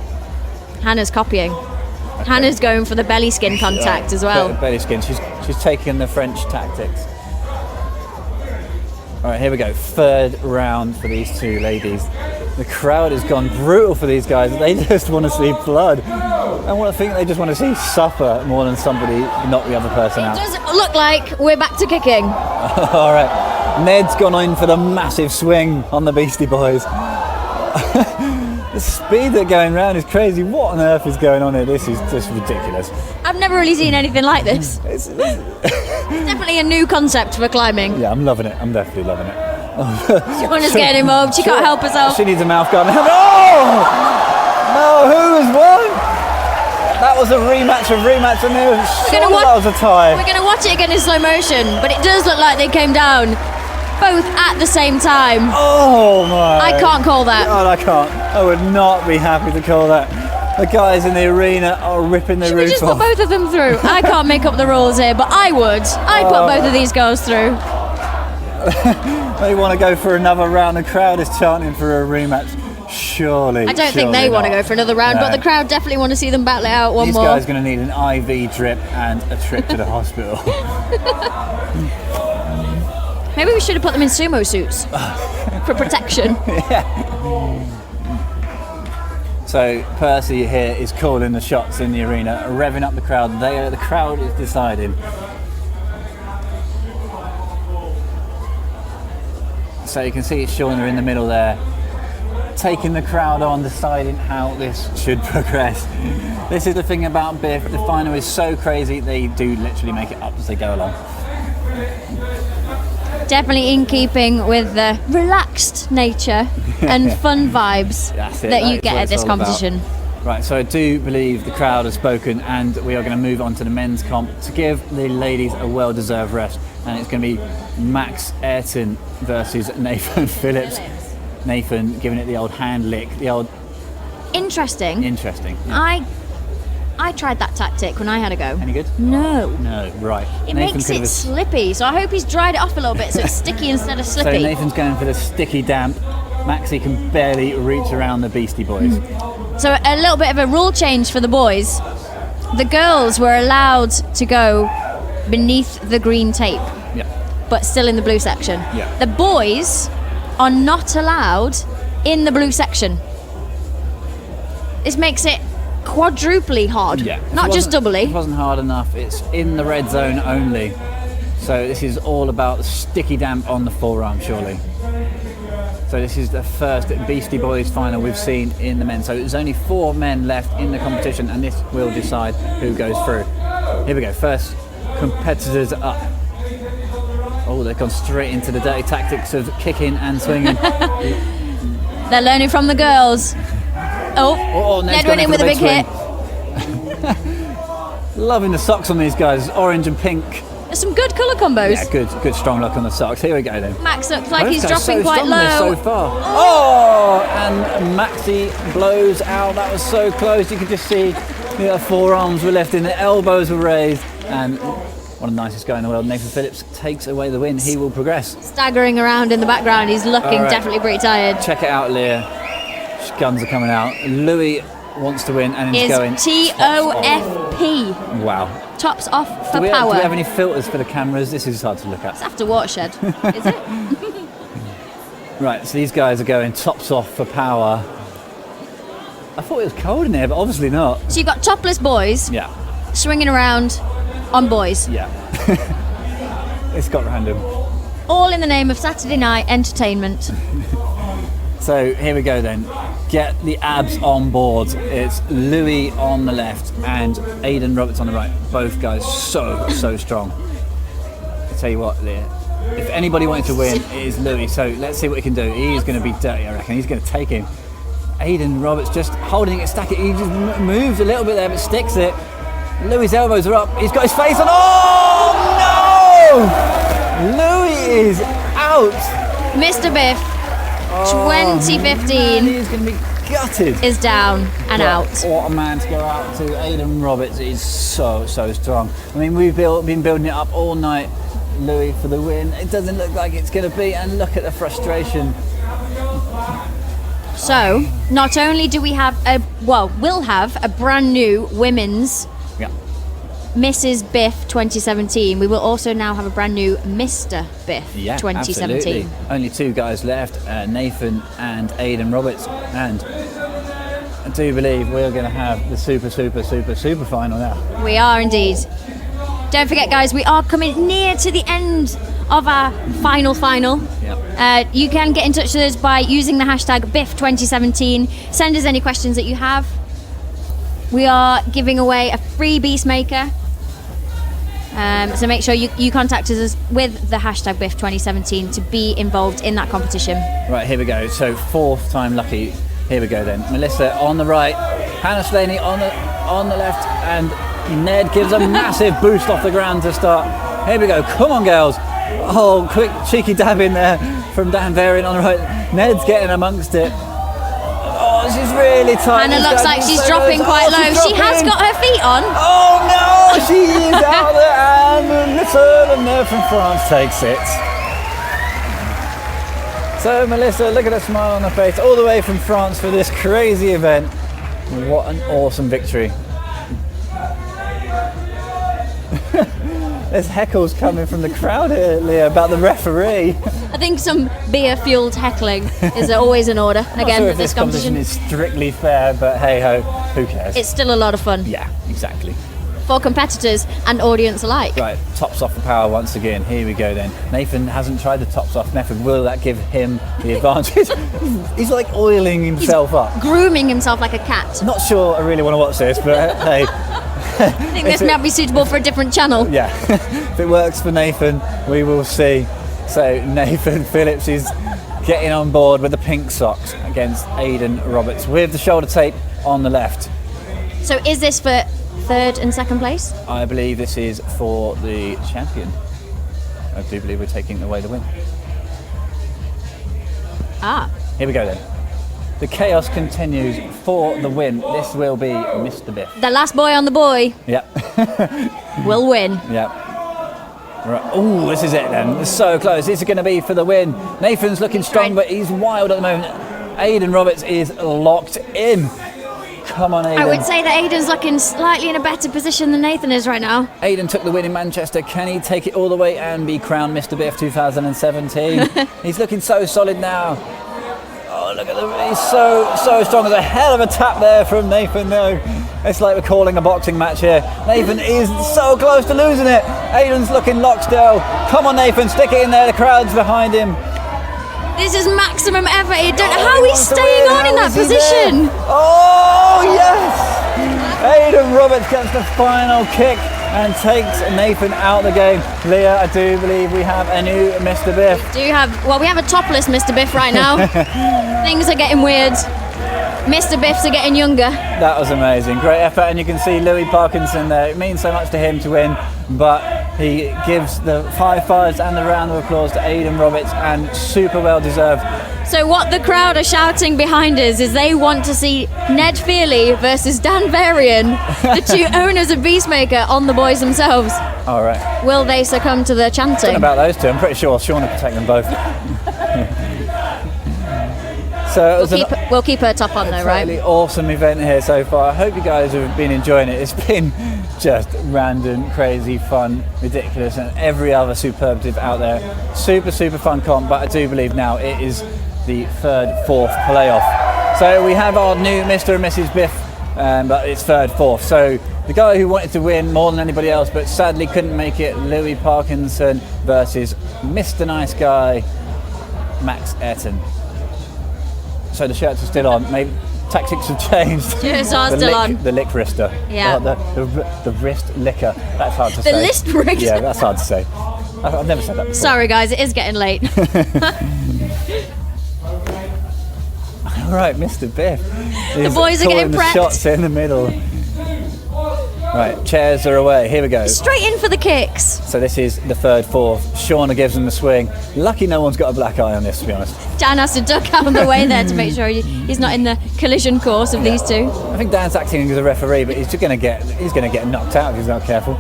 Speaker 2: Hannah's copying. Okay. Hannah's going for the belly skin contact as well.
Speaker 1: Belly skin. She's taking the French tactics. All right, here we go. Third round for these two ladies. The crowd has gone brutal for these guys. They just want to see blood. I think they just want to see suffer more than somebody knock the other person out.
Speaker 2: It does look like we're back to kicking.
Speaker 1: All right. Ned's gone in for the massive swing on the Beastie Boys. The speed they're going round is crazy. What on earth is going on here? This is just ridiculous.
Speaker 2: I've never really seen anything like this. It's definitely a new concept for climbing.
Speaker 1: Yeah, I'm loving it. I'm definitely loving it.
Speaker 2: Sean's getting involved. She can't help herself.
Speaker 1: She needs a mouth guard. No! No, who has won? That was a rematch of rematch, and that was a tie.
Speaker 2: We're going to watch it again in slow motion, but it does look like they came down both at the same time.
Speaker 1: Oh my!
Speaker 2: I can't call that.
Speaker 1: God, I can't. I would not be happy to call that. The guys in the arena are ripping the roof off.
Speaker 2: Should we just put both of them through? I can't make up the rules here, but I would. I'd put both of these girls through.
Speaker 1: They want to go for another round. The crowd is chanting for a rematch. Surely.
Speaker 2: I don't think they want to go for another round, but the crowd definitely want to see them battle it out one more.
Speaker 1: These guys are going to need an IV drip and a trip to the hospital.
Speaker 2: Maybe we should have put them in sumo suits for protection.
Speaker 1: Yeah. So Percy here is calling the shots in the arena, revving up the crowd. The crowd is deciding. So you can see Shauna in the middle there, taking the crowd on, deciding how this should progress. This is the thing about Biff. The final is so crazy, they do literally make it up as they go along.
Speaker 2: Definitely in keeping with the relaxed nature and fun vibes that you get at this competition.
Speaker 1: Right, so I do believe the crowd has spoken, and we are going to move on to the men's comp to give the ladies a well-deserved rest. And it's going to be Max Ayrton versus Nathan Phillips. Nathan giving it the old hand lick, the old
Speaker 2: Interesting.
Speaker 1: Interesting. Yeah.
Speaker 2: I tried that tactic when I had a go.
Speaker 1: Any good?
Speaker 2: No.
Speaker 1: No, right.
Speaker 2: It makes it slippy, so I hope he's dried it off a little bit so it's sticky instead of slippy.
Speaker 1: So Nathan's going for the sticky damp. Maxie can barely reach around the Beastie Boys.
Speaker 2: So a little bit of a rule change for the boys. The girls were allowed to go beneath the green tape, but still in the blue section.
Speaker 1: Yeah.
Speaker 2: The boys are not allowed in the blue section. This makes it quadruply hard, not just doubly.
Speaker 1: It wasn't hard enough. It's in the red zone only. So this is all about the sticky damp on the forearm, surely. So this is the first Beastie Boys final we've seen in the men. So there's only 4 men left in the competition, and this will decide who goes through. Here we go. First competitors up. Oh, they've gone straight into the dirty tactics of kicking and swinging.
Speaker 2: They're learning from the girls. Oh, Ned went in with a big hit.
Speaker 1: Loving the socks on these guys, orange and pink.
Speaker 2: There's some good colour combos.
Speaker 1: Yeah, good strong look on the socks. Here we go then.
Speaker 2: Max looks like
Speaker 1: Both
Speaker 2: he's
Speaker 1: guys
Speaker 2: dropping
Speaker 1: so
Speaker 2: quite
Speaker 1: strong
Speaker 2: low.
Speaker 1: So far. Oh, and Maxie blows out. That was so close. You could just see the forearms were left in, the elbows were raised, and one of the nicest guys in the world, Nathan Phillips, takes away the win. He will progress.
Speaker 2: Staggering around in the background. He's looking definitely pretty tired.
Speaker 1: Check it out, Leah. Guns are coming out. Louis wants to win, and he's going
Speaker 2: TOFP.
Speaker 1: Wow.
Speaker 2: Tops off for
Speaker 1: do we
Speaker 2: power.
Speaker 1: have any filters for the cameras? This is hard to look at.
Speaker 2: It's after Watershed, is it?
Speaker 1: Right, so these guys are going tops off for power. I thought it was cold in here, but obviously not.
Speaker 2: So you've got topless boys swinging around on boys.
Speaker 1: Yeah. It's got random.
Speaker 2: All in the name of Saturday night entertainment.
Speaker 1: So here we go then. Get the abs on board. It's Louis on the left and Aidan Roberts on the right. Both guys so strong. I tell you what, Leah, if anybody wanted to win, it is Louis. So let's see what he can do. He's going to be dirty, I reckon. He's going to take him. Aidan Roberts just holding it, stacking it. He just moves a little bit there, but sticks it. Louis' elbows are up. He's got his face on. Oh no! Louis is out.
Speaker 2: Mr. Biff. 2015
Speaker 1: he's going to be gutted.
Speaker 2: Is down and out.
Speaker 1: What a man to go out to. Aidan Roberts is so strong. I mean, we've been building it up all night, Louis, for the win. It doesn't look like it's going to be, and look at the frustration.
Speaker 2: So, not only do we have we'll have a brand new women's Mrs. Biff 2017. We will also now have a brand new Mr. Biff 2017.
Speaker 1: Absolutely. Only 2 guys left, Nathan and Aidan Roberts, and I do believe we're going to have the super final now.
Speaker 2: We are indeed. Don't forget, guys, we are coming near to the end of our final. You can get in touch with us by using the hashtag Biff2017. Send us any questions that you have. We are giving away a free Beastmaker. So make sure you contact us with the hashtag Biff2017 to be involved in that competition.
Speaker 1: Right, here we go. So 4th time lucky. Here we go then. Melissa on the right, Hannah Slaney on the left, and Ned gives a massive boost off the ground to start. Here we go. Come on, girls. Oh, quick cheeky dab in there from Dan Varian on the right. Ned's getting amongst it. Oh, she's really tight.
Speaker 2: Hannah looks like she's dropping quite low. She has got her feet on.
Speaker 1: Oh no, she is out there, and Melissa le Neve from France takes it. So Melissa, look at her smile on her face, all the way from France for this crazy event. What an awesome victory. There's heckles coming from the crowd here, Leah, about the referee.
Speaker 2: I think some beer-fueled heckling is always in order.
Speaker 1: I'm not sure if this competition is strictly fair, but hey-ho, who cares?
Speaker 2: It's still a lot of fun.
Speaker 1: Yeah, exactly.
Speaker 2: For competitors and audience alike.
Speaker 1: Right, tops off for power once again. Here we go then. Nathan hasn't tried the tops off method. Will that give him the advantage? He's like oiling himself up.
Speaker 2: Grooming himself like a cat.
Speaker 1: Not sure I really want to watch this, but hey.
Speaker 2: I think this might be suitable for a different channel.
Speaker 1: Yeah, if it works for Nathan, we will see. So Nathan Phillips is getting on board with the pink socks against Aidan Roberts with the shoulder tape on the left.
Speaker 2: So is this for 3rd and 2nd place?
Speaker 1: I believe this is for the champion. I do believe we're taking away the win.
Speaker 2: Ah.
Speaker 1: Here we go then. the chaos continues for the win. This will be Mr. Biff.
Speaker 2: The last boy on the boy
Speaker 1: Yep.
Speaker 2: will win.
Speaker 1: Yep. Right. Oh, this is it then. It's so close. This is going to be for the win. Nathan's looking strong, but he's wild at the moment. Aidan Roberts is locked in. Come on, Aidan.
Speaker 2: I would say that Aidan's looking slightly in a better position than Nathan is right now.
Speaker 1: Aidan took the win in Manchester. Can he take it all the way and be crowned Mr. Biff 2017? He's looking so solid now. Oh, look at him. He's so strong. There's a hell of a tap there from Nathan, though. It's like we're calling a boxing match here. Nathan is so close to losing it. Aidan's looking locked still. Come on, Nathan, stick it in there. The crowd's behind him.
Speaker 2: This is maximum effort. I don't know how he's staying on in that position.
Speaker 1: Oh, yes! Aidan Roberts gets the final kick and takes Nathan out of the game. Leah, I do believe we have a new Mr. Biff.
Speaker 2: We have a topless Mr. Biff right now. Things are getting weird. Mr. Biffs are getting younger.
Speaker 1: That was amazing. Great effort, and you can see Louis Parkinson there. It means so much to him to win, but he gives the high fives and the round of applause to Aidan Roberts, and super well deserved.
Speaker 2: So what the crowd are shouting behind us is they want to see Ned Fearley versus Dan Varian, the two owners of Beastmaker, on the boys themselves.
Speaker 1: All right.
Speaker 2: Will they succumb to the chanting?
Speaker 1: What about those two? I'm pretty sure Sean will protect them both. So
Speaker 2: we'll keep her top on though, right?
Speaker 1: Totally awesome event here so far. I hope you guys have been enjoying it. It's been just random, crazy, fun, ridiculous, and every other superlative out there. Super fun comp, but I do believe now it is the third, fourth playoff. So we have our new Mr. and Mrs. Biff, but it's third, fourth. So the guy who wanted to win more than anybody else, but sadly couldn't make it, Louis Parkinson versus Mr. Nice Guy, Max Ayrton. So the shirts are still on. Maybe tactics have changed.
Speaker 2: Shirts are still on.
Speaker 1: The lick wrister.
Speaker 2: Yeah.
Speaker 1: The wrist licker. That's hard to say.
Speaker 2: The list wrister.
Speaker 1: Yeah, that's hard to say. I've never said that before.
Speaker 2: Sorry guys, it is getting late.
Speaker 1: All right, Mr. Biff.
Speaker 2: The boys are getting
Speaker 1: the
Speaker 2: prepped.
Speaker 1: Shots in the middle. Right, chairs are away. Here we go.
Speaker 2: Straight in for the kicks.
Speaker 1: So this is the third, fourth. Shauna gives them the swing. Lucky no one's got a black eye on this, to be honest.
Speaker 2: Dan has to duck out of the way there to make sure he's not in the collision course of these two.
Speaker 1: I think Dan's acting as a referee, but he's going to get knocked out if he's not careful.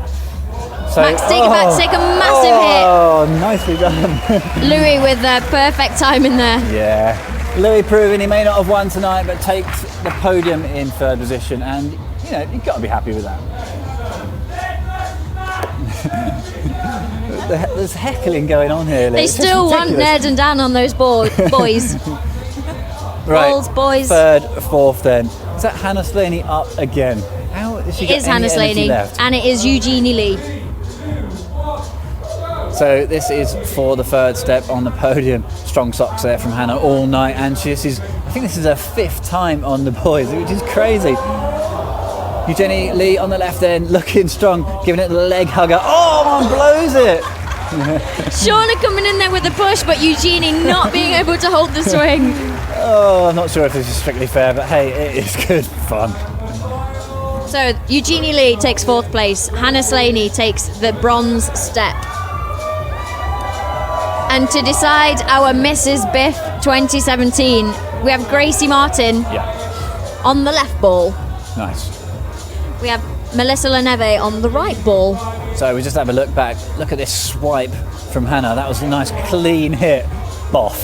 Speaker 1: So,
Speaker 2: Max, take a massive hit.
Speaker 1: Oh, nicely done.
Speaker 2: Louis with the perfect time in there.
Speaker 1: Yeah. Louis proving he may not have won tonight, but takes the podium in third position, and you know, you've got to be happy with that. There's heckling going on here.
Speaker 2: They still want Ned and Dan on those boys.
Speaker 1: Right.
Speaker 2: Balls, boys.
Speaker 1: Third, fourth then. Is that Hannah Slaney up again? How is she?
Speaker 2: It is Hannah Slaney, and it is Eugenie Lee.
Speaker 1: So this is for the third step on the podium. Strong socks there from Hannah all night, and I think this is her fifth time on the boys, which is crazy. Eugenie Lee on the left end, looking strong, giving it the leg hugger. Oh, and blows it.
Speaker 2: Shauna coming in there with a push, but Eugenie not being able to hold the swing.
Speaker 1: Oh, I'm not sure if this is strictly fair, but hey, it is good fun.
Speaker 2: So Eugenie Lee takes fourth place. Hannah Slaney takes the bronze step. And to decide our Mrs. Biff 2017, we have Gracie Martin on the left ball.
Speaker 1: Nice.
Speaker 2: We have Melissa le Neve on the right ball.
Speaker 1: So we just have a look back. Look at this swipe from Hannah. That was a nice clean hit. Boff.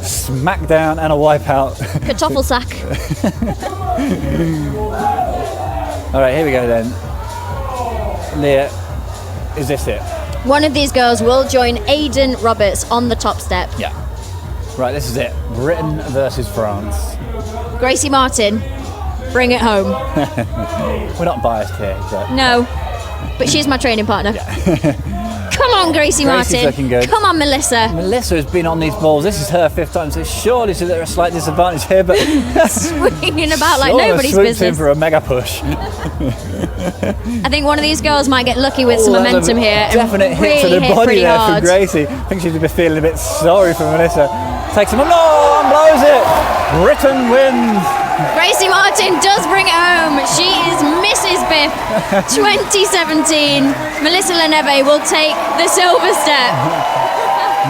Speaker 1: Smack down and a wipe out.
Speaker 2: Kartoffelsack.
Speaker 1: All right, here we go then. Leah, is this it?
Speaker 2: One of these girls will join Aidan Roberts on the top step.
Speaker 1: Yeah. Right, this is it. Britain versus France.
Speaker 2: Gracie Martin, bring it home.
Speaker 1: We're not biased here. But
Speaker 2: No, but she's my training partner. Come on, Gracie
Speaker 1: Gracie's
Speaker 2: Martin.
Speaker 1: looking good.
Speaker 2: Come on, Melissa.
Speaker 1: Melissa has been on these balls. This is her fifth time, so surely she's at a slight disadvantage here, but
Speaker 2: swinging about like
Speaker 1: Shauna
Speaker 2: nobody's
Speaker 1: swoops
Speaker 2: business.
Speaker 1: in for a mega push.
Speaker 2: I think one of these girls might get lucky with some momentum here.
Speaker 1: Definite
Speaker 2: and
Speaker 1: hit to
Speaker 2: really
Speaker 1: the
Speaker 2: hit
Speaker 1: body
Speaker 2: pretty
Speaker 1: there
Speaker 2: hard.
Speaker 1: from Gracie. I think she's feeling a bit sorry for Melissa. Takes him, no, and blows it. Britain wins.
Speaker 2: Gracie Martin does bring it home. She is Mrs. Biff 2017. Melissa le Neve will take the silver step.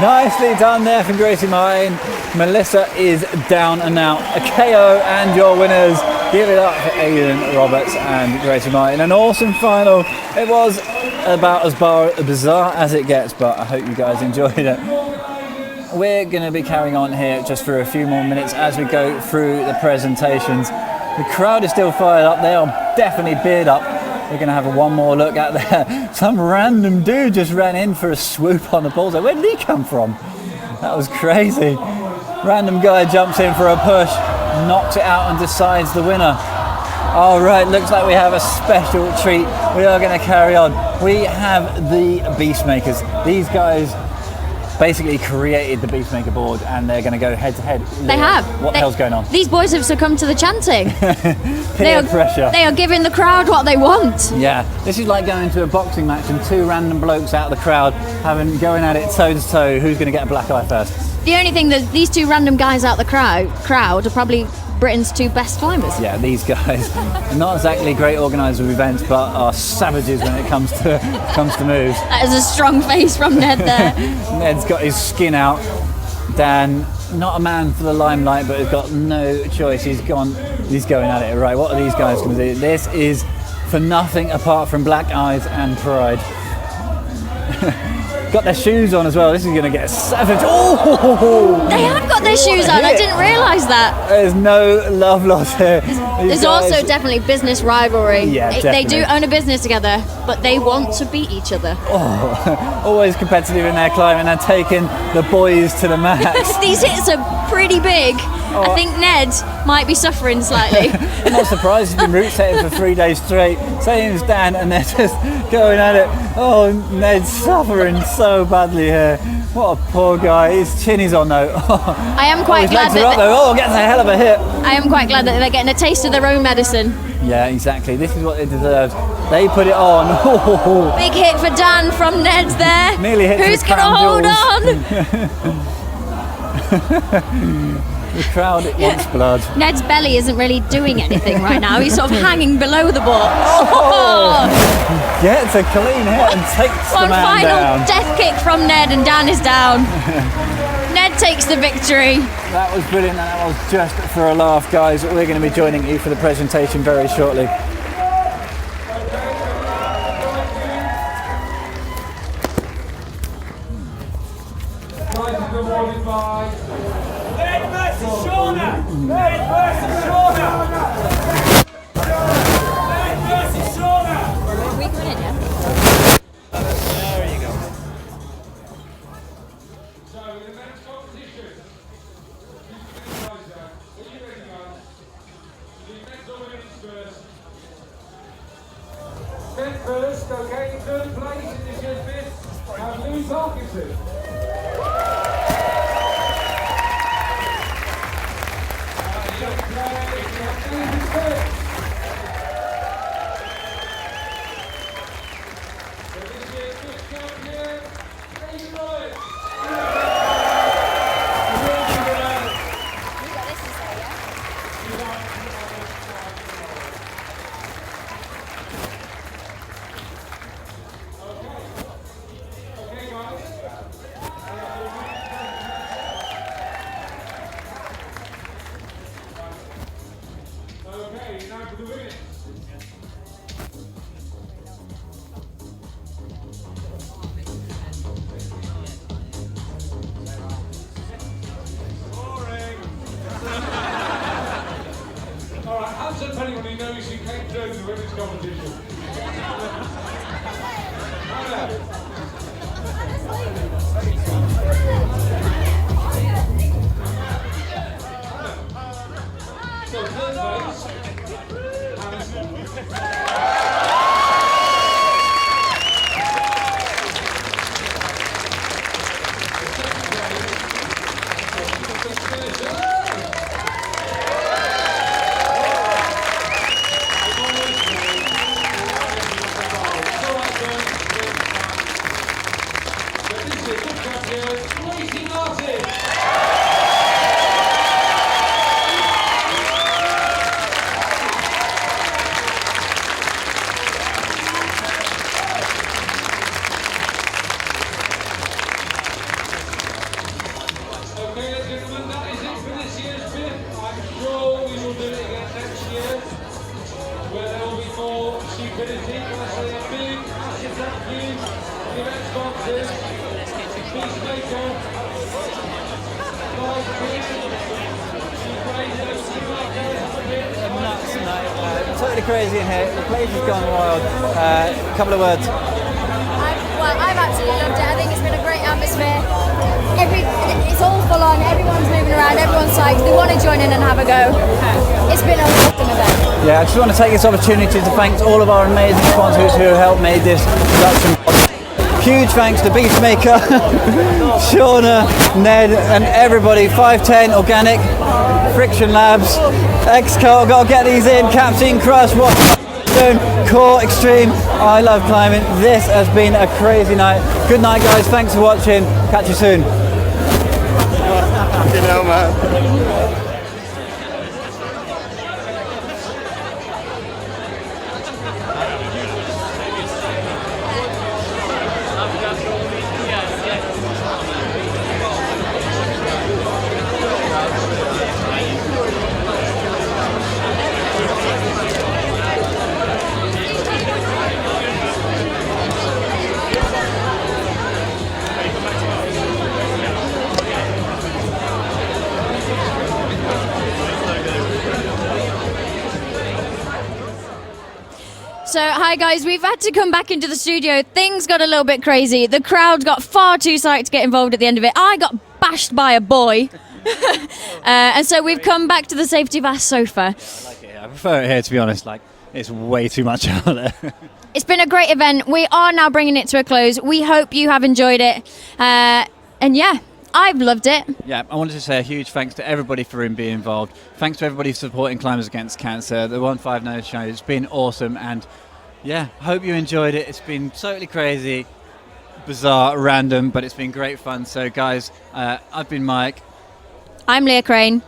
Speaker 1: Nicely done there from Gracie Martin. Melissa is down and out. A KO and your winners. Give it up for Aidan Roberts and Gracie Martin. An awesome final. It was about as bizarre as it gets, but I hope you guys enjoyed it. We're going to be carrying on here just for a few more minutes as we go through the presentations. The crowd is still fired up. They are definitely beard up. We're going to have one more look at there. Some random dude just ran in for a swoop on the bullseye. Where did he come from? That was crazy. Random guy jumps in for a push, knocks it out and decides the winner. All right, looks like we have a special treat. We are going to carry on. We have the Beastmakers. These guys basically created the Beastmaker board and they're going to go head to head.
Speaker 2: They have.
Speaker 1: What the hell's going on?
Speaker 2: These boys have succumbed to the chanting.
Speaker 1: Peer pressure.
Speaker 2: They are giving the crowd what they want.
Speaker 1: Yeah, this is like going to a boxing match and two random blokes out of the crowd going at it toe to toe. Who's going to get a black eye first?
Speaker 2: The only thing that these two random guys out the crowd are probably Britain's two best climbers.
Speaker 1: Yeah, these guys are not exactly great organisers of events, but are savages when it comes to moves.
Speaker 2: That is a strong face from Ned there.
Speaker 1: Ned's got his skin out. Dan, not a man for the limelight, but has got no choice. He's going at it. Right, what are these guys going to do? This is for nothing apart from black eyes and pride. Got their shoes on as well. This is going to get savage. Oh!
Speaker 2: They have got their shoes on. I didn't realise that.
Speaker 1: There's no love lost here.
Speaker 2: There's also definitely business rivalry.
Speaker 1: Yeah,
Speaker 2: They do own a business together, but they want to beat each other.
Speaker 1: Oh, always competitive in their climbing and taking the boys to the max.
Speaker 2: These hits are pretty big. I think Ned might be suffering slightly.
Speaker 1: I'm not surprised. He's been route setting for 3 days straight. Same as Dan, and they're just going at it. Oh, Ned's suffering so badly here. What a poor guy. His chin is on though.
Speaker 2: I am quite glad
Speaker 1: that gets a hell of a hit.
Speaker 2: I am quite glad that they're getting a taste of their own medicine.
Speaker 1: Yeah, exactly. This is what they deserve. They put it on.
Speaker 2: Big hit for Dan from Ned there.
Speaker 1: Nearly hit.
Speaker 2: Who's going to hold on?
Speaker 1: The crowd wants blood.
Speaker 2: Ned's belly isn't really doing anything right now. He's sort of hanging below the board.
Speaker 1: Gets a clean hit and takes the man
Speaker 2: One
Speaker 1: down.
Speaker 2: final death kick from Ned and Dan is down. Ned takes the victory.
Speaker 1: That was brilliant, and that was just for a laugh, guys. We're going to be joining you for the presentation very shortly.
Speaker 17: First, okay, third place in this year's Biff and Louis Parkinson.
Speaker 1: Totally crazy in here. The place has gone wild. A couple of words.
Speaker 2: I've absolutely loved it. I think it's been a great atmosphere. It's all full on. Everyone's moving around. Everyone's psyched. They want to join in and have a go. It's been an awesome event.
Speaker 1: Yeah, I just want to take this opportunity to thank all of our amazing sponsors who helped make this production. Huge thanks to Beastmaker, Shauna, Ned, and everybody. 510 Organic, Friction Labs, X-Cult. Got to get these in. Captain Crush, what? Core Extreme. I love climbing. This has been a crazy night. Good night, guys. Thanks for watching. Catch you soon.
Speaker 18: Fucking hell, man.
Speaker 2: So, hi guys, we've had to come back into the studio. Things got a little bit crazy. The crowd got far too psyched to get involved at the end of it. I got bashed by a boy. And so we've come back to the safety of our sofa.
Speaker 1: I like it here. I prefer it here, to be honest. Like, it's way too much out there.
Speaker 2: It's been a great event. We are now bringing it to a close. We hope you have enjoyed it. And yeah, I've loved it.
Speaker 1: Yeah, I wanted to say a huge thanks to everybody for being involved. Thanks to everybody for supporting Climbers Against Cancer. The 159 show has been awesome, and yeah, hope you enjoyed it. It's been totally crazy, bizarre, random, but it's been great fun. So guys, I've been Mike.
Speaker 2: I'm Leah Crane.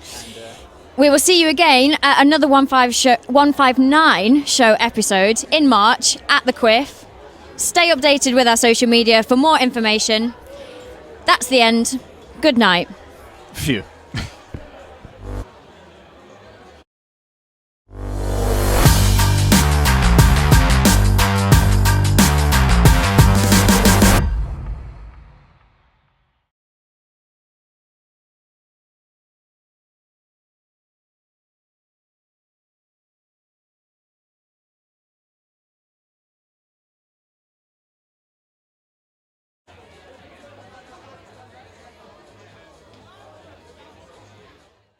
Speaker 2: We will see you again at another 159 show episode in March at the Quiff. Stay updated with our social media for more information. That's the end. Good night.
Speaker 1: Phew.